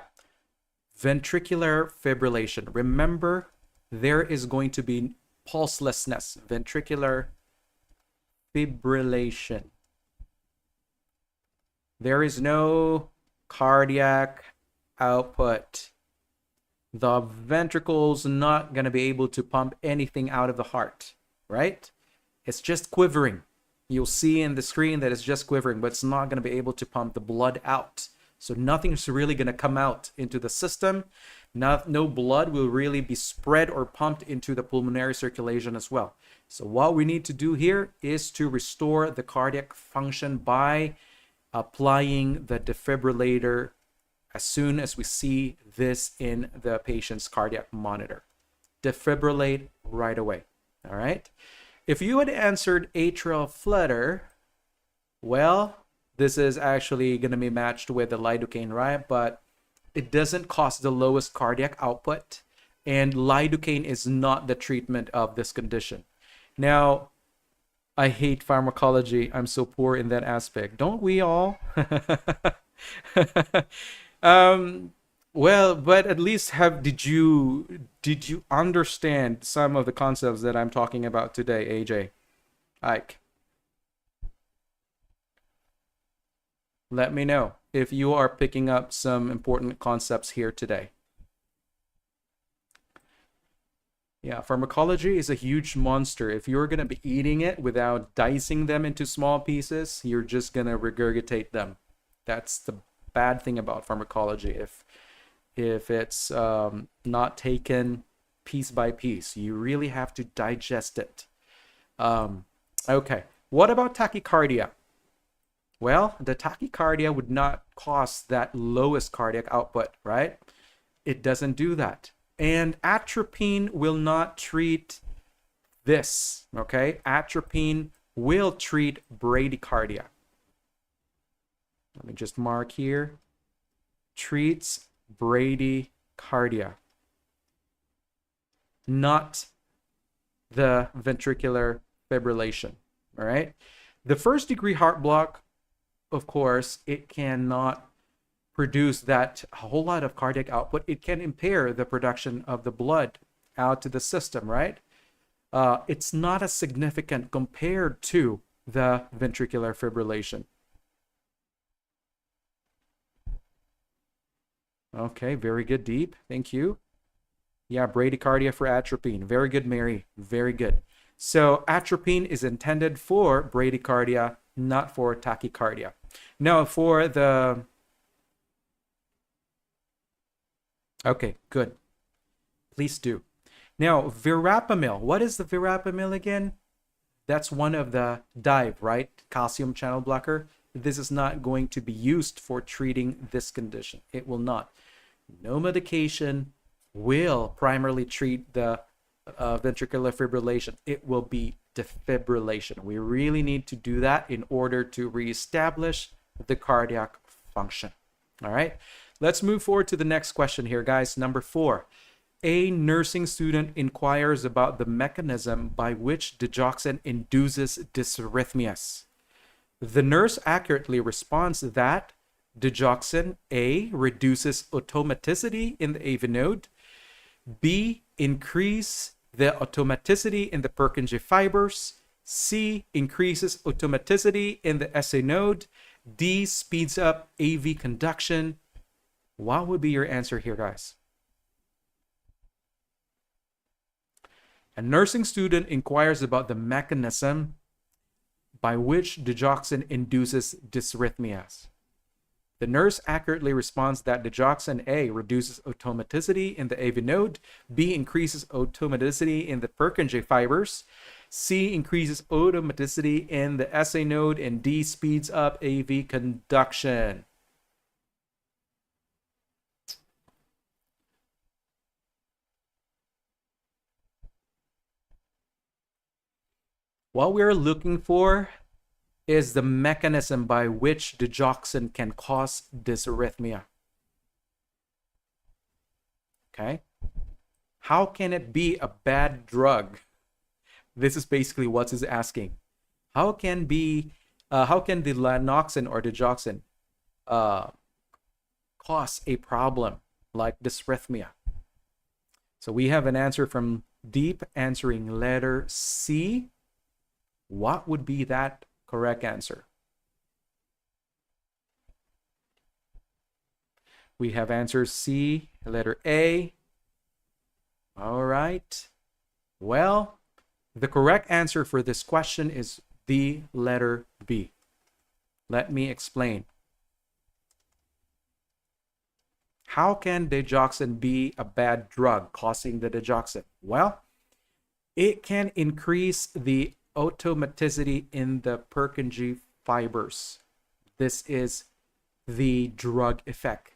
Ventricular fibrillation. Remember, there is going to be pulselessness. Ventricular fibrillation. There is no cardiac output. The ventricle's not going to be able to pump anything out of the heart, right? It's just quivering. You'll see in the screen that it's just quivering, but it's not going to be able to pump the blood out. So nothing's really going to come out into the system. No blood will really be spread or pumped into the pulmonary circulation as well. So what we need to do here is to restore the cardiac function by applying the defibrillator as soon as we see this in the patient's cardiac monitor. Defibrillate right away. All right. If you had answered atrial flutter, well, this is actually going to be matched with the lidocaine, right? But it doesn't cause the lowest cardiac output, and lidocaine is not the treatment of this condition. Now, I hate pharmacology. I'm so poor in that aspect. Don't we all? Well, but at least did you understand some of the concepts that I'm talking about today, AJ? Ike. Let me know if you are picking up some important concepts here today. Yeah, pharmacology is a huge monster. If you're going to be eating it without dicing them into small pieces, you're just going to regurgitate them. That's the bad thing about pharmacology. If it's not taken piece by piece, you really have to digest it. Okay, what about tachycardia? Well, the tachycardia would not cause that lowest cardiac output, right? It doesn't do that. And atropine will not treat this, okay? Atropine will treat bradycardia. Let me just mark here. Treats bradycardia, not the ventricular fibrillation, all right? The first degree heart block, of course, it cannot produce that whole lot of cardiac output. It can impair the production of the blood out to the system, right? It's not as significant compared to the ventricular fibrillation. Okay, very good, Deep. Thank you. Yeah, bradycardia for atropine. Very good, Mary. Very good. So atropine is intended for bradycardia, not for tachycardia. Now, for the... Okay, good. Please do. Now, verapamil. What is the verapamil again? That's one of the DIVE, right? Calcium channel blocker. This is not going to be used for treating this condition. It will not. No medication will primarily treat the ventricular fibrillation. It will be defibrillation. We really need to do that in order to reestablish the cardiac function. All right. Let's move forward to the next question here, guys. Number 4. A nursing student inquires about the mechanism by which digoxin induces dysrhythmias. The nurse accurately responds that digoxin A reduces automaticity in the AV node, B increase the automaticity in the Purkinje fibers, C, increases automaticity in the SA node. D, speeds up AV conduction. What would be your answer here, guys? A nursing student inquires about the mechanism by which digoxin induces dysrhythmias. The nurse accurately responds that digoxin A reduces automaticity in the AV node, B increases automaticity in the Purkinje fibers, C increases automaticity in the SA node, and D speeds up AV conduction. What we're looking for is the mechanism by which digoxin can cause dysrhythmia. Okay? How can it be a bad drug? This is basically what it's asking. How can the lanoxin or digoxin cause a problem like dysrhythmia? So we have an answer from Deep answering letter C. What would be that correct answer? We have answer C, letter A. All right. Well, the correct answer for this question is the letter B. Let me explain. How can digoxin be a bad drug causing the digoxin? Well, it can increase the automaticity in the Purkinje fibers. This is the drug effect.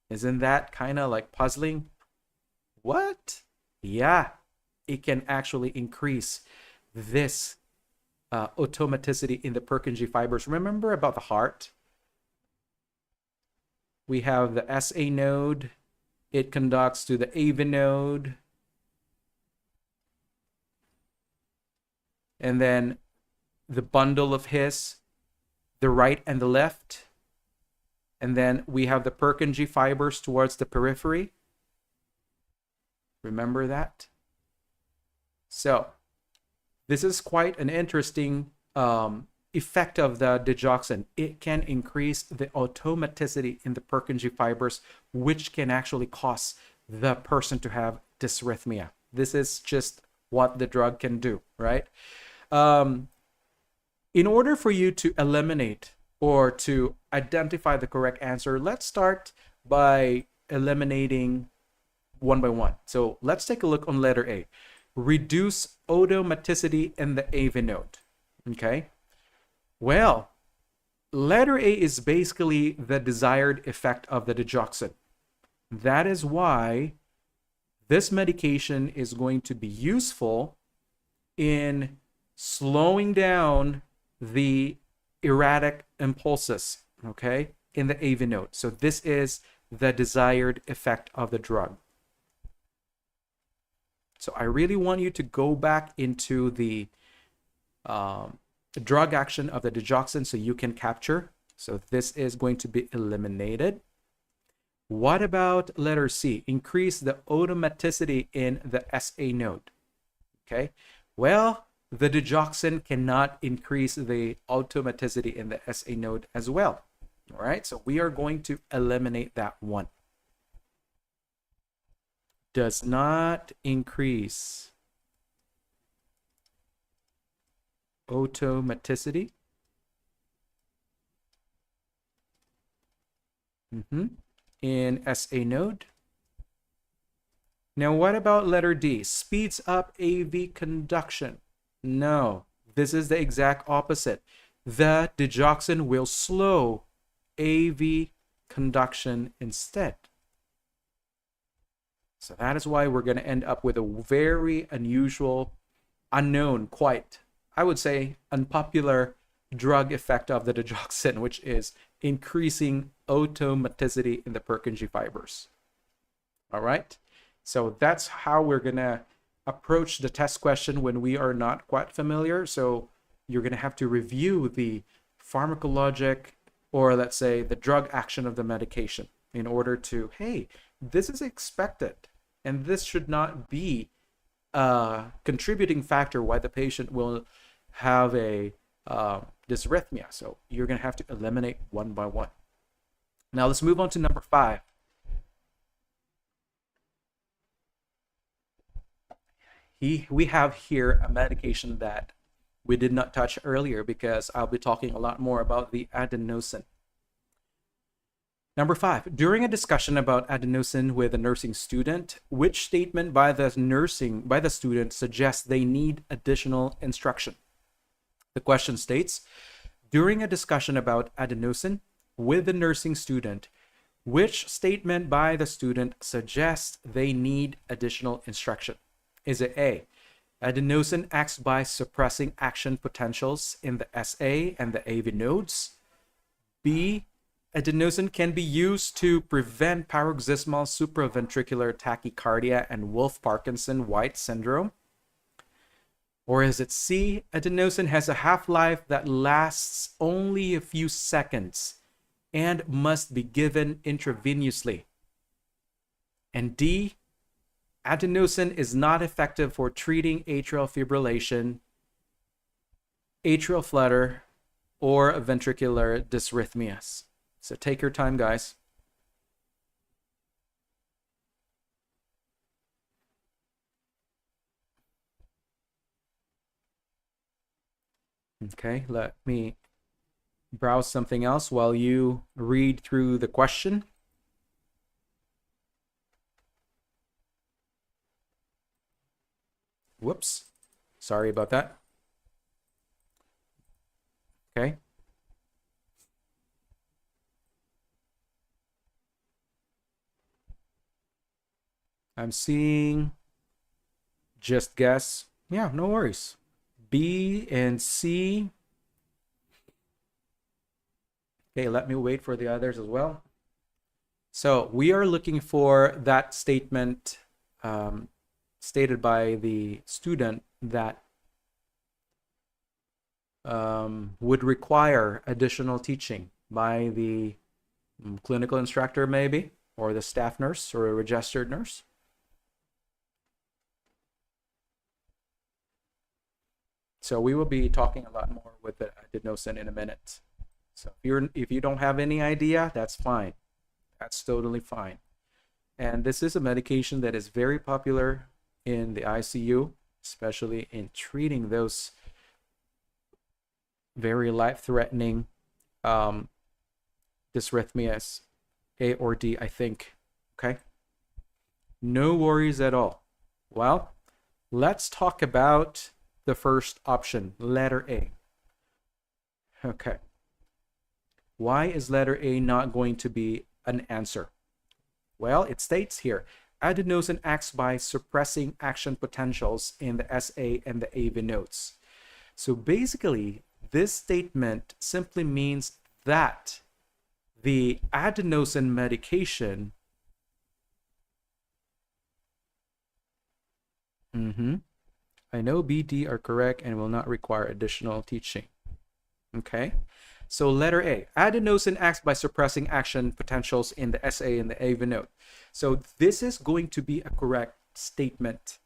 Isn't that kind of like puzzling? What? Yeah, it can actually increase this automaticity in the Purkinje fibers. Remember about the heart? We have the SA node. It conducts to the AV node. And then the bundle of His, the right and the left. And then we have the Purkinje fibers towards the periphery. Remember that? So this is quite an interesting effect of the digoxin. It can increase the automaticity in the Purkinje fibers, which can actually cause the person to have dysrhythmia. This is just what the drug can do, right? In order for you to eliminate or to identify the correct answer, let's start by eliminating one by one. So let's take a look on letter A. Reduce automaticity in the AV node. Okay. Well, letter A is basically the desired effect of the digoxin. That is why this medication is going to be useful in slowing down the erratic impulses, okay, in the AV node. So this is the desired effect of the drug. So I really want you to go back into the drug action of the digoxin so you can capture. So this is going to be eliminated. What about letter C? Increase the automaticity in the SA node. Okay. Well, the digoxin cannot increase the automaticity in the SA node as well. All right. So we are going to eliminate that one. Does not increase automaticity. In SA node. Now, what about letter D? Speeds up AV conduction. No, this is the exact opposite. The digoxin will slow AV conduction instead. So that is why we're going to end up with a very unusual, unknown, quite, I would say, unpopular drug effect of the digoxin, which is increasing automaticity in the Purkinje fibers. All right. So that's how we're going to approach the test question when we are not quite familiar. So you're going to have to review the pharmacologic, or let's say the drug action of the medication, in order to, hey, this is expected and this should not be a contributing factor why the patient will have a dysrhythmia. So you're going to have to eliminate one by one. Now let's move on to number 5. We have here a medication that we did not touch earlier because I'll be talking a lot more about the adenosine. Number 5, during a discussion about adenosine with a nursing student, which statement by the student suggests they need additional instruction? The question states, during a discussion about adenosine with the nursing student, which statement by the student suggests they need additional instruction? Is it A, adenosine acts by suppressing action potentials in the SA and the AV nodes? B, adenosine can be used to prevent paroxysmal supraventricular tachycardia and Wolff-Parkinson-White syndrome? Or is it C, adenosine has a half-life that lasts only a few seconds and must be given intravenously? And D, adenosine is not effective for treating atrial fibrillation, atrial flutter, or ventricular dysrhythmias. So take your time, guys. Okay, let me browse something else while you read through the question. Whoops, sorry about that. Okay. I'm seeing just guess. Yeah, no worries. B and C. Okay, let me wait for the others as well. So we are looking for that statement stated by the student that would require additional teaching by the clinical instructor maybe, or the staff nurse or a registered nurse. So we will be talking a lot more with the adenosine in a minute. So if you don't have any idea, that's fine. That's totally fine. And this is a medication that is very popular in the ICU, especially in treating those very life-threatening dysrhythmias, A or D, I think. Okay? No worries at all. Well, let's talk about the first option, letter A. Okay. Why is letter A not going to be an answer? Well, it states here, adenosine acts by suppressing action potentials in the SA and the AV nodes. So basically, this statement simply means that the adenosine medication I know B, D are correct and will not require additional teaching. Okay, so letter A, adenosine acts by suppressing action potentials in the SA and the AV node. So this is going to be a correct statement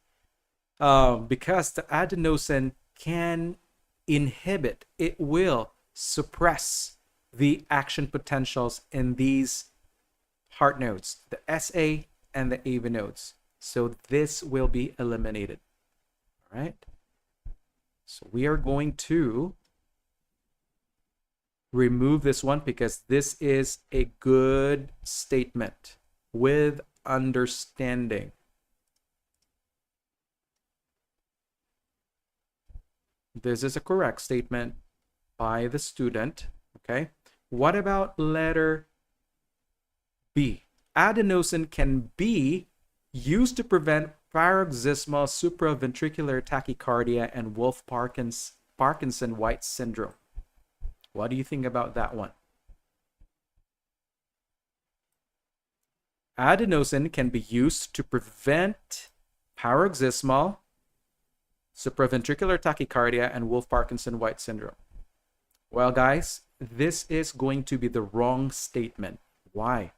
because the adenosine can inhibit, it will suppress the action potentials in these heart nodes, the SA and the AV nodes. So this will be eliminated. All right. So we are going to remove this one because this is a good statement with understanding. This is a correct statement by the student. Okay. What about letter B? Adenosine can be used to prevent paroxysmal supraventricular tachycardia and Wolff-Parkinson-White syndrome. What do you think about that one? Adenosine can be used to prevent paroxysmal supraventricular tachycardia and Wolff-Parkinson-White syndrome. Well, guys, this is going to be the wrong statement. Why?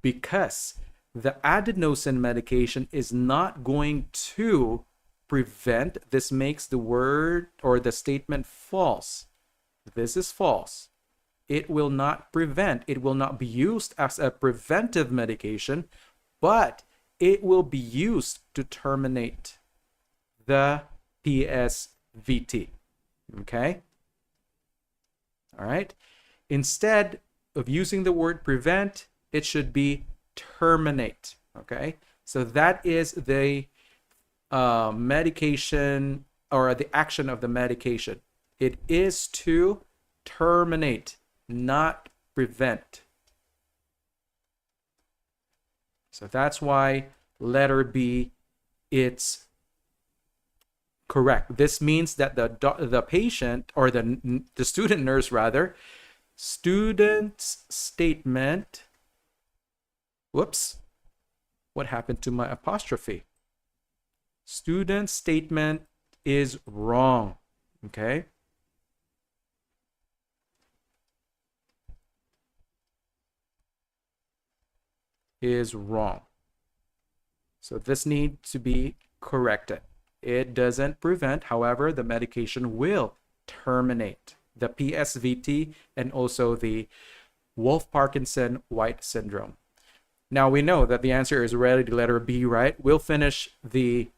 Because the adenosine medication is not going to prevent, this makes the word or the statement false. This is false. It will not prevent. It will not be used as a preventive medication, but it will be used to terminate the PSVT. Okay? All right? Instead of using the word prevent, it should be terminate. Okay? So that is the medication or the action of the medication. It is to terminate, not prevent. So that's why letter B, it's correct. This means that the patient or the student nurse rather, student's statement, whoops, what happened to my apostrophe? Student's statement is wrong. Okay. Is wrong. So this needs to be corrected. It doesn't prevent, however, the medication will terminate the PSVT and also the Wolff-Parkinson-White syndrome. Now we know that the answer is already the letter B, right? We'll finish the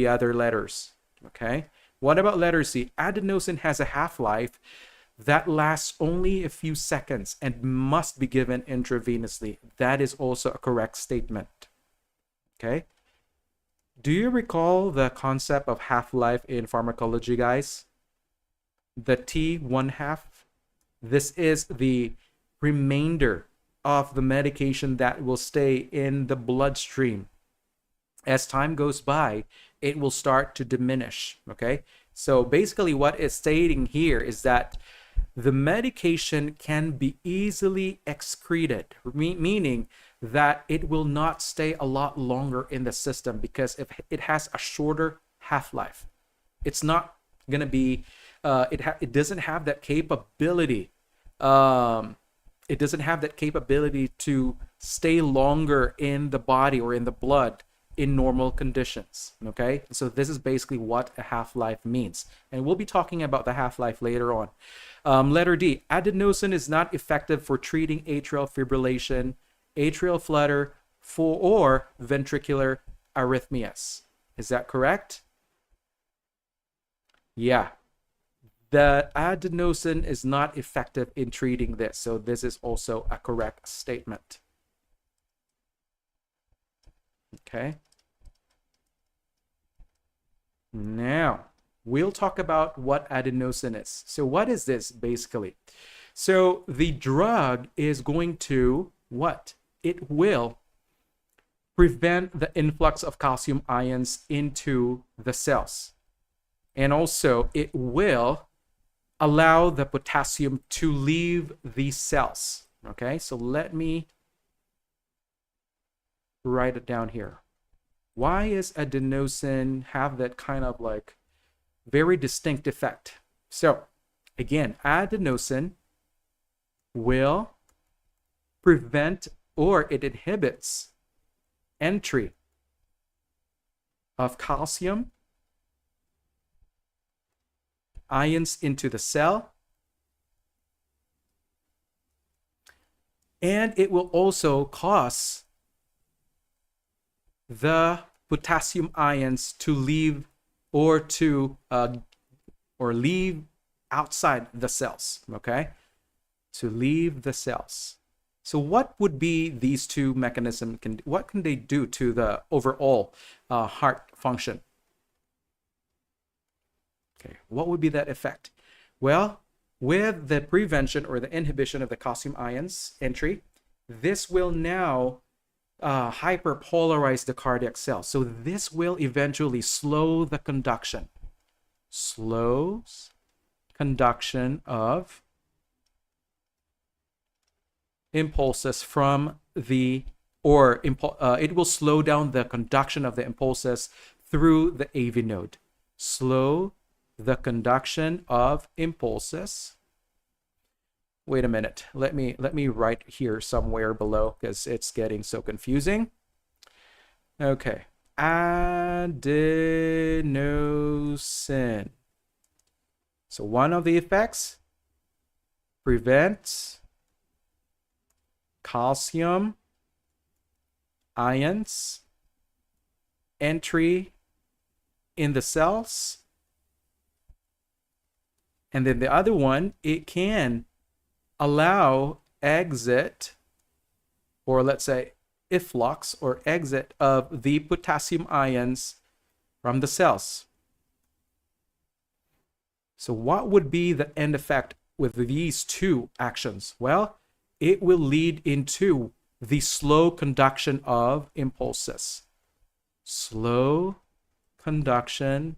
other letters. Okay. What about letter C? Adenosine has a half-life that lasts only a few seconds and must be given intravenously. That is also a correct statement. Okay. Do you recall the concept of half-life in pharmacology, guys? The T 1/2. This is the remainder of the medication that will stay in the bloodstream. As time goes by, it will start to diminish. Okay. So basically what it's stating here is that the medication can be easily excreted, meaning that it will not stay a lot longer in the system because if it has a shorter half-life. It's not going to be, it doesn't have that capability. It doesn't have that capability to stay longer in the body or in the blood in normal conditions. Okay, so this is basically what a half-life means, and we'll be talking about the half-life later on. Letter D, adenosine is not effective for treating atrial fibrillation, atrial flutter, or ventricular arrhythmias. Is that correct? Yeah, the adenosine is not effective in treating this, so this is also a correct statement. Okay. Now, we'll talk about what adenosine is. So what is this basically? So the drug is going to what? It will prevent the influx of calcium ions into the cells. And also it will allow the potassium to leave the cells. Okay, so let me write it down here. Why is adenosine have that kind of like very distinct effect? So again, adenosine will prevent or it inhibits entry of calcium ions into the cell, and it will also cause the potassium ions to leave or to leave outside the cells. Okay, to leave the cells. So what would be these two mechanisms? What can they do to the overall heart function? Okay, what would be that effect? Well, with the prevention or the inhibition of the calcium ions entry, this will now hyperpolarize the cardiac cell. So this will eventually slow the conduction. Slows conduction of impulses from the, it will slow down the conduction of the impulses through the AV node. Slow the conduction of impulses. Wait a minute. Let me write here somewhere below because it's getting so confusing. Okay. adenosine. So one of the effects, prevents calcium ions entry in the cells. And then the other one, it can allow exit, or let's say efflux or exit of the potassium ions from the cells. So what would be the end effect with these two actions? Well, it will lead into the slow conduction of impulses. Slow conduction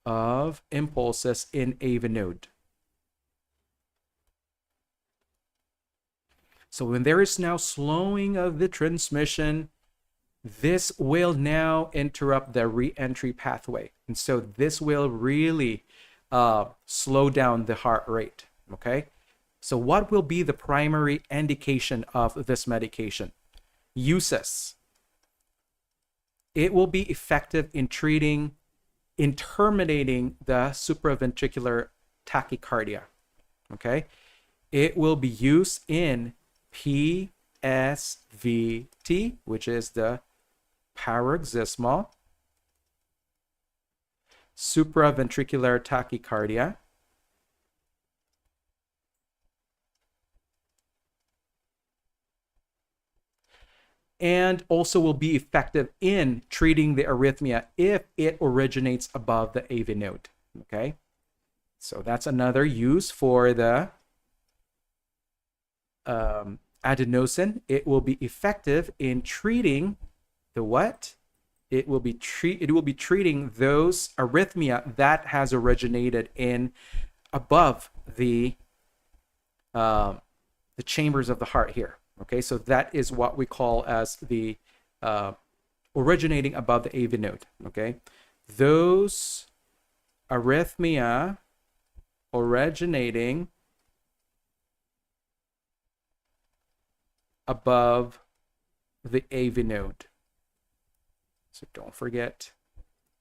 of impulses in AV node. So when there is now slowing of the transmission, this will now interrupt the re-entry pathway. And so this will really slow down the heart rate, okay? So what will be the primary indication of this medication? Uses. It will be effective in terminating the supraventricular tachycardia, okay? It will be used in PSVT, which is the paroxysmal supraventricular tachycardia. And also will be effective in treating the arrhythmia if it originates above the AV node, okay? So that's another use for the adenosine. It will be effective in treating the what? It will be treating those arrhythmia that has originated in above the chambers of the heart here. Okay, so that is what we call as the originating above the AV node. Okay, those arrhythmia originating above the AV node. So don't forget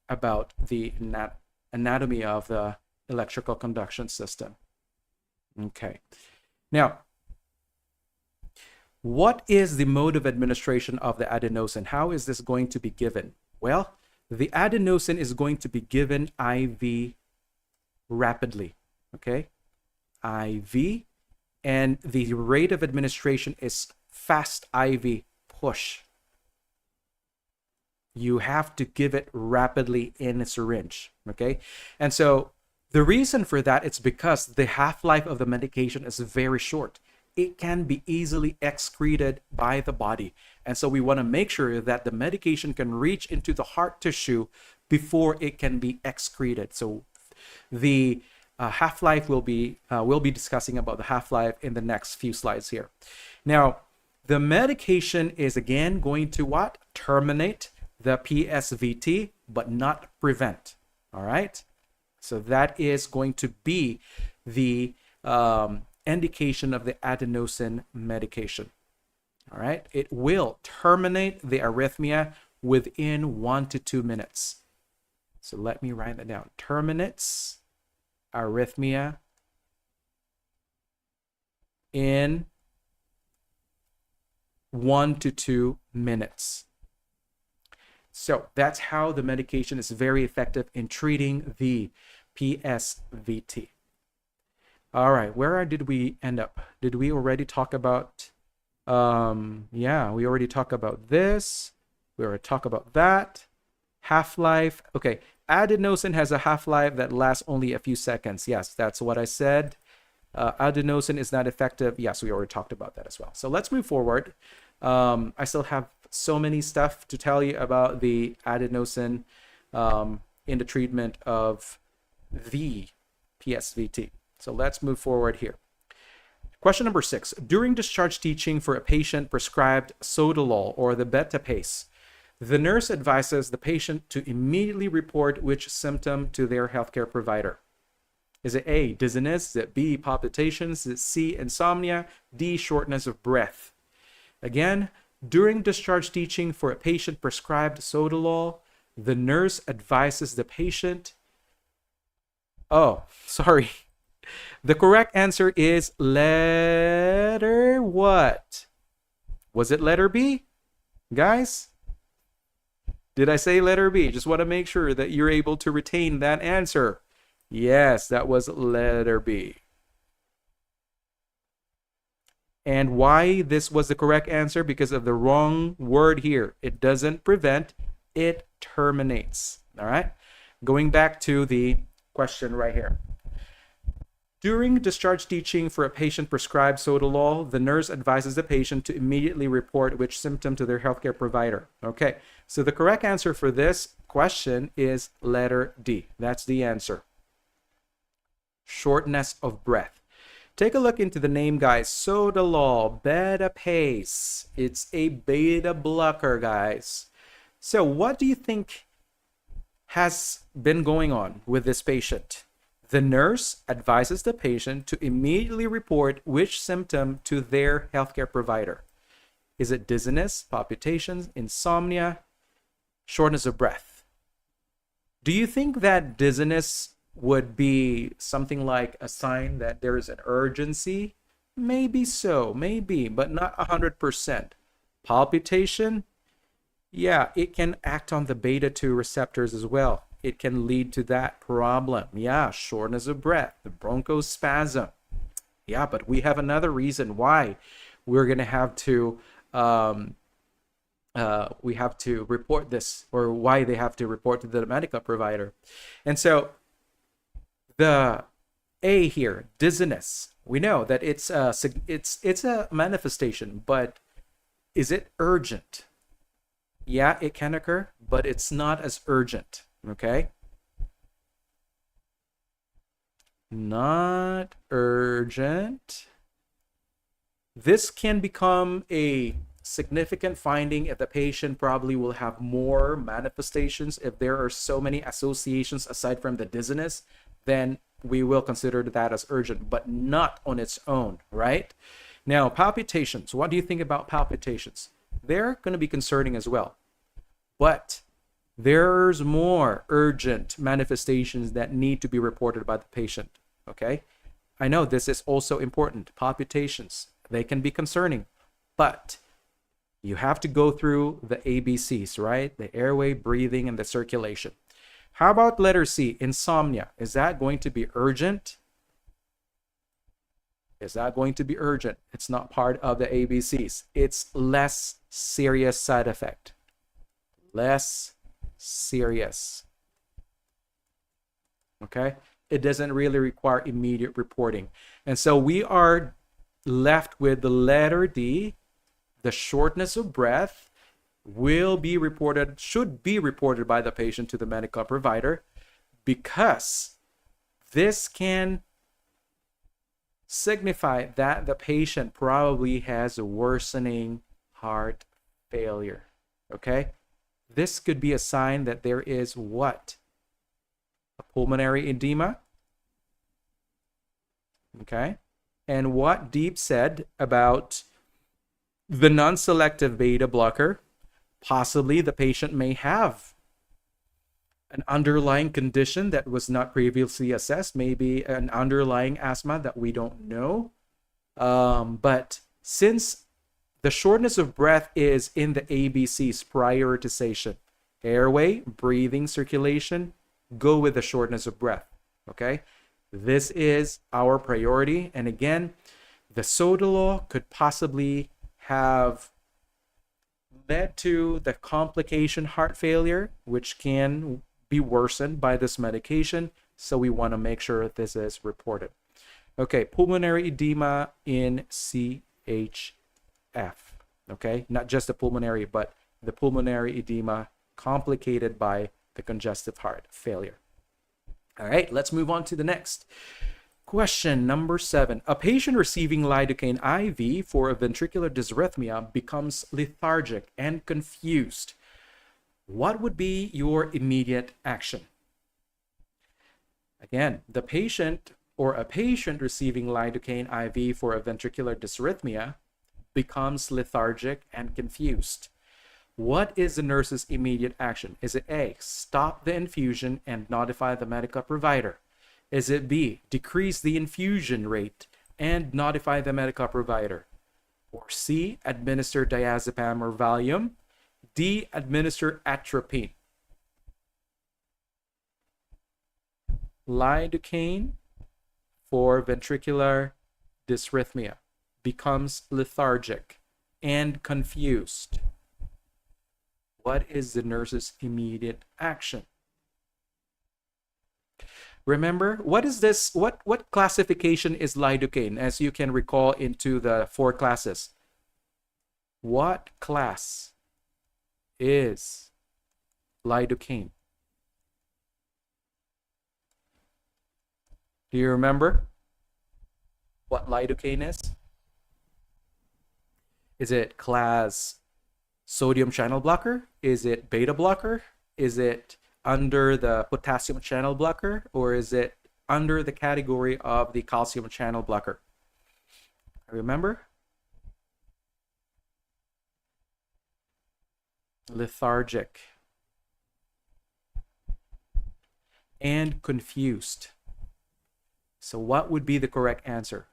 about the anatomy of the electrical conduction system. Okay. Now, what is the mode of administration of the adenosine? How is this going to be given? Well, the adenosine is going to be given IV rapidly. Okay? IV. And the rate of administration is fast IV push. You have to give it rapidly in a syringe, okay? And so the reason for that is because the half-life of the medication is very short. It can be easily excreted by the body. And so we want to make sure that the medication can reach into the heart tissue before it can be excreted. So the half-life we'll be discussing about the half-life in the next few slides here. Now, the medication is again going to what? Terminate the PSVT, but not prevent. All right. So that is going to be the indication of the adenosine medication. All right. It will terminate the arrhythmia within 1 to 2 minutes. So let me write that down. Terminates arrhythmia in 1 to 2 minutes. So that's how the medication is very effective in treating the PSVT. All right, where did we end up? Did we already talk about, yeah, we already talked about this. We already talked about that. Half-life. Okay, adenosine has a half-life that lasts only a few seconds. Yes, that's what I said. Adenosine is not effective. Yes, we already talked about that as well. So let's move forward. I still have so many stuff to tell you about the adenosine in the treatment of the PSVT. So let's move forward here. Question number 6. During discharge teaching for a patient prescribed Sotalol or the beta-pace, the nurse advises the patient to immediately report which symptom to their healthcare provider. Is it A, dizziness? Is it B, palpitations? Is it C, insomnia? D, shortness of breath? Again, During discharge teaching for a patient prescribed Sotalol, the nurse advises the patient. Oh, sorry. The correct answer is letter what? Was it letter B? Guys? Did I say letter B? Just want to make sure that you're able to retain that answer. Yes, that was letter B. And why this was the correct answer? Because of the wrong word here. It doesn't prevent, it terminates. All right? Going back to the question right here. During discharge teaching for a patient prescribed Sotalol, the nurse advises the patient to immediately report which symptom to their healthcare provider. Okay, so the correct answer for this question is letter D. That's the answer. Shortness of breath. Take a look into the name, guys. Sotalol, beta pace. It's a beta blocker, guys. So what do you think has been going on with this patient? The nurse advises the patient to immediately report which symptom to their healthcare provider. Is it dizziness, palpitations, insomnia, shortness of breath? Do you think that dizziness would be something like a sign that there is an urgency? Maybe so, maybe, but not 100%. Palpitation? Yeah, it can act on the beta 2 receptors as well. It can lead to that problem. Yeah, shortness of breath, the bronchospasm. Yeah, but we have another reason why we're going to have to report this, or why they have to report to the medical provider. And so the A here, dizziness. We know that it's a manifestation, but is it urgent? Yeah, it can occur, but it's not as urgent. Okay? Not urgent. This can become a significant finding if the patient probably will have more manifestations. If there are so many associations aside from the dizziness, then we will consider that as urgent, but not on its own, right? Now, palpitations. What do you think about palpitations? They're going to be concerning as well. But there's more urgent manifestations that need to be reported by the patient, okay? I know this is also important. Palpitations, they can be concerning, but you have to go through the ABCs, right? The airway, breathing, and the circulation. How about letter C, insomnia? Is that going to be urgent? Is that going to be urgent? It's not part of the ABCs. It's less serious side effect. Less serious. Okay? It doesn't really require immediate reporting. And so we are left with the letter D. The shortness of breath will be reported, should be reported by the patient to the medical provider, because this can signify that the patient probably has a worsening heart failure. Okay? This could be a sign that there is what? A pulmonary edema. Okay? And what Deep said about the non-selective beta blocker, possibly the patient may have an underlying condition that was not previously assessed, maybe an underlying asthma that we don't know. But since the shortness of breath is in the ABC's prioritization, airway, breathing, circulation, go with the shortness of breath. Okay? This is our priority. And again, the Sotalol could possibly have led to the complication heart failure, which can be worsened by this medication. So we want to make sure that this is reported. Okay, pulmonary edema in CHF. Okay, not just the pulmonary, but the pulmonary edema complicated by the congestive heart failure. All right, let's move on to the next. Question number 7. A patient receiving lidocaine IV for a ventricular dysrhythmia becomes lethargic and confused. What would be your immediate action? Again, the patient or a patient receiving lidocaine IV for a ventricular dysrhythmia becomes lethargic and confused. What is the nurse's immediate action? Is it A, stop the infusion and notify the medical provider? Is it B, decrease the infusion rate and notify the medical provider? Or C, administer diazepam or Valium? D, administer atropine. Lidocaine for ventricular dysrhythmia becomes lethargic and confused. What is the nurse's immediate action? Remember, what is this? What classification is lidocaine? As you can recall into the 4 classes. What class is lidocaine? Do you remember what lidocaine is? Is it class sodium channel blocker? Is it beta blocker? Is it under the potassium channel blocker? Or is it under the category of the calcium channel blocker? Remember? Lethargic and confused. So what would be the correct answer?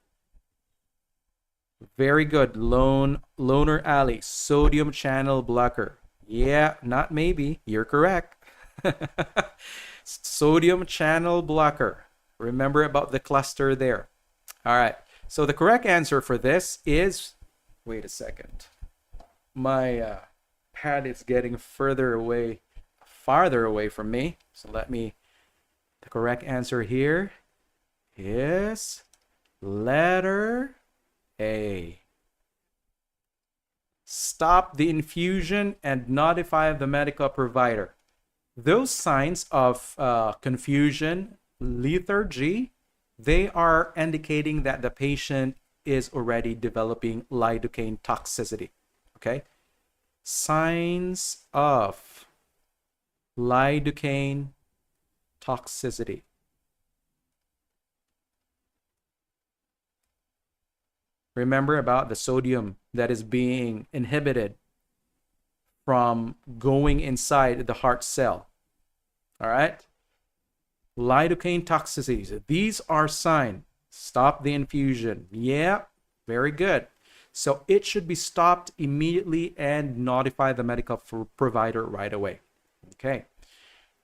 Very good. Loner Alley, sodium channel blocker. Yeah, not maybe. You're correct. Sodium channel blocker. Remember about the cluster there. All right. So the correct answer for this is, wait a second. My pad is getting farther away from me. So the correct answer here is letter A. Stop the infusion and notify the medical provider. Those signs of confusion, lethargy, they are indicating that the patient is already developing lidocaine toxicity. Okay? Signs of lidocaine toxicity. Remember about the sodium that is being inhibited from going inside the heart cell. All right? Lidocaine toxicities. These are signs. Stop the infusion. Yeah, very good. So it should be stopped immediately and notify the medical provider right away. Okay.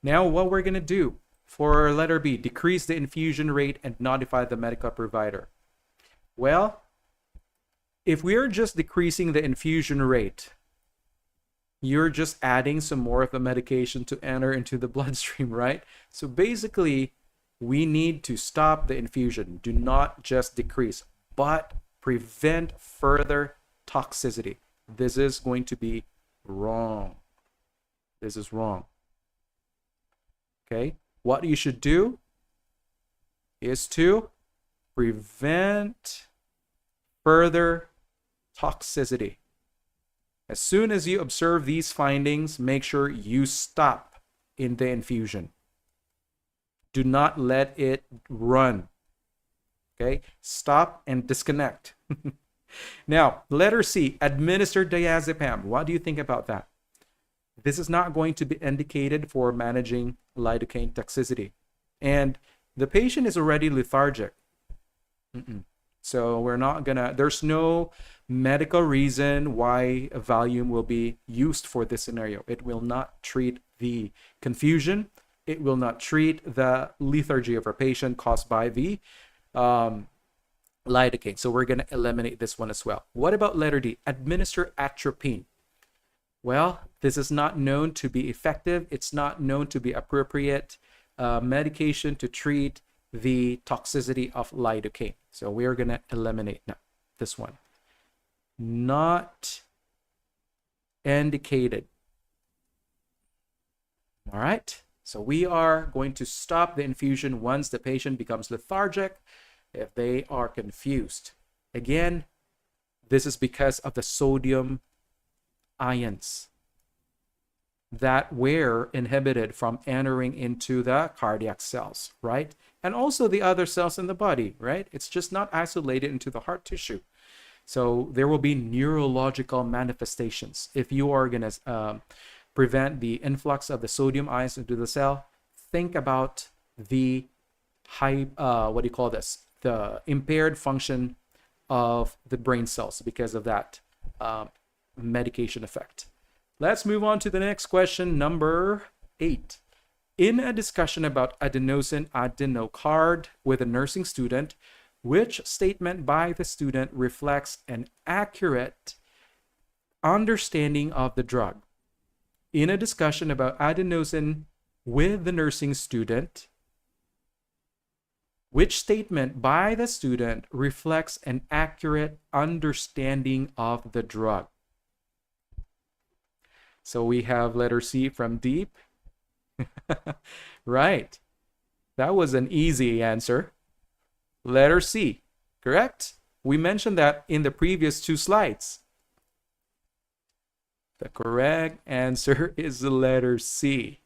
Now what we're going to do for letter B, decrease the infusion rate and notify the medical provider. Well, if we're just decreasing the infusion rate, you're just adding some more of the medication to enter into the bloodstream, right? So basically, we need to stop the infusion. Do not just decrease, but prevent further toxicity. This is going to be wrong. This is wrong. Okay? What you should do is to prevent further toxicity. As soon as you observe these findings, make sure you stop in the infusion. Do not let it run. Okay? Stop and disconnect. Now, letter C, administer diazepam. What do you think about that? This is not going to be indicated for managing lidocaine toxicity. And the patient is already lethargic. So we're not gonna, there's no medical reason why a Valium will be used for this scenario. It will not treat the confusion. It will not treat the lethargy of our patient caused by the lidocaine. So we're gonna eliminate this one as well. What about letter D? Administer atropine. Well, this is not known to be effective. It's not known to be appropriate medication to treat the toxicity of lidocaine. So we are going to eliminate now this one. Not indicated. All right. So we are going to stop the infusion once the patient becomes lethargic, if they are confused. Again, this is because of the sodium ions that were inhibited from entering into the cardiac cells, right? And also the other cells in the body, right? It's just not isolated into the heart tissue. So there will be neurological manifestations. If you are going to prevent the influx of the sodium ions into the cell, think about the the impaired function of the brain cells because of that medication effect. Let's move on to the next question, number 8. In a discussion about adenosine adenocard with a nursing student, which statement by the student reflects an accurate understanding of the drug? In a discussion about adenosine with the nursing student, which statement by the student reflects an accurate understanding of the drug? So we have letter C from Deep. Right. That was an easy answer. Letter C, correct? We mentioned that in the previous 2 slides. The correct answer is the letter C.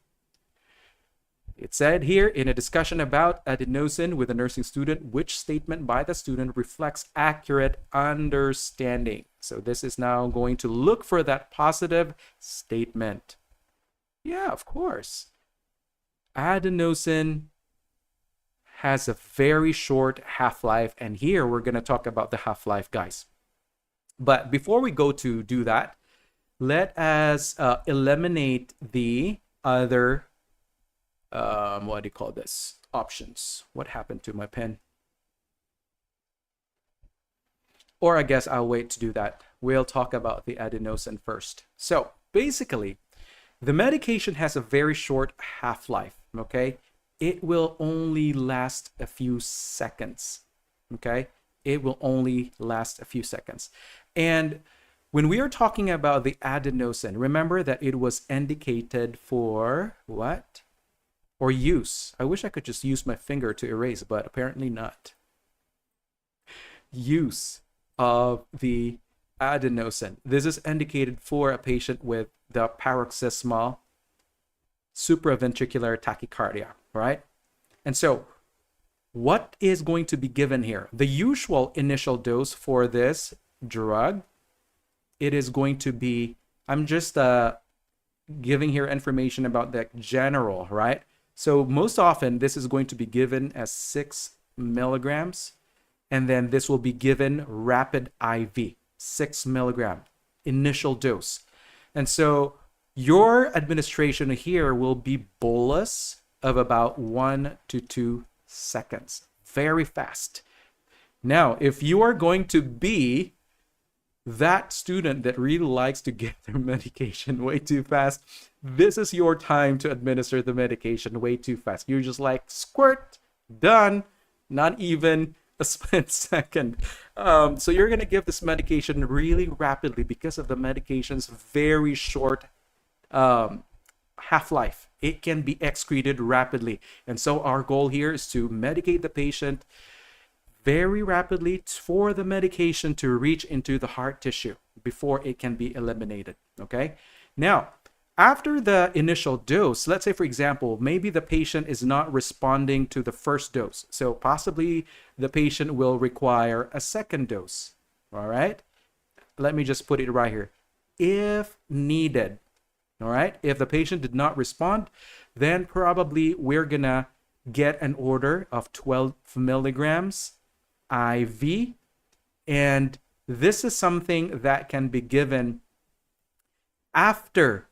It said here, in a discussion about adenosine with a nursing student, which statement by the student reflects accurate understanding? So this is now going to look for that positive statement. Yeah, of course. Adenosine has a very short half-life, and here we're going to talk about the half-life, guys. But before we go to do that, let us eliminate the other options. What happened to my pen? Or I guess I'll wait to do that. We'll talk about the adenosine first. So basically, the medication has a very short half-life, okay? It will only last a few seconds, okay? It will only last a few seconds. And when we are talking about the adenosine, remember that it was indicated for what? Or use. I wish I could just use my finger to erase, but apparently not. Use of the adenosine. This is indicated for a patient with the paroxysmal supraventricular tachycardia, right? And so what is going to be given here? The usual initial dose for this drug, it is going to be, I'm just giving here information about the general, right? So most often this is going to be given as 6 milligrams, and then this will be given rapid IV, 6 milligram initial dose. And so your administration here will be bolus of about 1 to 2 seconds. Very fast. Now, if you are going to be that student that really likes to get their medication way too fast, this is your time to administer the medication way too fast. You're just like, squirt, done, not even a split second. So you're going to give this medication really rapidly because of the medication's very short half-life. It can be excreted rapidly. And so our goal here is to medicate the patient very rapidly for the medication to reach into the heart tissue before it can be eliminated, okay? Now, after the initial dose, let's say, for example, maybe the patient is not responding to the first dose. So possibly the patient will require a second dose, all right? Let me just put it right here. If needed, all right? If the patient did not respond, then probably we're gonna get an order of 12 milligrams IV, and this is something that can be given after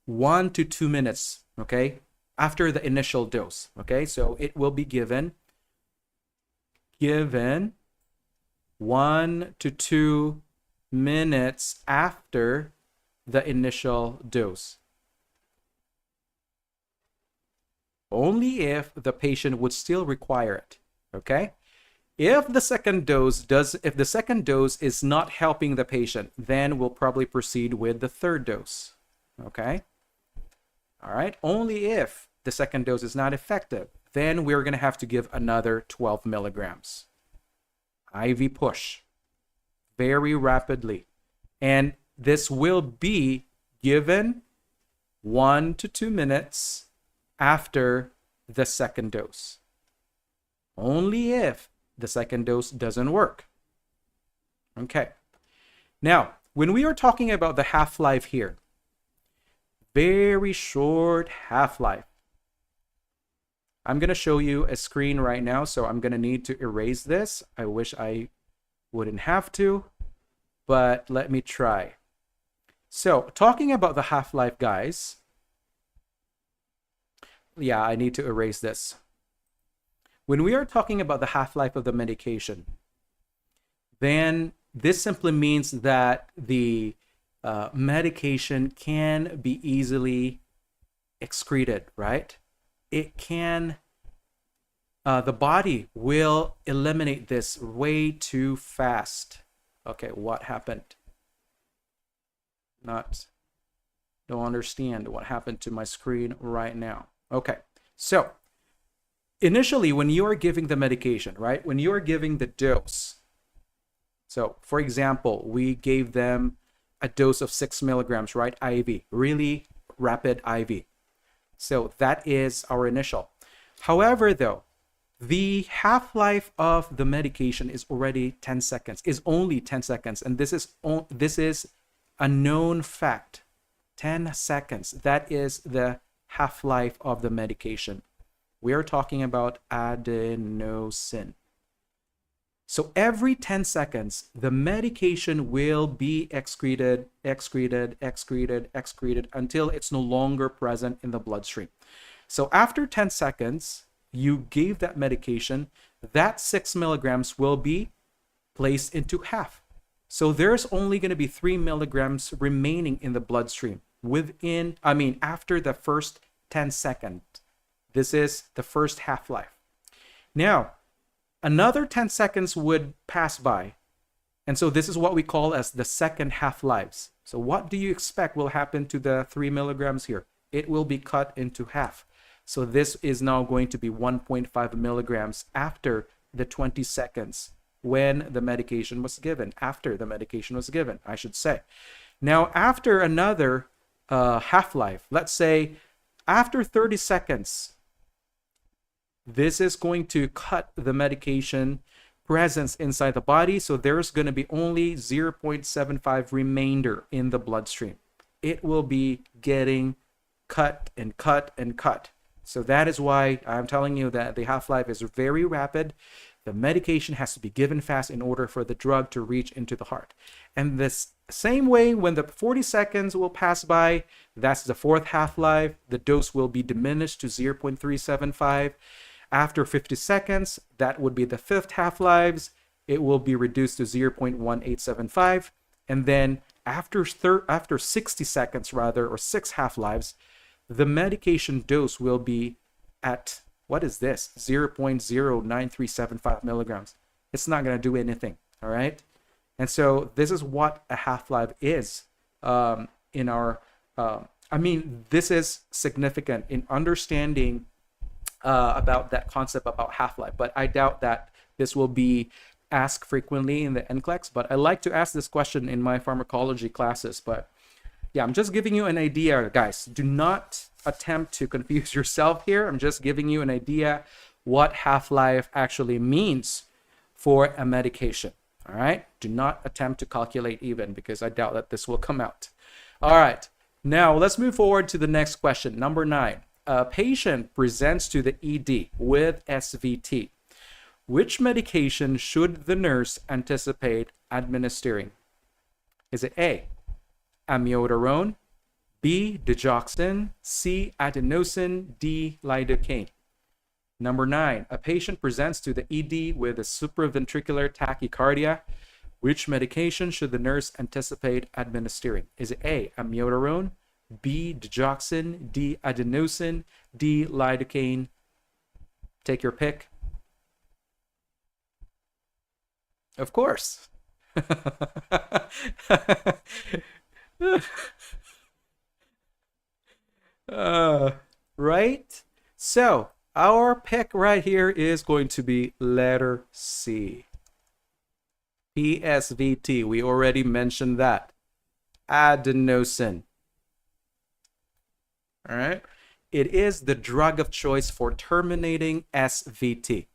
1 to 2 minutes, okay, after the initial dose, okay? So it will be given 1 to 2 minutes after the initial dose, only if the patient would still require it, okay? If the second dose is not helping the patient, then we'll probably proceed with the third dose, okay? All right, only if the second dose is not effective, then we're going to have to give another 12 milligrams. IV push very rapidly. And this will be given 1 to 2 minutes after the second dose. Only if the second dose doesn't work. Okay, Now, when we are talking about the half-life here, very short half-life. I'm going to show you a screen right now, so I'm going to need to erase this. I wish I wouldn't have to, but let me try. So, talking about the half-life, guys. Yeah, I need to erase this. When we are talking about the half-life of the medication, then this simply means that the medication can be easily excreted, right? It can, the body will eliminate this way too fast. Okay, what happened? Don't understand what happened to my screen right now. Okay, so initially when you are giving the medication, right? When you are giving the dose, so for example, we gave them a dose of 6 milligrams, right? IV, really rapid IV. So that is our initial. However, though, the half-life of the medication is already 10 seconds, is only 10 seconds. And this is a known fact. 10 seconds, that is the half-life of the medication. We are talking about adenosine. So every 10 seconds, the medication will be excreted until it's no longer present in the bloodstream. So after 10 seconds, you gave that medication, that 6 milligrams will be placed into half. So there's only going to be 3 milligrams remaining in the bloodstream after the first 10 seconds. This is the first half-life. Now, another 10 seconds would pass by. And so this is what we call as the second half-lives. So what do you expect will happen to the 3 milligrams here? It will be cut into half. So this is now going to be 1.5 milligrams after the 20 seconds when the medication was given. After the medication was given, I should say. Now, after another half-life, let's say after 30 seconds, this is going to cut the medication presence inside the body. So there's going to be only 0.75 remainder in the bloodstream. It will be getting cut and cut and cut. So that is why I'm telling you that the half-life is very rapid. The medication has to be given fast in order for the drug to reach into the heart. And this same way, when the 40 seconds will pass by, that's the fourth half-life. The dose will be diminished to 0.375. After 50 seconds, that would be the fifth half-lives. It will be reduced to 0.1875. And then after 60 seconds, or 6 half-lives, the medication dose will be at, what is this? 0.09375 milligrams. It's not going to do anything, all right? And so this is what a half-life is this is significant in understanding about that concept about half-life, but I doubt that this will be asked frequently in the NCLEX, but I like to ask this question in my pharmacology classes. But yeah, I'm just giving you an idea, guys. Do not attempt to confuse yourself here. I'm just giving you an idea what half-life actually means for a medication. All right, do not attempt to calculate even, because I doubt that this will come out. All right, now let's move forward to the next question, number 9. A patient presents to the ED with SVT. Which medication should the nurse anticipate administering? Is it A, amiodarone, B, digoxin, C, adenosine, D, lidocaine? Number 9, a patient presents to the ED with a supraventricular tachycardia. Which medication should the nurse anticipate administering? Is it A, amiodarone, B, digoxin, D, adenosine, D, lidocaine? Take your pick. Of course. Right? So our pick right here is going to be letter C. PSVT. We already mentioned that. Adenosine. All right. It is the drug of choice for terminating SVT.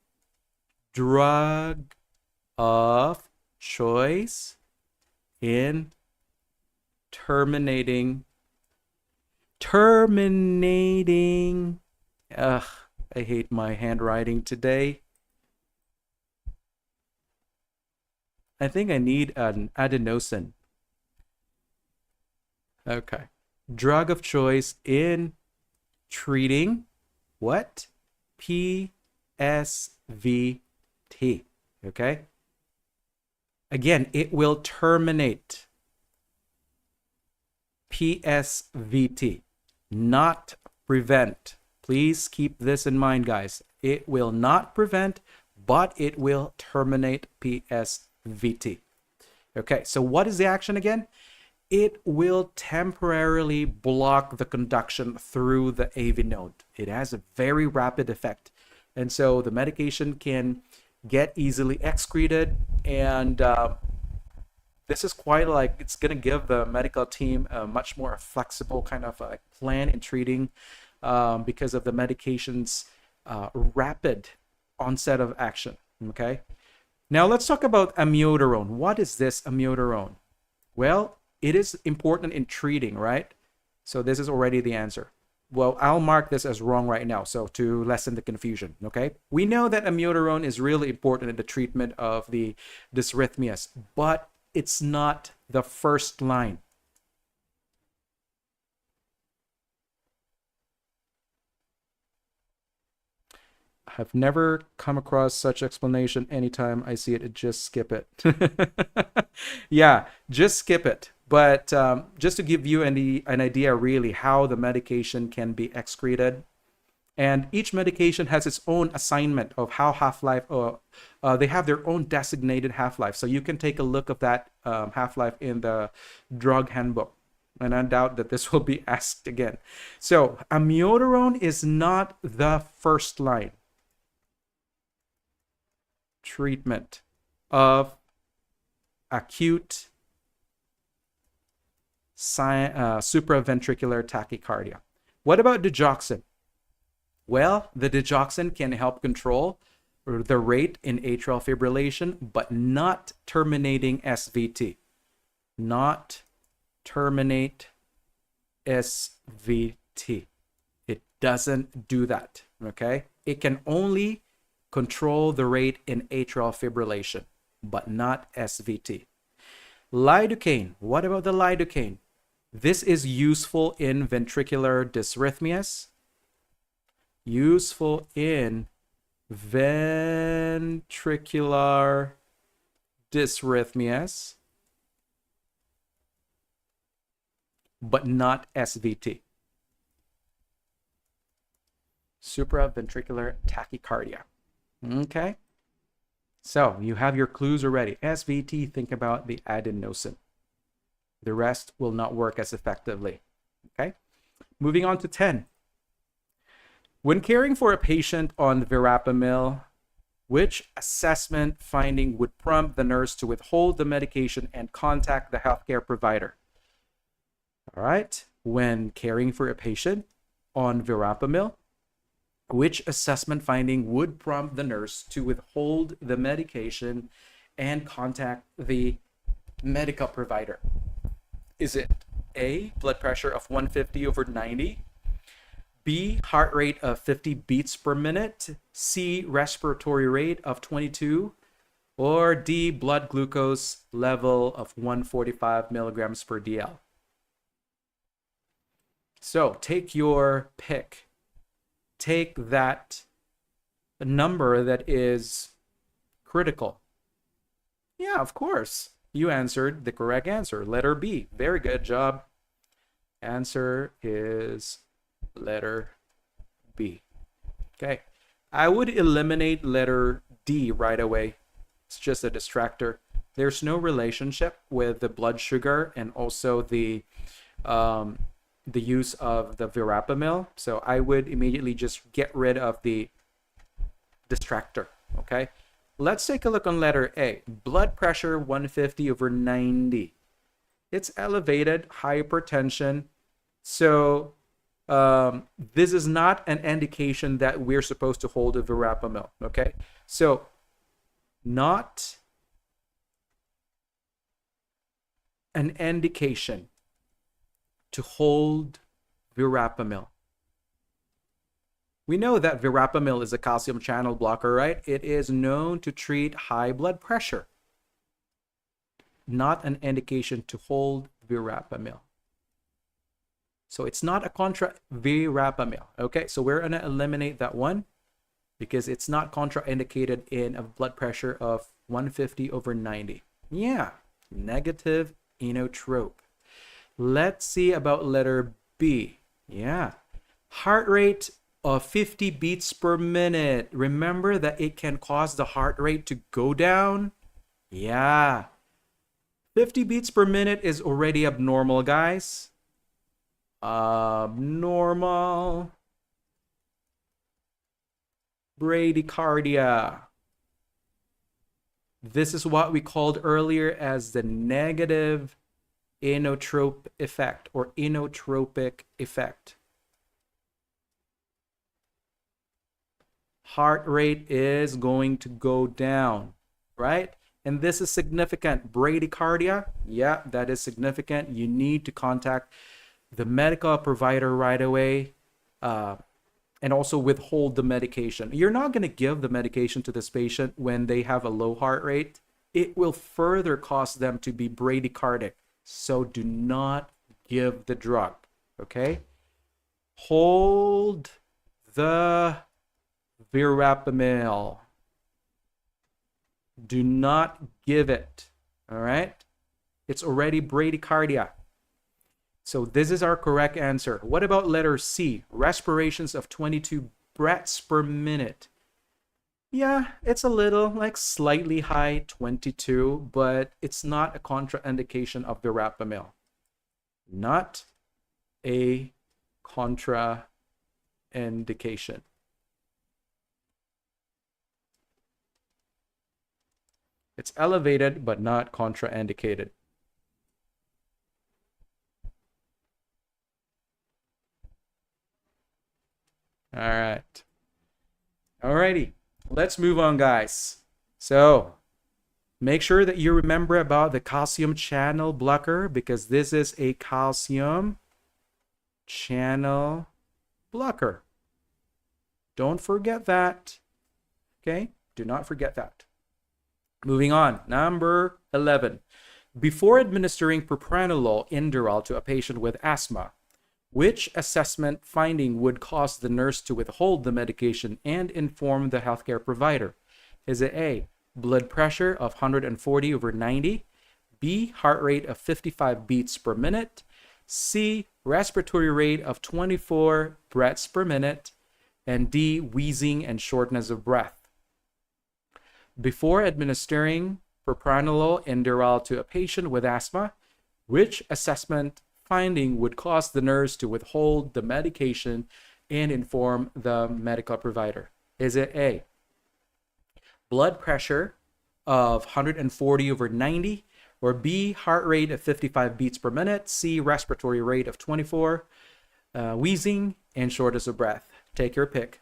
Drug of choice in terminating. Ugh, I hate my handwriting today. I think I need an adenosine. Okay. Drug of choice in treating what? PSVT. Okay. Again, it will terminate PSVT, not prevent. Please keep this in mind, guys. It will not prevent, but it will terminate PSVT. Okay, so what is the action again? It will temporarily block the conduction through the AV node. It has a very rapid effect. And so the medication can get easily excreted, and this is quite like, it's going to give the medical team a much more flexible kind of plan in treating because of the medication's rapid onset of action. Okay. Now let's talk about amiodarone. What is this amiodarone? Well, it is important in treating, right? So this is already the answer. Well, I'll mark this as wrong right now, so to lessen the confusion, okay? We know that amiodarone is really important in the treatment of the dysrhythmias, but it's not the first line. I've never come across such explanation. Anytime I see it, just skip it. Yeah, just skip it. But just to give you an idea really how the medication can be excreted. And each medication has its own assignment of how half-life, they have their own designated half-life. So you can take a look of that half-life in the drug handbook. And I doubt that this will be asked again. So amiodarone is not the first line treatment of acute supraventricular tachycardia. What about digoxin? Well, the digoxin can help control the rate in atrial fibrillation, but not terminating SVT. Not terminate SVT. It doesn't do that, okay? It can only control the rate in atrial fibrillation, but not SVT. Lidocaine. What about the lidocaine? This is useful in ventricular dysrhythmias. Useful in ventricular dysrhythmias, but not SVT. Supraventricular tachycardia. Okay. So you have your clues already. SVT, think about the adenosine. The rest will not work as effectively. Okay. Moving on to 10. When caring for a patient on verapamil, which assessment finding would prompt the nurse to withhold the medication and contact the healthcare provider? All right. When caring for a patient on verapamil, which assessment finding would prompt the nurse to withhold the medication and contact the medical provider? Is it A, blood pressure of 150/90, B, heart rate of 50 beats per minute, C, respiratory rate of 22, or D, blood glucose level of 145 milligrams per DL? So take your pick. Take that number that is critical. Yeah, of course. You answered the correct answer, letter B. Very good job. Answer is letter B. Okay. I would eliminate letter D right away. It's just a distractor. There's no relationship with the blood sugar and also the use of the verapamil. So I would immediately just get rid of the distractor. Okay. Let's take a look on letter A. Blood pressure 150/90. It's elevated, hypertension. So this is not an indication that we're supposed to hold a verapamil. Okay. So not an indication to hold verapamil? We know that verapamil is a calcium channel blocker, right? It is known to treat high blood pressure. Not an indication to hold verapamil. So it's not a verapamil. Okay, so we're going to eliminate that one because it's not contraindicated in a blood pressure of 150/90. Yeah, negative inotrope. Let's see about letter B. Yeah, heart rate of 50 beats per minute. Remember that it can cause the heart rate to go down? Yeah. 50 beats per minute is already abnormal, guys. Abnormal bradycardia. This is what we called earlier as the negative inotrope effect or inotropic effect. Heart rate is going to go down, right? And this is significant. Bradycardia, yeah, that is significant. You need to contact the medical provider right away and also withhold the medication. You're not going to give the medication to this patient when they have a low heart rate. It will further cause them to be bradycardic. So do not give the drug, okay? Hold the verapamil. Do not give it, all right? It's already bradycardia. So this is our correct answer. What about letter C? Respirations of 22 breaths per minute. Yeah, it's a little, like slightly high, 22, but it's not a contraindication of verapamil. Not a contraindication. It's elevated, but not contraindicated. All right. Alrighty. Let's move on, guys. So make sure that you remember about the calcium channel blocker because this is a calcium channel blocker. Don't forget that. Okay? Do not forget that. Moving on, number 11. Before administering propranolol inderal to a patient with asthma, which assessment finding would cause the nurse to withhold the medication and inform the healthcare provider? Is it A, blood pressure of 140/90, B, heart rate of 55 beats per minute, C, respiratory rate of 24 breaths per minute, and D, wheezing and shortness of breath? Before administering propranolol inderal to a patient with asthma, which assessment finding would cause the nurse to withhold the medication and inform the medical provider? Is it A, blood pressure of 140/90, or B, heart rate of 55 beats per minute, C, respiratory rate of 24, wheezing and shortness of breath? Take your pick.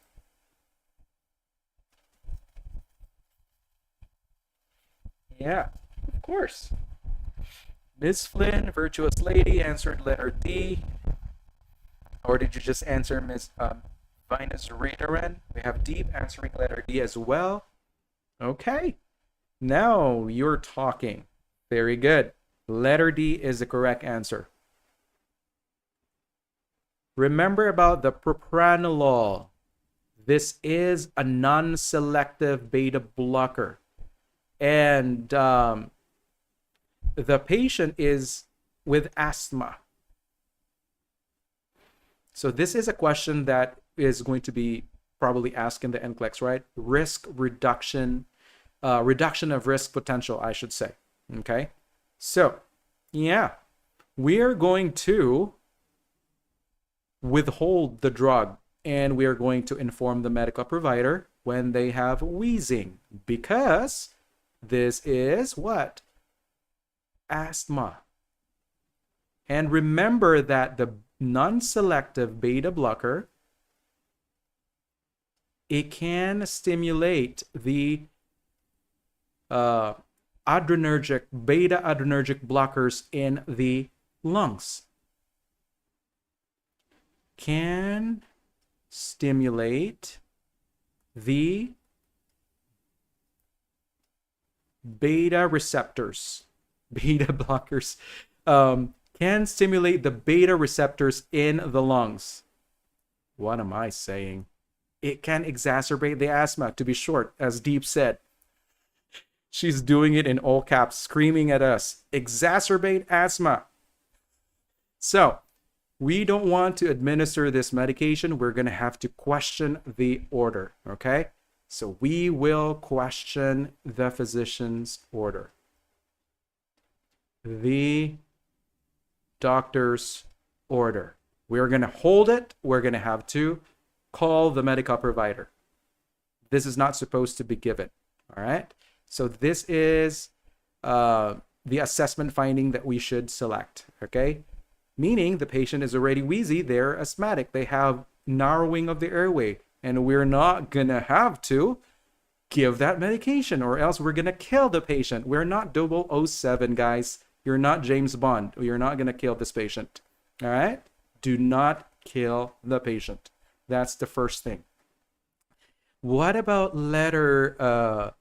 Yeah, of course. Ms. Flynn, virtuous lady, answered letter D. Or did you just answer Ms. Vinus Reiteran? We have Deep answering letter D as well. Okay. Now you're talking. Very good. Letter D is the correct answer. Remember about the propranolol. This is a non-selective beta blocker. And the patient is with asthma. So this is a question that is going to be probably asked in the NCLEX, right? Risk reduction, reduction of risk potential, I should say. Okay. So, yeah, we are going to withhold the drug and we are going to inform the medical provider when they have wheezing because this is what? Asthma. And remember that the non-selective beta blocker, it can stimulate the adrenergic, beta adrenergic blockers in the lungs. Can stimulate the beta receptors. Beta blockers can stimulate the beta receptors in the lungs. What am I saying? It can exacerbate the asthma, to be short, as Deep said. She's doing it in all caps, screaming at us. Exacerbate asthma. So, we don't want to administer this medication. We're going to have to question the order, okay? So we will question the physician's order. The doctor's order. We're going to hold it. We're going to have to call the medical provider. This is not supposed to be given, all right? So this is the assessment finding that we should select, okay? Meaning the patient is already wheezy, they're asthmatic, they have narrowing of the airway, and we're not gonna have to give that medication or else we're gonna kill the patient. We're not 007, guys. You're not James Bond. You're not gonna kill this patient, all right? Do not kill the patient. That's the first thing. What about letter,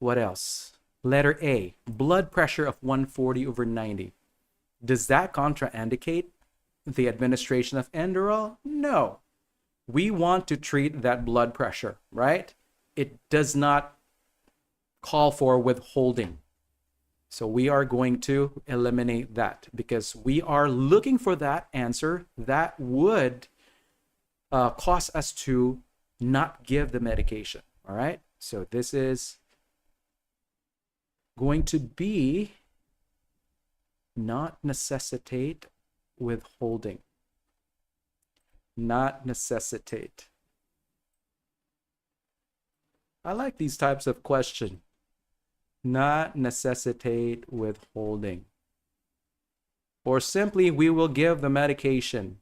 what else? Letter A, blood pressure of 140/90. Does that contraindicate the administration of Enderol? No. We want to treat that blood pressure, right? It does not call for withholding. So we are going to eliminate that because we are looking for that answer that would cause us to not give the medication, all right? So this is going to be not necessitate withholding. Not necessitate. I like these types of questions. Not necessitate withholding. Or simply, we will give the medication.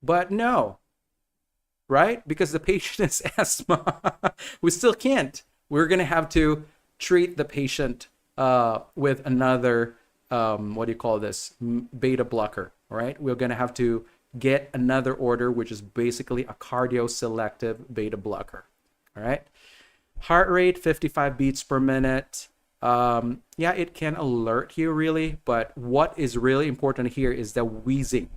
But no, right? Because the patient is asthma. We still can't. We're going to have to treat the patient with another what do you call this? Beta blocker, all right? We're going to have to get another order, which is basically a cardio-selective beta blocker, all right? Heart rate, 55 beats per minute. Yeah, it can alert you really, but what is really important here is the wheezing.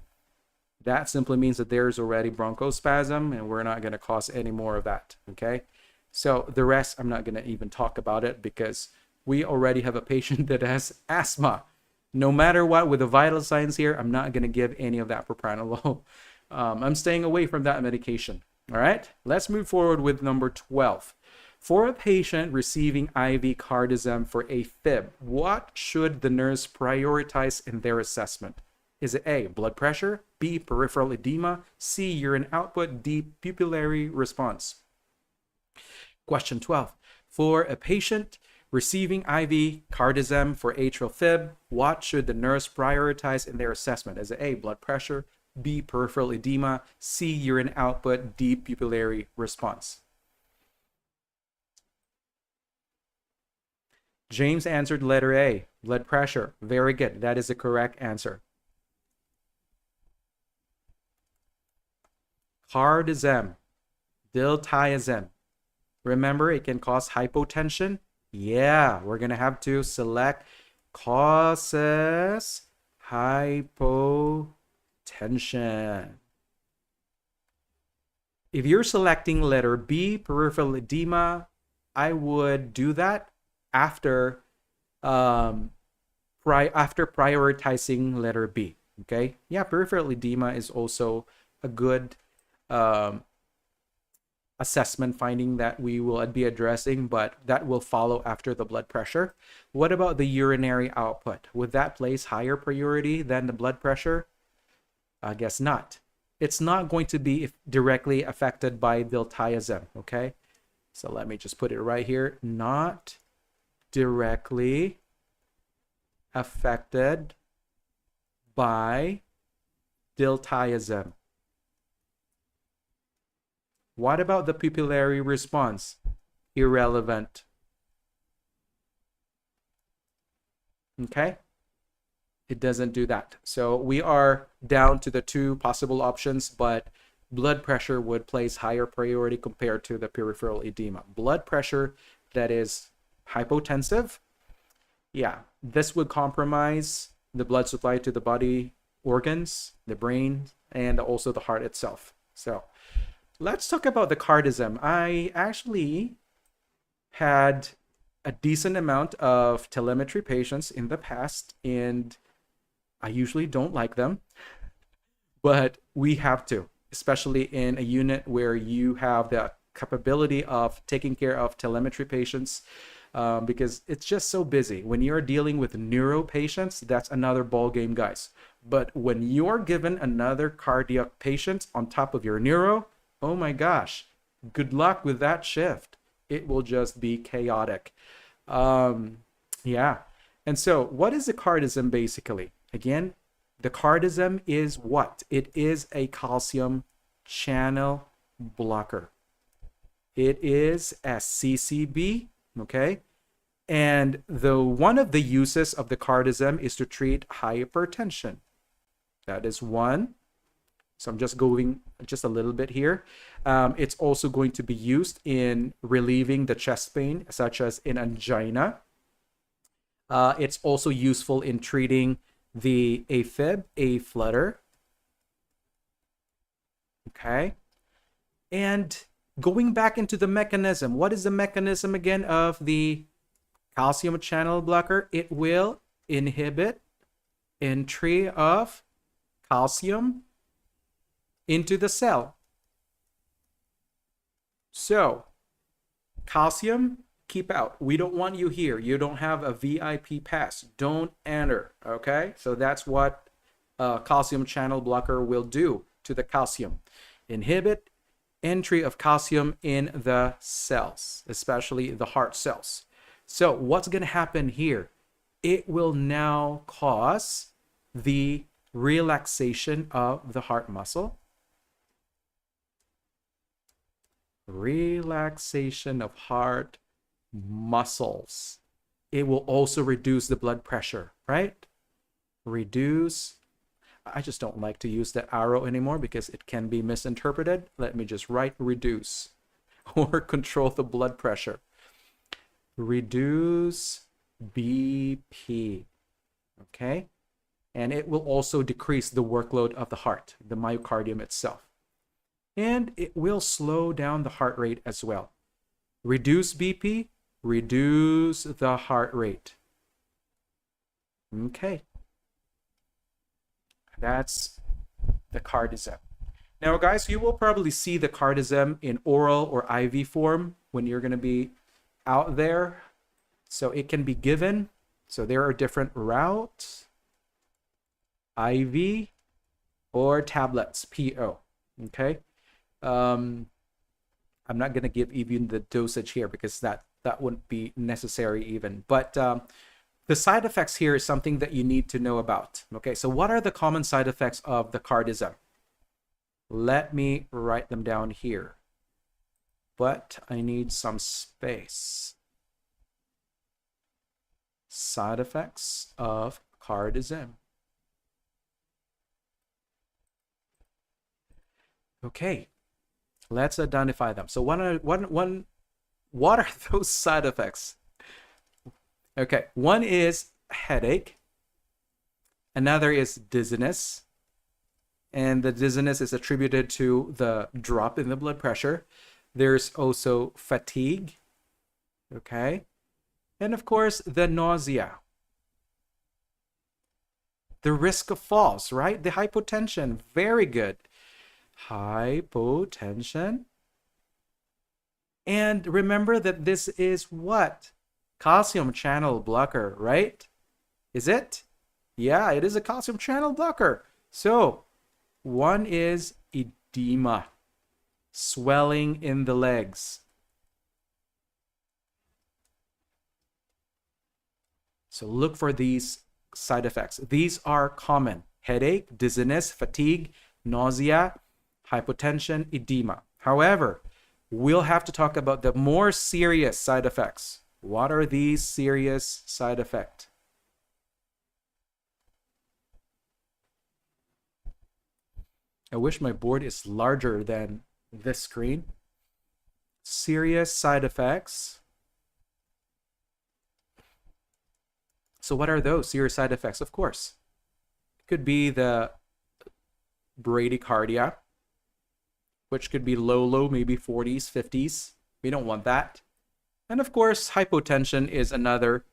That simply means that there's already bronchospasm, and we're not going to cause any more of that, okay? So the rest, I'm not going to even talk about it because we already have a patient that has asthma. No matter what, with the vital signs here, I'm not going to give any of that propranolol. I'm staying away from that medication. All right, let's move forward with number 12. For a patient receiving IV cardizem for AFib, what should the nurse prioritize in their assessment? Is it A, blood pressure, B, peripheral edema, C, urine output, D, pupillary response? Question 12. For a patient receiving IV cardizem for atrial fib, what should the nurse prioritize in their assessment? Is it A, blood pressure, B, peripheral edema, C, urine output, D, pupillary response? James answered letter A, blood pressure. Very good. That is the correct answer. Cardizem, diltiazem. Remember, it can cause hypotension. Yeah, we're going to have to select causes hypotension. If you're selecting letter B, peripheral edema, I would do that after prioritizing letter B, okay? Yeah, peripheral edema is also a good assessment finding that we will be addressing, but that will follow after the blood pressure. What about the urinary output? Would that place higher priority than the blood pressure? I guess not. It's not going to be directly affected by diltiazem, okay? So let me just put it right here. Not directly affected by diltiazem. What about the pupillary response? Irrelevant. Okay, it doesn't do that. So we are down to the two possible options, but blood pressure would place higher priority compared to the peripheral edema. Blood pressure that is hypotensive, yeah, this would compromise the blood supply to the body organs, the brain, and also the heart itself. So let's talk about the cardism. I actually had a decent amount of telemetry patients in the past, and I usually don't like them, but we have to, especially in a unit where you have the capability of taking care of telemetry patients, because it's just so busy. When you're dealing with neuro patients, that's another ball game, guys. But when you're given another cardiac patient on top of your neuro, oh my gosh, good luck with that shift. It will just be chaotic. Yeah. And so what is the cardism basically? Again, the cardism is what? It is a calcium channel blocker. It is a CCB, okay? And one of the uses of the cardism is to treat hypertension. That is one. So I'm just going just a little bit here. It's also going to be used in relieving the chest pain, such as in angina. It's also useful in treating the AFib, a flutter. Okay. And going back into the mechanism, what is the mechanism again of the calcium channel blocker? It will inhibit entry of calcium into the cell. So calcium, keep out. We don't want you here. You don't have a VIP pass. Don't enter. Okay, so that's what a calcium channel blocker will do to the calcium. Inhibit entry of calcium in the cells, especially the heart cells. So what's going to happen here? It will now cause the relaxation of the heart muscle. Relaxation of heart muscles. It will also reduce the blood pressure, right? Reduce. I just don't like to use that arrow anymore because it can be misinterpreted. Let me just write reduce or control the blood pressure. Reduce BP, okay? And it will also decrease the workload of the heart, the myocardium itself. And it will slow down the heart rate as well. Reduce BP, reduce the heart rate. Okay. That's the cardism. Now, guys, you will probably see the cardism in oral or IV form when you're going to be out there. So it can be given. So there are different routes. IV or tablets, PO. Okay. I'm not going to give even the dosage here because that wouldn't be necessary even. But the side effects here is something that you need to know about. Okay, so what are the common side effects of the cardism? Let me write them down here. But I need some space. Side effects of cardism. Okay, let's identify them. So what are those side effects? Okay, one is headache. Another is dizziness. And the dizziness is attributed to the drop in the blood pressure. There's also fatigue. Okay. And of course, the nausea. The risk of falls, right? The hypotension. Very good. Hypotension. And remember that this is what? Calcium channel blocker, right? Is it? Yeah, it is a calcium channel blocker. So, one is edema, swelling in the legs. So look for these side effects. These are common: headache, dizziness, fatigue, nausea, hypotension, edema. However, we'll have to talk about the more serious side effects. What are these serious side effects? I wish my board is larger than this screen. Serious side effects. So what are those serious side effects? Of course, it could be the bradycardia, which could be low, maybe 40s, 50s. We don't want that. And of course, hypotension is another.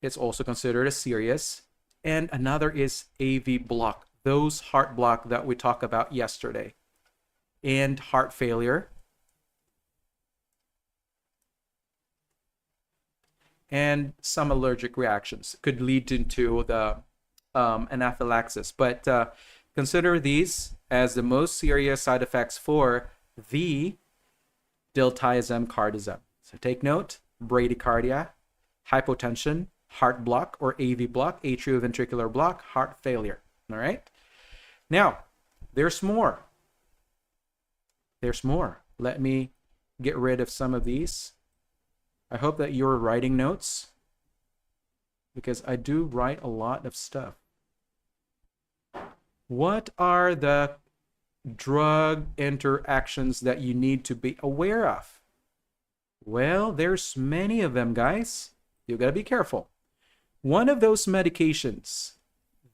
It's also considered as serious. And another is AV block, those heart block that we talked about yesterday. And heart failure. And some allergic reactions could lead into the anaphylaxis. But consider these as the most serious side effects for the diltiazem cardizem. So take note: bradycardia, hypotension, heart block or AV block, atrioventricular block, heart failure. All right. Now, there's more. There's more. Let me get rid of some of these. I hope that you're writing notes, because I do write a lot of stuff. What are the drug interactions that you need to be aware of? Well, there's many of them, guys. You gotta be careful. One of those medications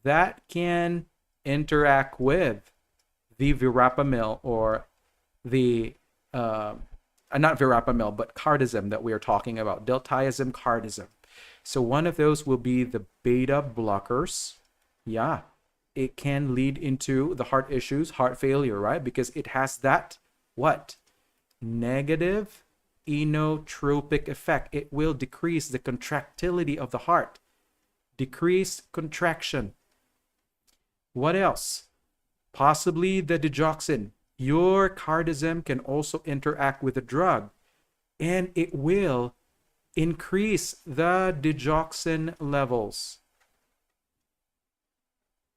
that can interact with the verapamil or the not verapamil, but cardizem that we are talking about, diltiazem cardizem. So one of those will be the beta blockers. Yeah, it can lead into the heart issues, heart failure, right? Because it has that, what? Negative inotropic effect. It will decrease the contractility of the heart. Decrease contraction. What else? Possibly the digoxin. Your cardizem can also interact with the drug, and it will increase the digoxin levels.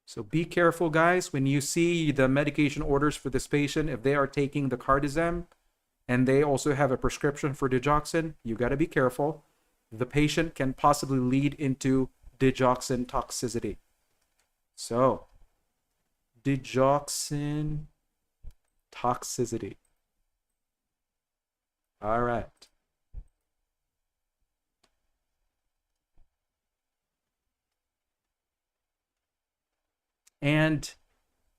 So be careful, guys, when you see the medication orders for this patient. If they are taking the cardizem and they also have a prescription for digoxin, you got to be careful. The patient can possibly lead into digoxin toxicity. So, digoxin toxicity. All right. And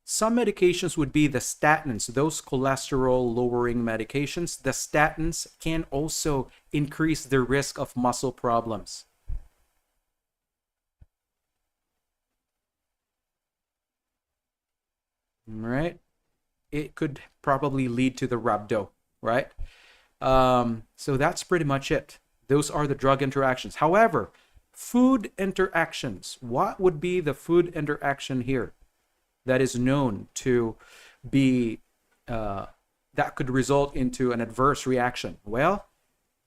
some medications would be the statins, those cholesterol lowering medications. The statins can also increase the risk of muscle problems. Right? It could probably lead to the rhabdo, right? So that's pretty much it. Those are the drug interactions. However, food interactions. What would be the food interaction here that is known to be, that could result into an adverse reaction? Well,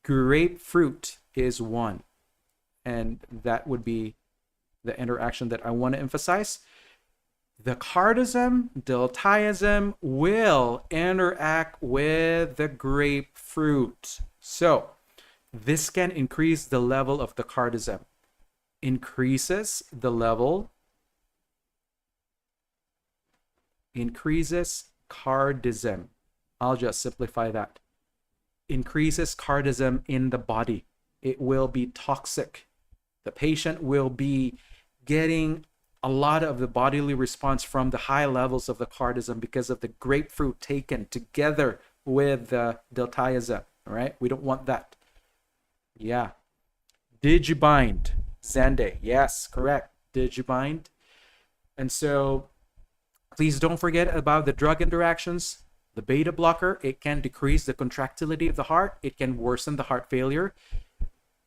grapefruit is one. And that would be the interaction that I want to emphasize. The cardizem, diltiazem will interact with the grapefruit. So this can increase the level of the cardizem. Increases the level. Increases cardizem. I'll just simplify that. Increases cardizem in the body. It will be toxic. The patient will be getting a lot of the bodily response from the high levels of the cardizem because of the grapefruit taken together with the diltiazem. All right, we don't want that. Yeah. Digibind, Zande. Yes, correct. Digibind. And so please don't forget about the drug interactions. The beta blocker, it can decrease the contractility of the heart. It can worsen the heart failure.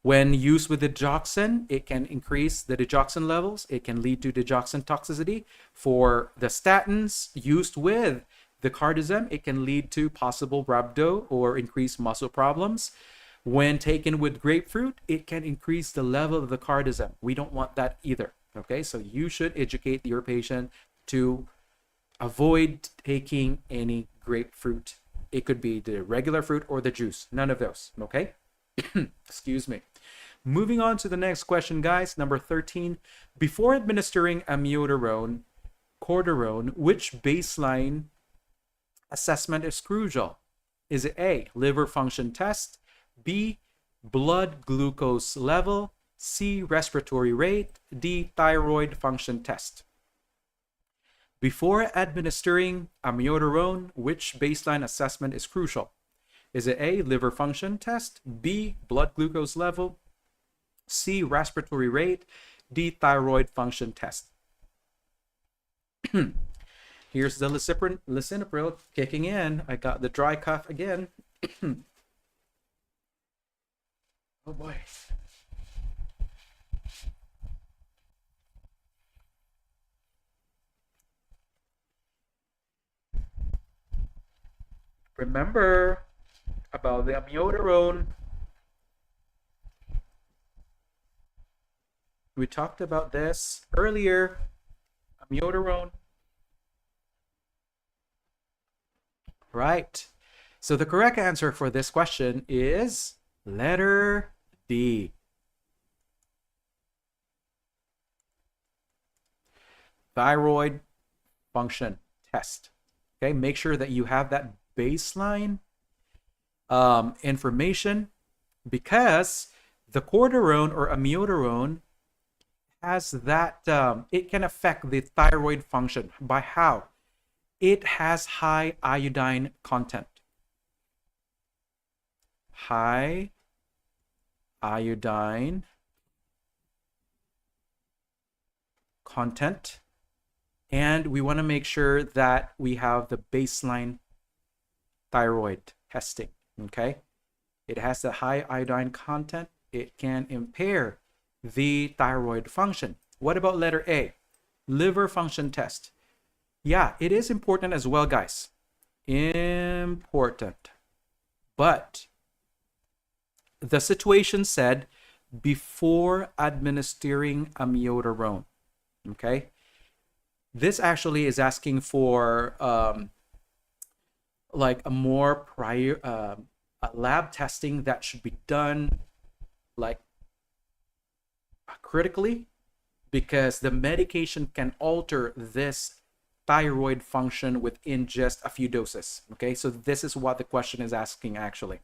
When used with digoxin, it can increase the digoxin levels. It can lead to digoxin toxicity. For the statins used with the cardizem, it can lead to possible rhabdo or increased muscle problems. When taken with grapefruit, it can increase the level of the cardizem. We don't want that either. Okay, so you should educate your patient to avoid taking any grapefruit. It could be the regular fruit or the juice. None of those. Okay. Excuse me. Moving on to the next question, guys. Number 13. Before administering amiodarone, cortisone, which baseline assessment is crucial? Is it A, liver function test, B, blood glucose level, C, respiratory rate, D, thyroid function test? Before administering amiodarone, which baseline assessment is crucial? Is it A, liver function test, B, blood glucose level, C, respiratory rate, D, thyroid function test? Here's the lisinopril kicking in. I got the dry cough again. Oh boy. Remember about the amiodarone. We talked about this earlier. Amiodarone. Right. So the correct answer for this question is letter D. Thyroid function test. Okay, make sure that you have that baseline information, because the cortisone or amiodarone has that, it can affect the thyroid function. By how? It has high iodine content. High iodine content. And we want to make sure that we have the baseline thyroid testing, okay? It has the high iodine content. It can impair the thyroid function. What about letter A? Liver function test. Yeah, it is important as well, guys. Important. But the situation said before administering amiodarone, okay? This actually is asking for like a more prior a lab testing that should be done like critically, because the medication can alter this thyroid function within just a few doses. Okay, so this is what the question is asking actually.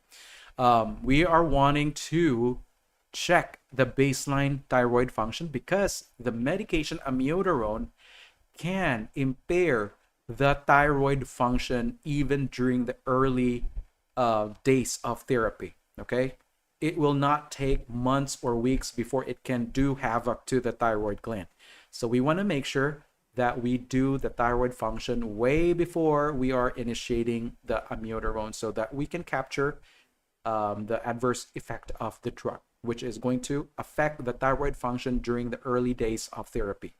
We are wanting to check the baseline thyroid function because the medication amiodarone can impair the thyroid function even during the early days of therapy. Okay, it will not take months or weeks before it can do havoc to the thyroid gland. So we want to make sure that we do the thyroid function way before we are initiating the amiodarone, so that we can capture the adverse effect of the drug, which is going to affect the thyroid function during the early days of therapy.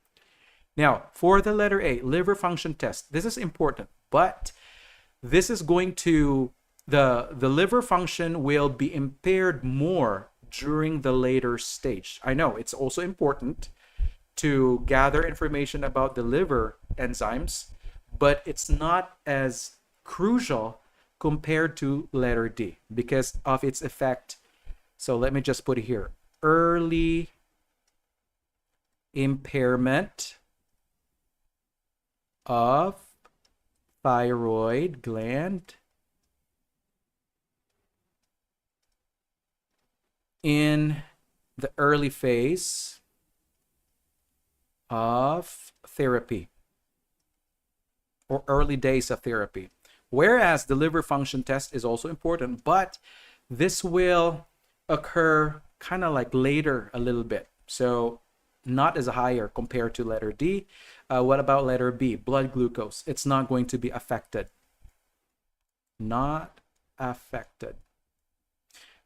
Now, for the letter A, liver function test, this is important, but this is going to, the liver function will be impaired more during the later stage. I know it's also important to gather information about the liver enzymes, but it's not as crucial compared to letter D because of its effect. So let me just put it here. Early impairment of thyroid gland in the early phase of therapy or early days of therapy. Whereas the liver function test is also important, but this will occur kind of like later a little bit. So not as higher compared to letter D. What about letter B? Blood glucose. It's not going to be affected. Not affected.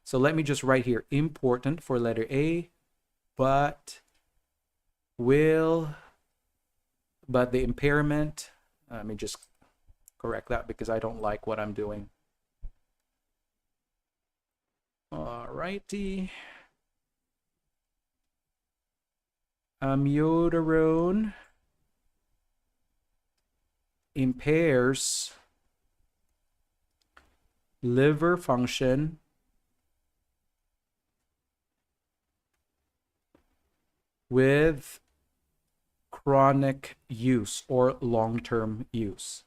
So let me just write here, important for letter A, but the impairment, let me just correct that because I don't like what I'm doing. All righty. Amiodarone impairs liver function with chronic use or long-term use.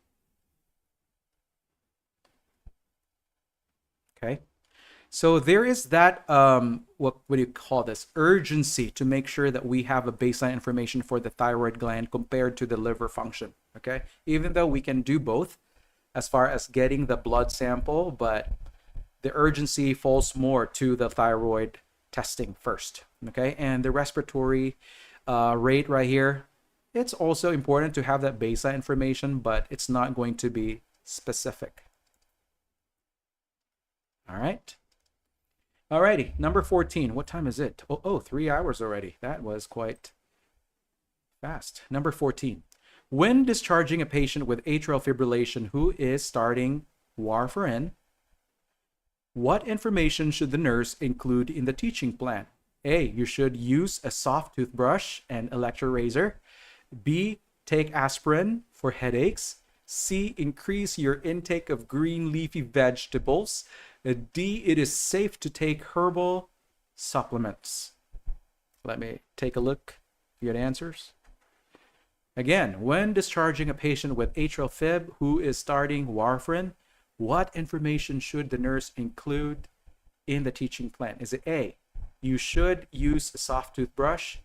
Okay. So there is that, what do you call this? Urgency to make sure that we have a baseline information for the thyroid gland compared to the liver function, okay? Even though we can do both as far as getting the blood sample, but the urgency falls more to the thyroid testing first, okay? And the respiratory rate right here, it's also important to have that baseline information, but it's not going to be specific. All right. Alrighty, number 14. What time is it? Oh, 3 hours already. That was quite fast. Number 14. When discharging a patient with atrial fibrillation who is starting warfarin, what information should the nurse include in the teaching plan? A, you should use a soft toothbrush and electric razor. B, take aspirin for headaches. C, increase your intake of green leafy vegetables. D, it is safe to take herbal supplements. Let me take a look at your answers. Again, when discharging a patient with atrial fib who is starting warfarin, what information should the nurse include in the teaching plan? Is it A, you should use a soft toothbrush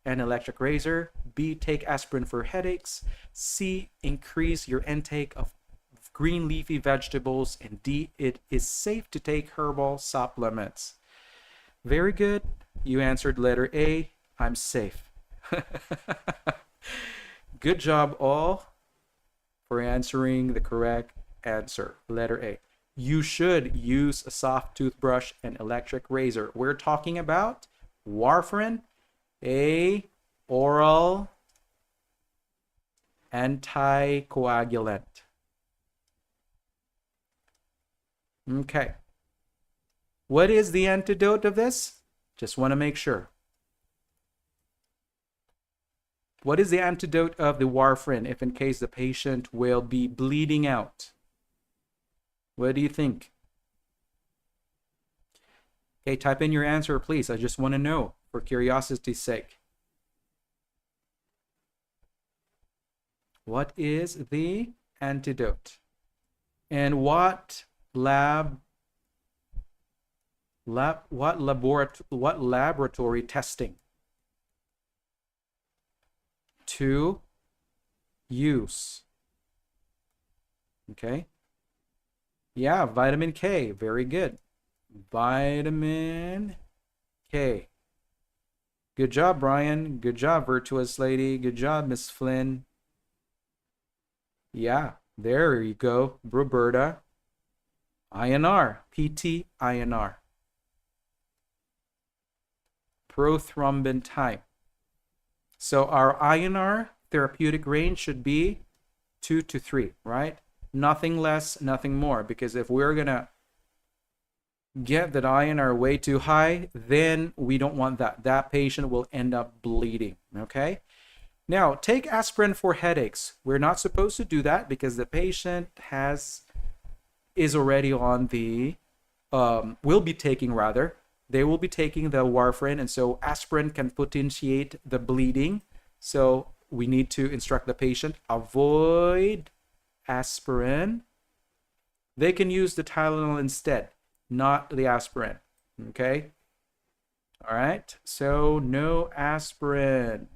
and electric razor. B, take aspirin for headaches. C, increase your intake of green leafy vegetables. And D, it is safe to take herbal supplements. Very good. You answered letter A. I'm safe. Good job all for answering the correct answer. Letter A. You should use a soft toothbrush and electric razor. We're talking about warfarin, a oral anticoagulant. Okay. What is the antidote of this? Just want to make sure. What is the antidote of the warfarin if in case the patient will be bleeding out? What do you think? Okay, type in your answer, please. I just want to know for curiosity's sake. What is the antidote? And what laboratory testing to use? Okay. Yeah, vitamin K. Very good. Vitamin K. Good job, Brian. Good job, Virtuous Lady. Good job, Miss Flynn. Yeah, there you go. Roberta. INR. PT INR. Prothrombin type. So our INR therapeutic range should be 2 to 3, right? Nothing less, nothing more. Because if we're going to get that INR way too high, then we don't want that. That patient will end up bleeding, okay? Now, take aspirin for headaches. We're not supposed to do that because the patient is already on the, will be taking rather. They will be taking the warfarin, and so aspirin can potentiate the bleeding. So we need to instruct the patient, avoid aspirin. They can use the Tylenol instead, not the aspirin. Okay? All right. So no aspirin.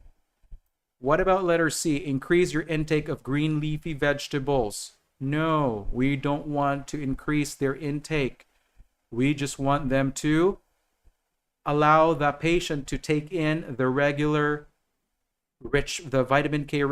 What about letter C? Increase your intake of green leafy vegetables. No, we don't want to increase their intake. We just want them to allow the patient to take in the regular the vitamin K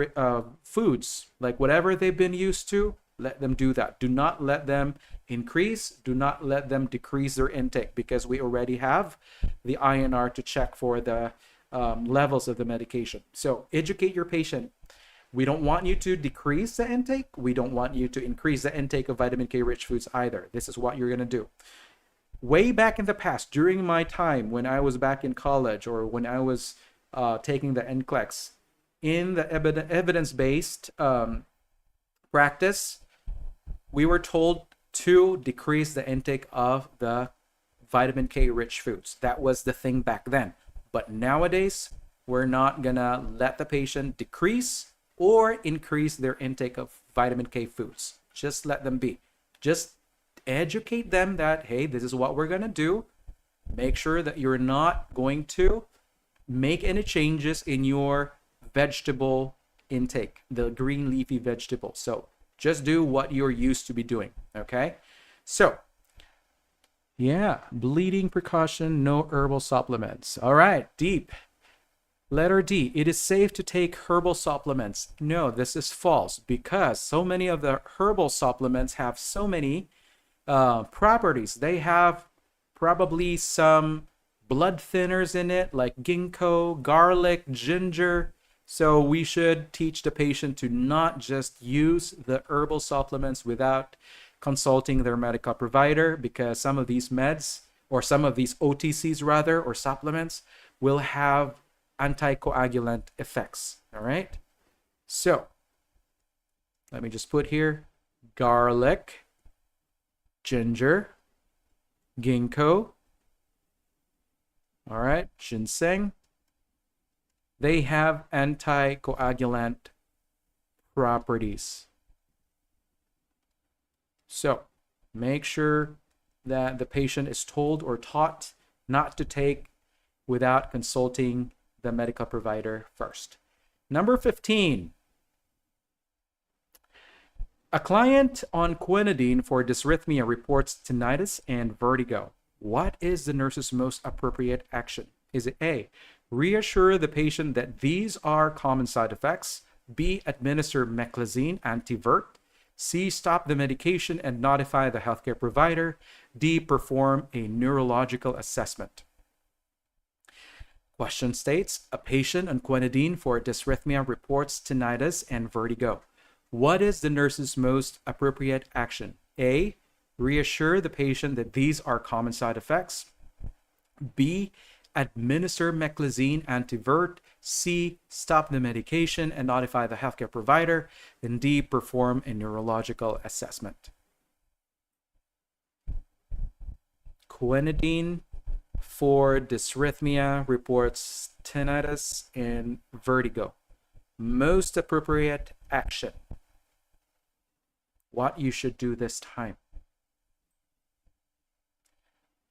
foods, like whatever they've been used to. Let them do that. Do not let them increase. Do not let them decrease their intake because we already have the INR to check for the levels of the medication. So educate your patient. We don't want you to decrease the intake. We don't want you to increase the intake of vitamin K rich foods either. This is what you're going to do. Way back in the past, during my time when I was back in college or when I was taking the NCLEX, in the evidence-based practice, we were told to decrease the intake of the vitamin K rich foods. That was the thing back then. But nowadays, We're not gonna let the patient decrease or increase their intake of vitamin K foods. Just let them be. Just educate them that, hey, this is what we're gonna do. Make sure that you're not going to make any changes in your vegetable intake, the green leafy vegetables. So just do what you're used to be doing, okay? So, yeah, bleeding precaution, no herbal supplements. All right, deep. Letter D, it is safe to take herbal supplements. No, this is false because so many of the herbal supplements have so many properties. They have probably some blood thinners in it, like ginkgo, garlic, ginger. So we should teach the patient to not just use the herbal supplements without consulting their medical provider, because some of these meds, or some of these OTCs rather, or supplements, will have anticoagulant effects. All right. So let me just put here garlic, ginger, ginkgo, all right, ginseng. They have anticoagulant properties. So make sure that the patient is told or taught not to take without consulting the medical provider first. Number 15. A client on quinidine for dysrhythmia reports tinnitus and vertigo. What is the nurse's most appropriate action? Is it A, reassure the patient that these are common side effects, B, administer meclizine antivert, C, stop the medication and notify the healthcare provider, D, perform a neurological assessment? Question states, a patient on quinidine for dysrhythmia reports tinnitus and vertigo. What is the nurse's most appropriate action? A, reassure the patient that these are common side effects. B, administer meclizine antivert. C, stop the medication and notify the healthcare provider. And D, perform a neurological assessment. Quinidine for dysrhythmia reports tinnitus and vertigo. Most appropriate action. What you should do this time.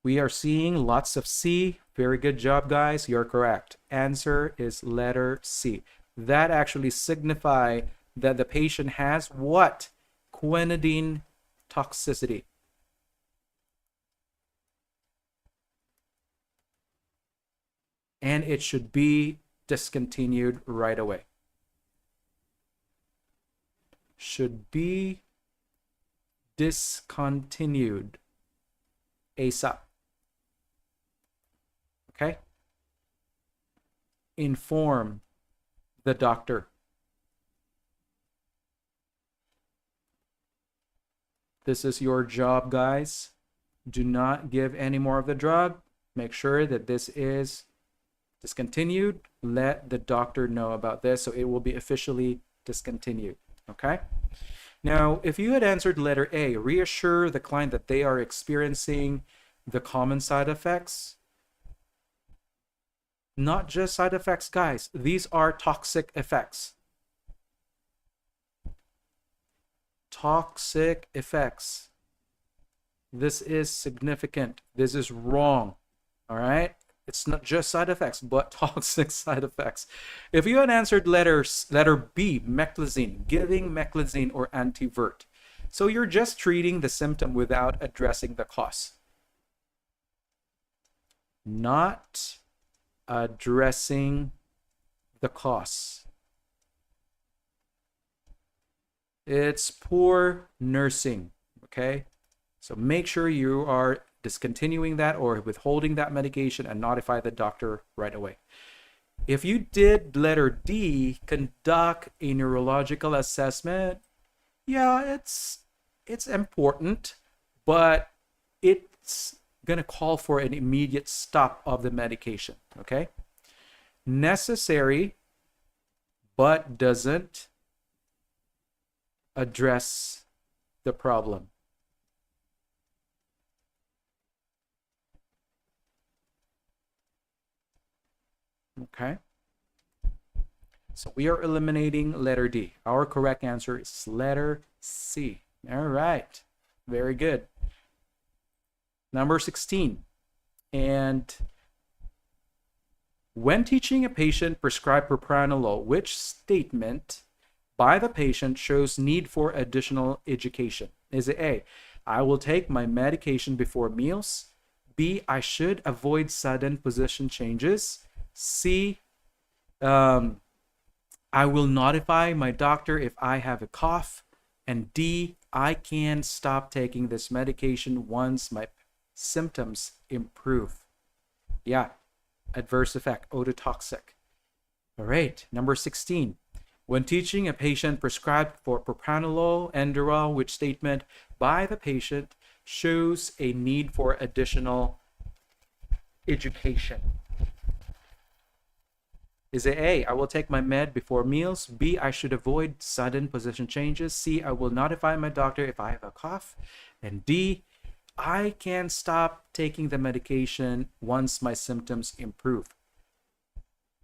We are seeing lots of C. Very good job, guys. You're correct. Answer is letter C. That actually signifies that the patient has what? Quinidine toxicity. And it should be discontinued right away. Should be discontinued ASAP. Okay? Inform the doctor. This is your job, guys. Do not give any more of the drug. Make sure that this is discontinued. Let the doctor know about this so it will be officially discontinued. Okay? Now, if you had answered letter A, reassure the client that they are experiencing the common side effects. Not just side effects, guys. These are toxic effects. Toxic effects. This is significant. This is wrong. All right? It's not just side effects, but toxic side effects. If you had answered letter B, meclizine, giving meclizine or antivert. So you're just treating the symptom without addressing the cause. Not addressing the cause. It's poor nursing, okay? So make sure you are discontinuing that or withholding that medication and notify the doctor right away. If you did letter D, conduct a neurological assessment, yeah, it's important, but it's going to call for an immediate stop of the medication, okay? Necessary, but doesn't address the problem. Okay. So we are eliminating letter D. Our correct answer is letter C. All right. Very good. Number 16. And when teaching a patient prescribe propranolol, which statement by the patient shows need for additional education? Is it A, I will take my medication before meals? B, I should avoid sudden position changes? C, I will notify my doctor if I have a cough? And D, I can stop taking this medication once my symptoms improve. Yeah, adverse effect, ototoxic. All right, number 16. When teaching a patient prescribed for propranolol, Enderal, which statement by the patient shows a need for additional education? Is it A, I will take my med before meals? B, I should avoid sudden position changes? C, I will notify my doctor if I have a cough? And D, I can stop taking the medication once my symptoms improve.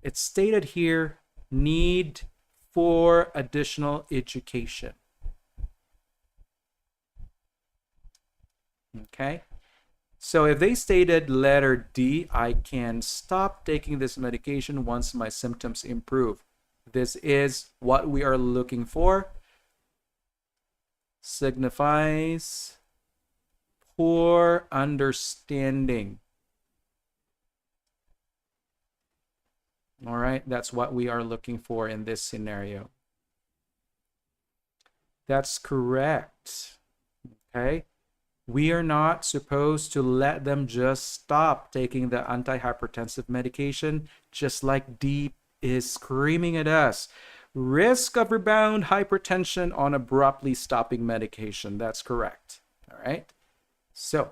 It's stated here, need for additional education. Okay. So if they stated letter D, I can stop taking this medication once my symptoms improve. This is what we are looking for. Signifies poor understanding. All right, that's what we are looking for in this scenario. That's correct. Okay. We are not supposed to let them just stop taking the antihypertensive medication, just like D is screaming at us. Risk of rebound hypertension on abruptly stopping medication. That's correct. All right. So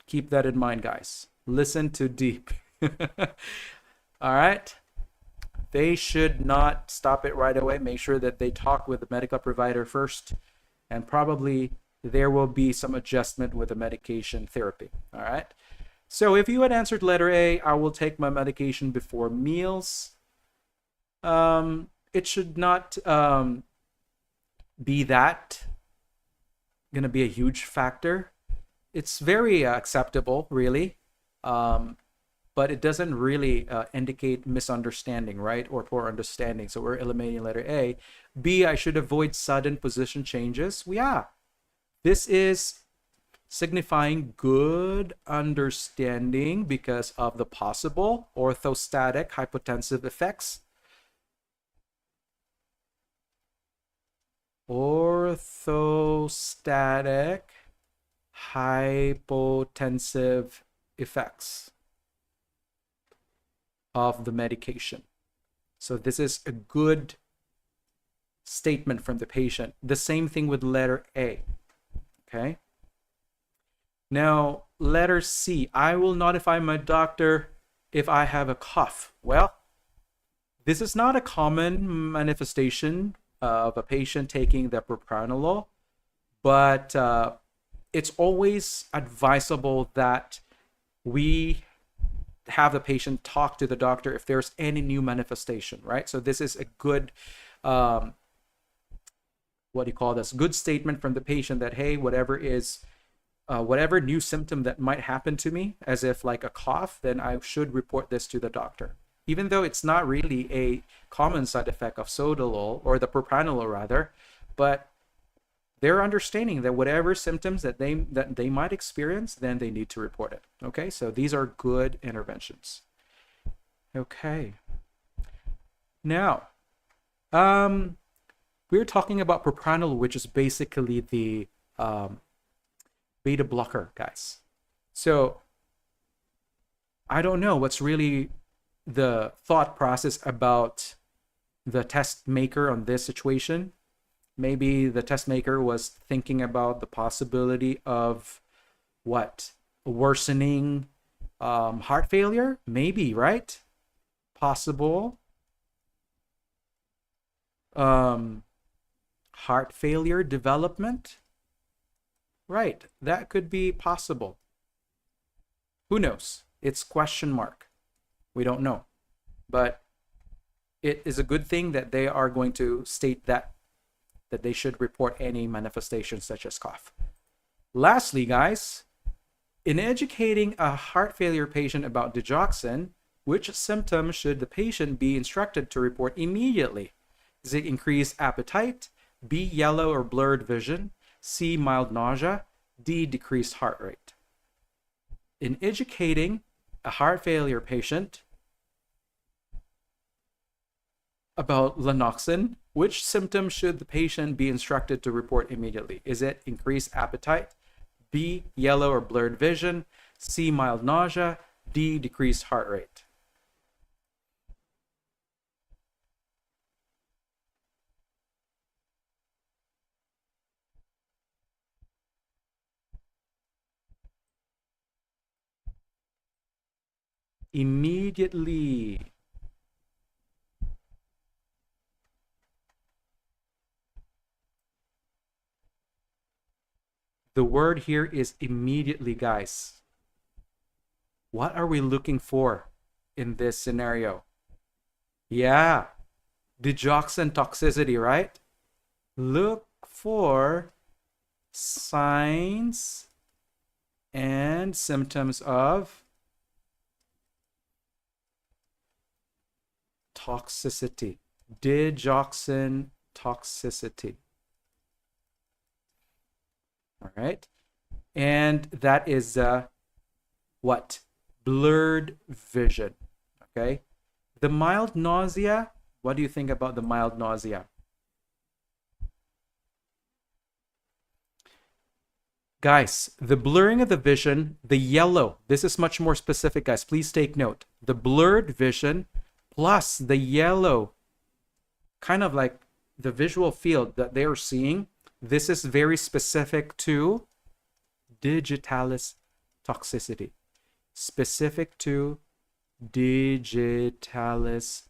keep that in mind, guys. Listen to deep. All right. They should not stop it right away. Make sure that they talk with the medical provider first, and probably there will be some adjustment with the medication therapy. All right. So if you had answered letter A, I will take my medication before meals. It should not be that going to be a huge factor. It's very acceptable, really. But it doesn't really indicate misunderstanding, right? Or poor understanding. So we're eliminating letter A. B, I should avoid sudden position changes. Yeah. This is signifying good understanding because of the possible orthostatic hypotensive effects. Orthostatic hypotensive effects of the medication. So this is a good statement from the patient. The same thing with letter A. Okay. Now, letter C, I will notify my doctor if I have a cough. Well, this is not a common manifestation of a patient taking the propranolol, but it's always advisable that we have the patient talk to the doctor if there's any new manifestation, right? So this is a good what do you call this? Good statement from the patient that, hey, whatever new symptom that might happen to me, as if like a cough, then I should report this to the doctor. Even though it's not really a common side effect of Sotalol, or the propranolol rather, but they're understanding that whatever symptoms that they might experience, then they need to report it. Okay, so these are good interventions. Okay. Now, we're talking about propranolol, which is basically the beta blocker, guys. So I don't know what's really the thought process about the test maker on this situation. Maybe the test maker was thinking about the possibility of what? Worsening heart failure? Maybe, right? Possible. Heart failure development? Right, that could be possible. Who knows? It's question mark. We don't know. But it is a good thing that they are going to state that they should report any manifestations such as cough. Lastly, guys, in educating a heart failure patient about digoxin, which symptoms should the patient be instructed to report immediately? Is it increased appetite? B, yellow or blurred vision? C, mild nausea? D, decreased heart rate? In educating a heart failure patient about lanoxin, which symptoms should the patient be instructed to report immediately? Is it increased appetite? B, yellow or blurred vision? C, mild nausea? D, decreased heart rate? Immediately. The word here is immediately, guys. What are we looking for in this scenario? Yeah, digoxin toxicity, right? Look for signs and symptoms of toxicity. Digoxin toxicity. All right. And that is what? Blurred vision. Okay. The mild nausea. What do you think about the mild nausea? Guys, the blurring of the vision, the yellow, this is much more specific, guys. Please take note. The blurred vision plus the yellow, kind of like the visual field that they are seeing, this is very specific to digitalis toxicity. Specific to digitalis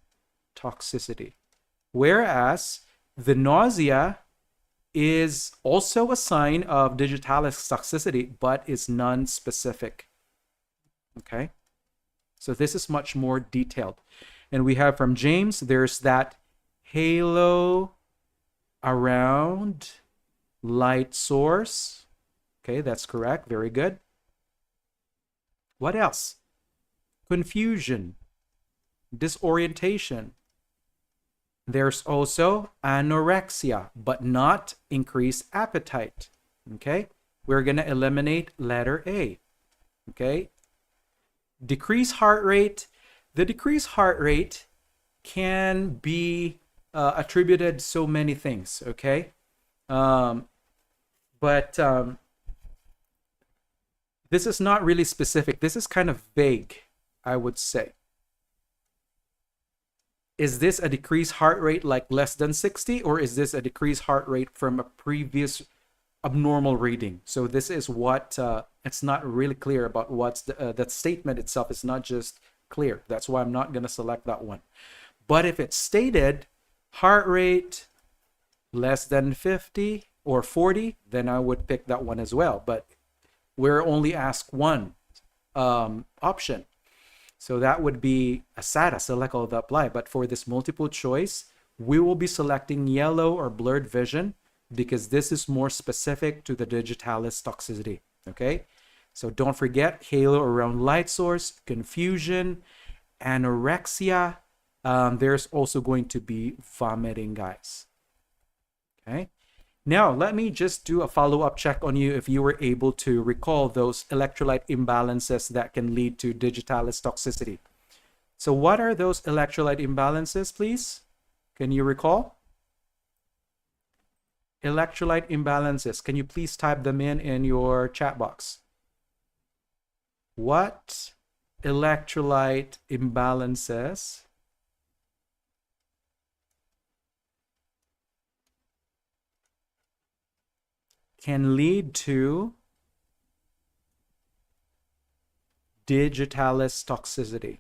toxicity. Whereas the nausea is also a sign of digitalis toxicity, but is non-specific. Okay? So this is much more detailed. And we have from James, there's that halo around light source. Okay, that's correct. Very good. What else? Confusion, disorientation. There's also anorexia, but not increased appetite. Okay, we're going to eliminate letter A. Okay, decreased heart rate. The decreased heart rate can be attributed so many things. Okay, but this is not really specific. This is kind of vague, I would say. Is this a decreased heart rate like less than 60, or is this a decreased heart rate from a previous abnormal reading? So this is what it's not really clear about what's that statement itself is not just clear. That's why I'm not going to select that one. But if it's stated heart rate less than 50 or 40, then I would pick that one as well. But we're only asked one option. So that would be a SATA, select all that apply. But for this multiple choice, we will be selecting yellow or blurred vision because this is more specific to the digitalis toxicity. Okay, so don't forget halo around light source, confusion, anorexia. There's also going to be vomiting, guys. Okay. Now, let me just do a follow-up check on you if you were able to recall those electrolyte imbalances that can lead to digitalis toxicity. So what are those electrolyte imbalances, please? Can you recall? Electrolyte imbalances. Can you please type them in your chat box? What electrolyte imbalances can lead to digitalis toxicity?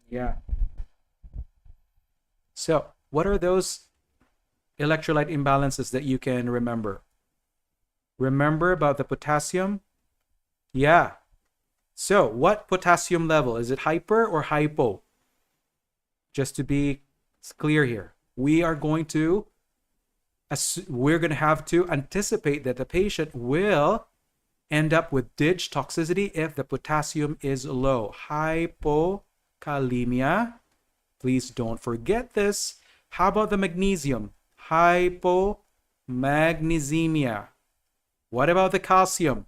Yeah. So, what are those electrolyte imbalances that you can remember? Remember about the potassium, Yeah. So what potassium level? Is it hyper or hypo? Just to be clear here, we're going to have to anticipate that the patient will end up with dig toxicity if the potassium is low. Hypokalemia. Please don't forget this. How about the magnesium? Hypomagnesemia. What about the calcium?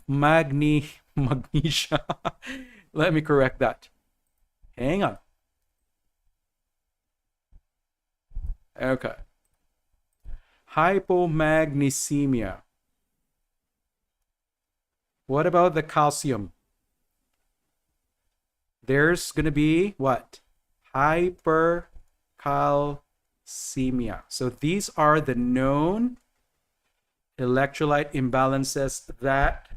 Magnesia. Let me correct that. Hang on. Okay. Hypomagnesemia. What about the calcium? There's going to be what? Hypercalcemia. So these are the known electrolyte imbalances that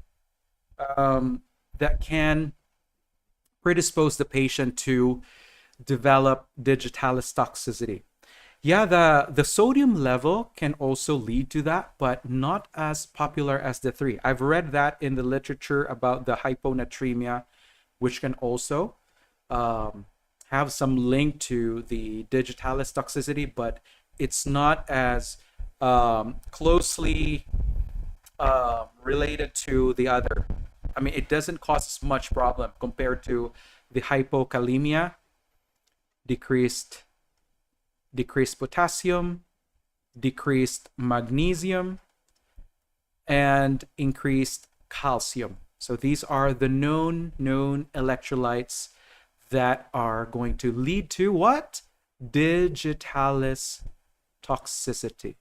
that can predispose the patient to develop digitalis toxicity. Yeah, the sodium level can also lead to that, but not as popular as the three. I've read that in the literature about the hyponatremia, which can also have some link to the digitalis toxicity, but it's not as closely related to the other. I mean, it doesn't cause as much problem compared to the hypokalemia, decreased potassium, decreased magnesium, and increased calcium. So these are the known electrolytes that are going to lead to what? Digitalis toxicity.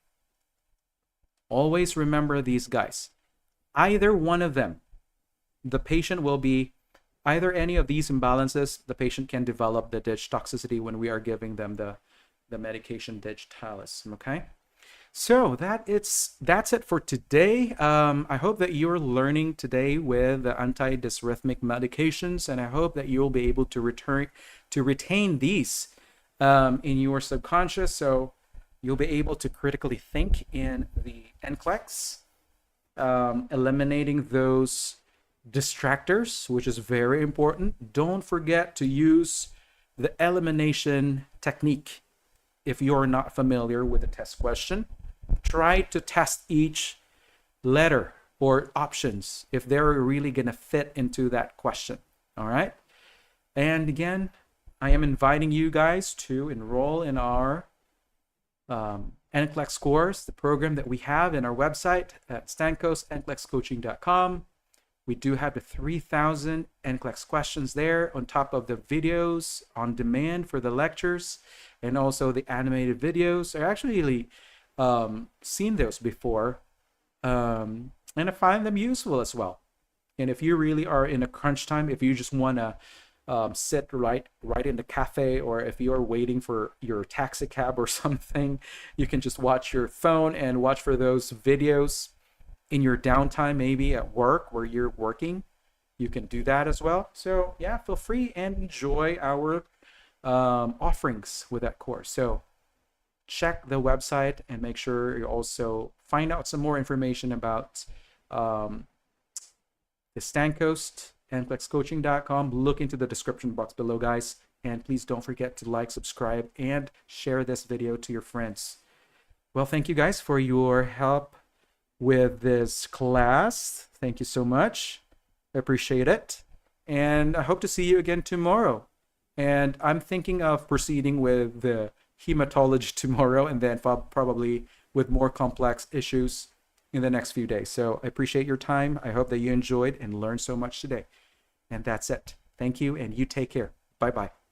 Always remember these guys. Either one of them, the patient will be either any of these imbalances, the patient can develop the dig toxicity when we are giving them the medication digitalis. Okay, so that's it for today. I hope that you're learning today with the antidysrhythmic medications, and I hope that you'll be able to retain these in your subconscious, so you'll be able to critically think in the NCLEX, eliminating those distractors, which is very important. Don't forget to use the elimination technique. If you're not familiar with the test question, try to test each letter or options if they're really going to fit into that question. All right. And again, I am inviting you guys to enroll in our NCLEX course, the program that we have in our website at Stancoast, NCLEXcoaching.com. We do have the 3,000 NCLEX questions there on top of the videos on demand for the lectures and also the animated videos. I actually seen those before and I find them useful as well. And if you really are in a crunch time, if you just want to sit right in the cafe, or if you're waiting for your taxi cab or something, you can just watch your phone and watch for those videos in your downtime, maybe at work where you're working. You can do that as well. So yeah, feel free and enjoy our offerings with that course. So check the website and make sure you also find out some more information about the Stancoast, NCLEXcoaching.com. Look into the description box below, guys. And please don't forget to like, subscribe, and share this video to your friends. Well, thank you guys for your help with this class. Thank you so much. I appreciate it. And I hope to see you again tomorrow. And I'm thinking of proceeding with the hematology tomorrow, and then probably with more complex issues in the next few days. So I appreciate your time. I hope that you enjoyed and learned so much today. And that's it. Thank you, and you take care. Bye-bye.